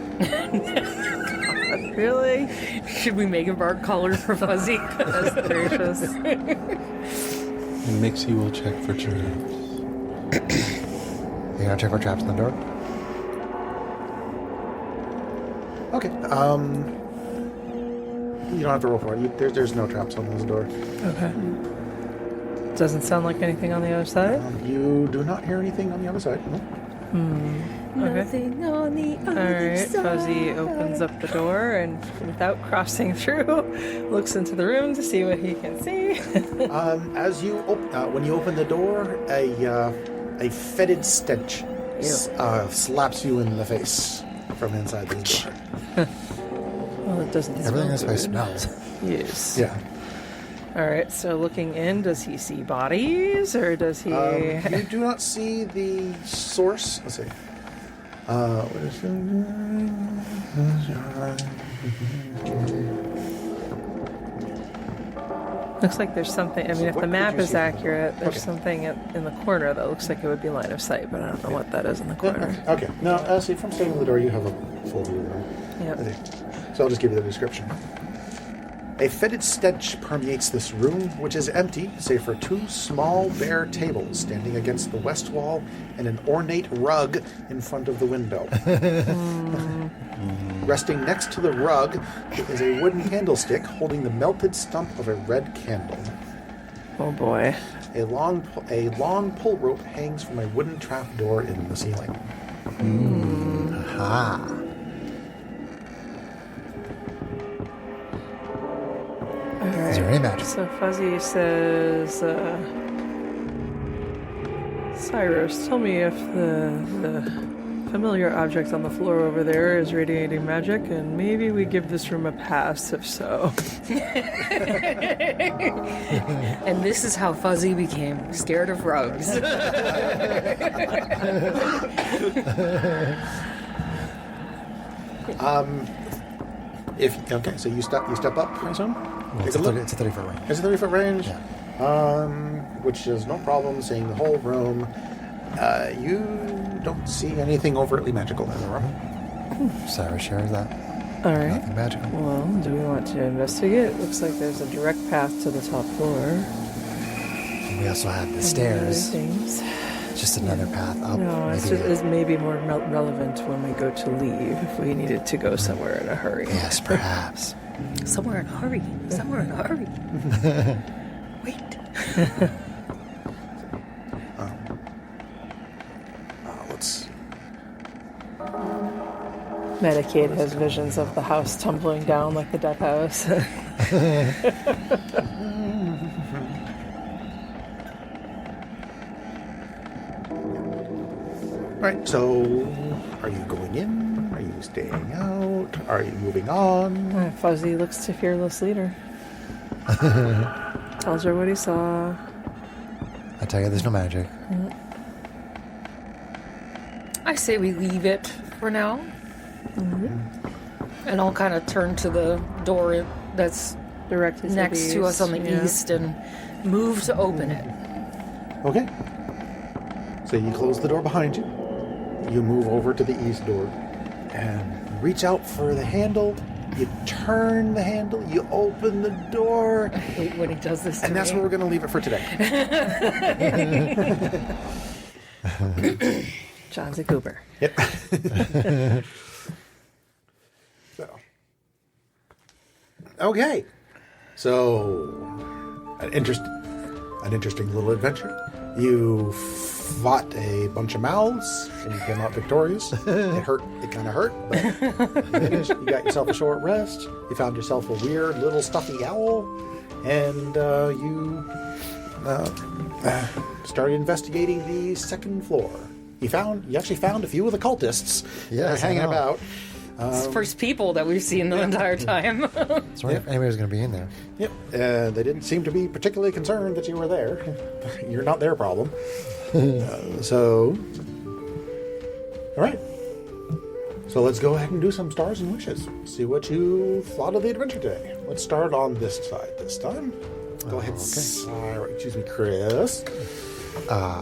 E: Really?
C: Should we make a bark collar for Fuzzy?
E: That's gracious.
D: And Mixie will check for traps.
A: You gonna check for traps on the door?
B: Okay. You don't have to roll for it. There's no traps on this door.
E: Okay. Doesn't sound like anything on the other side.
B: You do not hear anything on the other side. No.
C: Nothing on the
E: All
C: other
E: right,
C: side.
E: Fuzzy opens up the door and, without crossing through, looks into the room to see what he can see.
B: As you when you open the door, a fetid stench slaps you in the face from inside the door.
E: Well, it doesn't.
A: Everything in this
E: smell
A: place
E: good.
A: smells.
E: Yes.
B: Yeah.
E: All right. So looking in, does he see bodies or does he?
B: You do not see the source. Let's see. What is
E: Looks like there's something. I mean, if
B: What
E: the
B: did
E: map
B: you
E: is
B: see?
E: accurate, there's
B: Okay.
E: something in the corner that looks like it would be line of sight, but I don't know what that is in the corner.
B: Okay. Now, see, from standing in the door, you have a full view of the room.
E: Yep.
B: Okay. So I'll just give you the description. A fetid stench permeates this room, which is empty, save for two small bare tables standing against the west wall and an ornate rug in front of the window. Resting next to the rug is a wooden candlestick holding the melted stump of a red candle.
E: Oh boy.
B: A long pull rope hangs from a wooden trapdoor in the ceiling.
A: Aha.
E: All right.
A: Is there any magic?
E: So Fuzzy says, Cyrus, tell me if the familiar object on the floor over there is radiating magic, and maybe we give this room a pass if so.
C: And this is how Fuzzy became scared of rugs.
B: So you step up, I assume?
A: Well,
B: Take
A: it's,
B: a
A: a
B: look.
A: 30, it's a 30-foot range.
B: It's a 30-foot range.
A: Yeah.
B: Which is no problem seeing the whole room. You don't see anything overtly magical in the room.
A: Cyrus shares that.
E: All right.
A: Nothing magical.
E: Well, do we want to investigate? Looks like there's a direct path to the top floor.
A: And we also have the
E: Other
A: stairs.
E: things.
A: Just another path up.
E: No, it's maybe more relevant when we go to leave if we needed to go somewhere in a hurry.
A: Yes, perhaps.
C: Somewhere in a hurry. Somewhere in a hurry. Wait.
B: Let's.
E: Medicaid has visions of the house tumbling down like the death house.
B: Right. So, are you going in? Are you staying out? Are you moving on?
E: Fuzzy looks to fearless leader. Tells her what he saw.
A: I tell you, there's no magic.
C: I say we leave it for now. And I'll kind of turn to the door that's
E: Directly
C: next to us on the
E: yeah.
C: east and move to open it.
B: Okay. So you close the door behind you. You move over to the east door and reach out for the handle. You turn the handle. You open the door.
C: I hate when he does this to
B: And that's
C: me.
B: where we're going to leave it for today.
E: John Z. Cooper.
B: Yep. So. Okay. So, an interesting little adventure. You fought a bunch of mouths and you came out victorious. It hurt. It kind of hurt, but you finished. You got yourself a short rest. You found yourself a weird little stuffy owl, and you started investigating the second floor. You actually found a few of the cultists
A: Yes, I
B: hanging
A: know.
B: about.
C: It's the first people that we've seen the entire time.
A: So if anybody's going to be in there.
B: Yep. They didn't seem to be particularly concerned that you were there. You're not their problem. All right. So let's go ahead and do some stars and wishes. See what you thought of the adventure today. Let's start on this side this time. Go ahead, Chris.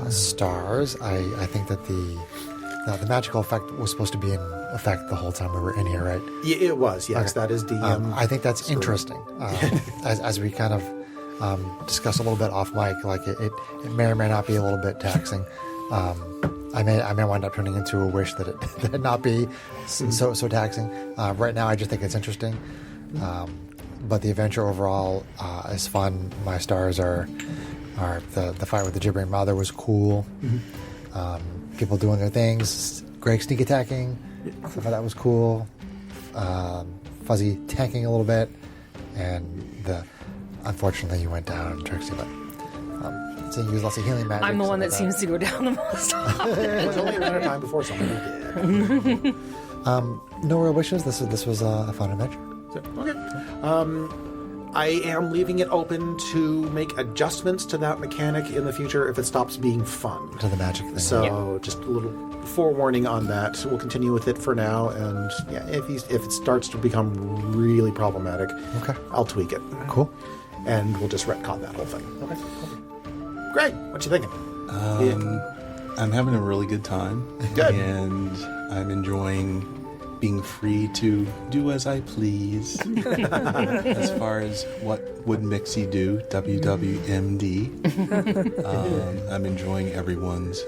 A: Stars. I think that the magical effect was supposed to be in effect the whole time we were in here, right?
B: Yeah, it was. Yes,
A: Okay.
B: that is the.
A: I think that's
B: story.
A: interesting. As we kind of discussed a little bit off mic, like it may or may not be a little bit taxing. I may wind up turning into a wish that it not be so taxing. Right now, I just think it's interesting. But the adventure overall is fun. My stars are or the fight with the gibbering mother was cool. People doing their things. Greg sneak attacking. Stuff like that was cool. Fuzzy tanking a little bit, and unfortunately you went down, Trixie, but so you use lots of healing magic.
C: I'm the one that seems to go down the most often.
B: It's only a matter of time before somebody did.
A: No real wishes. This was a fun adventure.
B: Okay. I am leaving it open to make adjustments to that mechanic in the future if it stops being fun.
A: To the magic thing.
B: So just a little forewarning on that. We'll continue with it for now, and yeah, if it starts to become really problematic,
A: Okay.
B: I'll tweak it.
A: Cool.
B: And we'll just retcon that whole thing. Okay. Greg, what you thinking?
D: I'm having a really good time.
B: Good.
D: And I'm enjoying being free to do as I please. As far as what would Mixie do, WWMD. I'm enjoying everyone's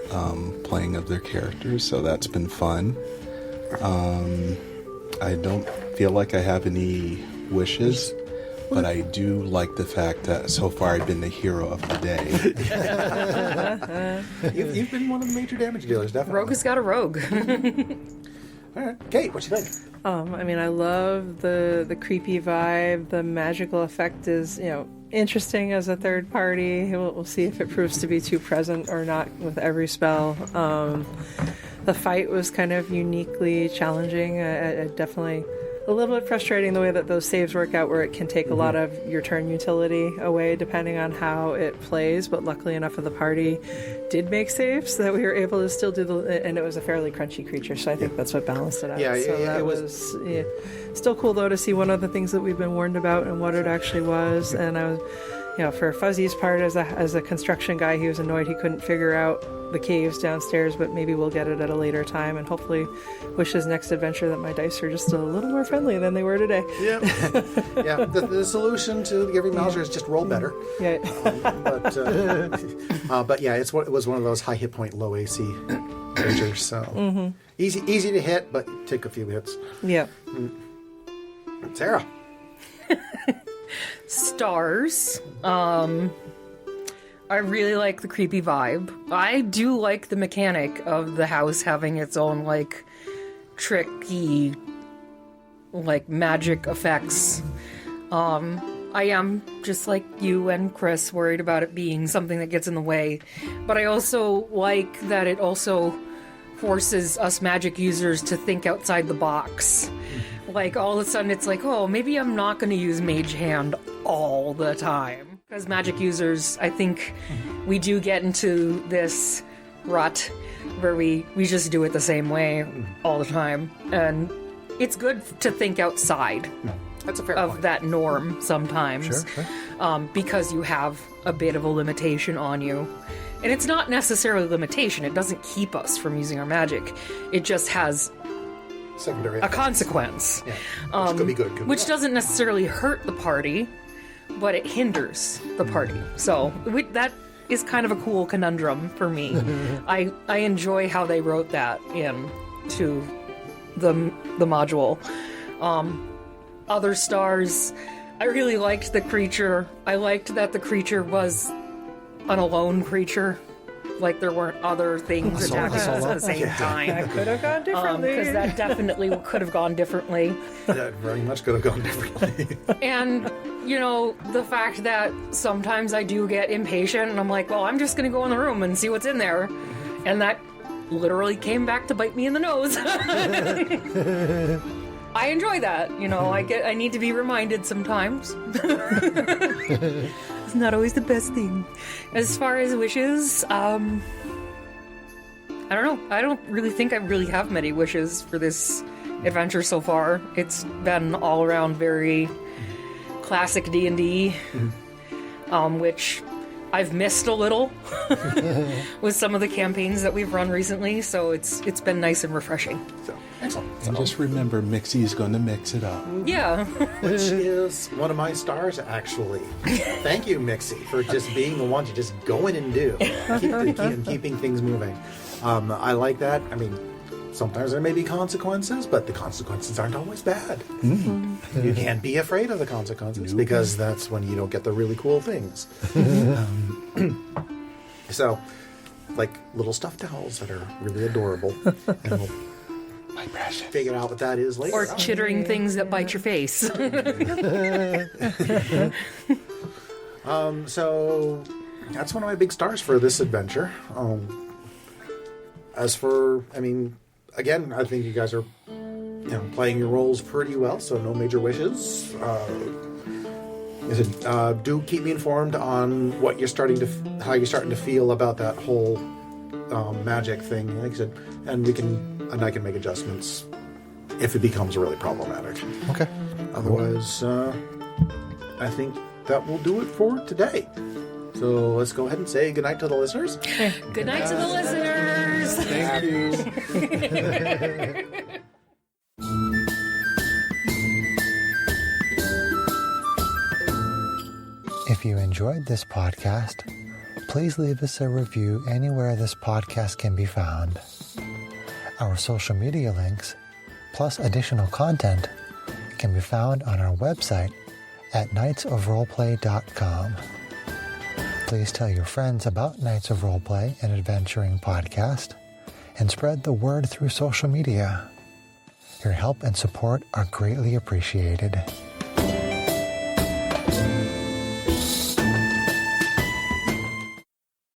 D: playing of their characters, so that's been fun. I don't feel like I have any wishes, but I do like the fact that so far I've been the hero of the day.
B: You've been one of the major damage dealers, definitely.
C: Rogue has got a rogue.
B: All right. Kate, what you think?
E: I mean, I love the creepy vibe. The magical effect is, interesting as a third party. We'll see if it proves to be too present or not with every spell. The fight was kind of uniquely challenging. I definitely a little bit frustrating the way that those saves work out, where it can take a lot of your turn utility away depending on how it plays. But luckily enough of the party did make saves so that we were able to still do and it was a fairly crunchy creature, so I think that's what balanced it out.
B: Yeah,
E: so that
B: it was
E: still cool though to see one of the things that we've been warned about and what it actually was. And I was, for Fuzzy's part, as a construction guy, he was annoyed he couldn't figure out the caves downstairs, but maybe we'll get it at a later time, and hopefully wish his next adventure that my dice are just a little more friendly than they were today.
B: Yeah. Yeah. The solution to the Giving Mouser is just roll better.
E: Yeah.
B: But yeah, it was one of those high hit point, low AC creatures. So easy to hit, but take a few hits.
E: Yeah.
B: Sarah.
C: Stars. I really like the creepy vibe. I do like the mechanic of the house having its own, tricky, magic effects. I am, just like you and Chris, worried about it being something that gets in the way. But I also like that it also forces us magic users to think outside the box. All of a sudden it's maybe I'm not going to use Mage Hand all the time. Because magic users, I think we do get into this rut where we just do it the same way all the time. And it's good to think outside
B: That's a fair
C: of
B: point.
C: that norm sometimes.
A: Sure.
C: Because you have a bit of a limitation on you. And it's not necessarily a limitation. It doesn't keep us from using our magic. It just has
B: Secondary
C: a consequence.
B: Yeah. Which could be good.
C: Which doesn't necessarily hurt the party, but it hinders the party. So that is kind of a cool conundrum for me. I enjoy how they wrote that in to the module. Other stars, I really liked the creature. I liked that the creature was an alone creature. There weren't other things attacking us at the same time.
E: That could have gone differently.
C: Because that definitely could have gone differently.
B: That very much could have gone differently.
C: And, the fact that sometimes I do get impatient and I'm like, well, I'm just going to go in the room and see what's in there. And that literally came back to bite me in the nose. I enjoy that. I need to be reminded sometimes. It's not always the best thing. As far as wishes, I don't know. I don't really think I really have many wishes for this adventure so far. It's been all around very classic D&D, which I've missed a little with some of the campaigns that we've run recently, so it's been nice and refreshing.
B: So, excellent.
D: And just remember, Mixie's going to mix it up.
C: Yeah.
B: Which is one of my stars, actually. Thank you, Mixie, for just being the one to just go in and do. Keeping things moving. I like that. I mean, sometimes there may be consequences, but the consequences aren't always bad. You can't be afraid of the consequences because that's when you don't get the really cool things. So, like little stuffed owls that are really adorable. And we'll
D: My precious.
B: figure out what that is later.
C: Or chittering things that bite your face.
B: So that's one of my big stars for this adventure. As for, I mean, again, I think you guys are, playing your roles pretty well. So no major wishes. Do keep me informed on what how you're starting to feel about that whole magic thing. Like I said, and I can make adjustments if it becomes really problematic.
A: Okay.
B: Otherwise, I think that will do it for today. So let's go ahead and say goodnight to the listeners.
C: Good night to the listeners.
B: Thank you.
A: If you enjoyed this podcast, please leave us a review anywhere this podcast can be found. Our social media links, plus additional content, can be found on our website at knightsofroleplay.com. Please tell your friends about Knights of Roleplay, an adventuring podcast, and spread the word through social media. Your help and support are greatly appreciated.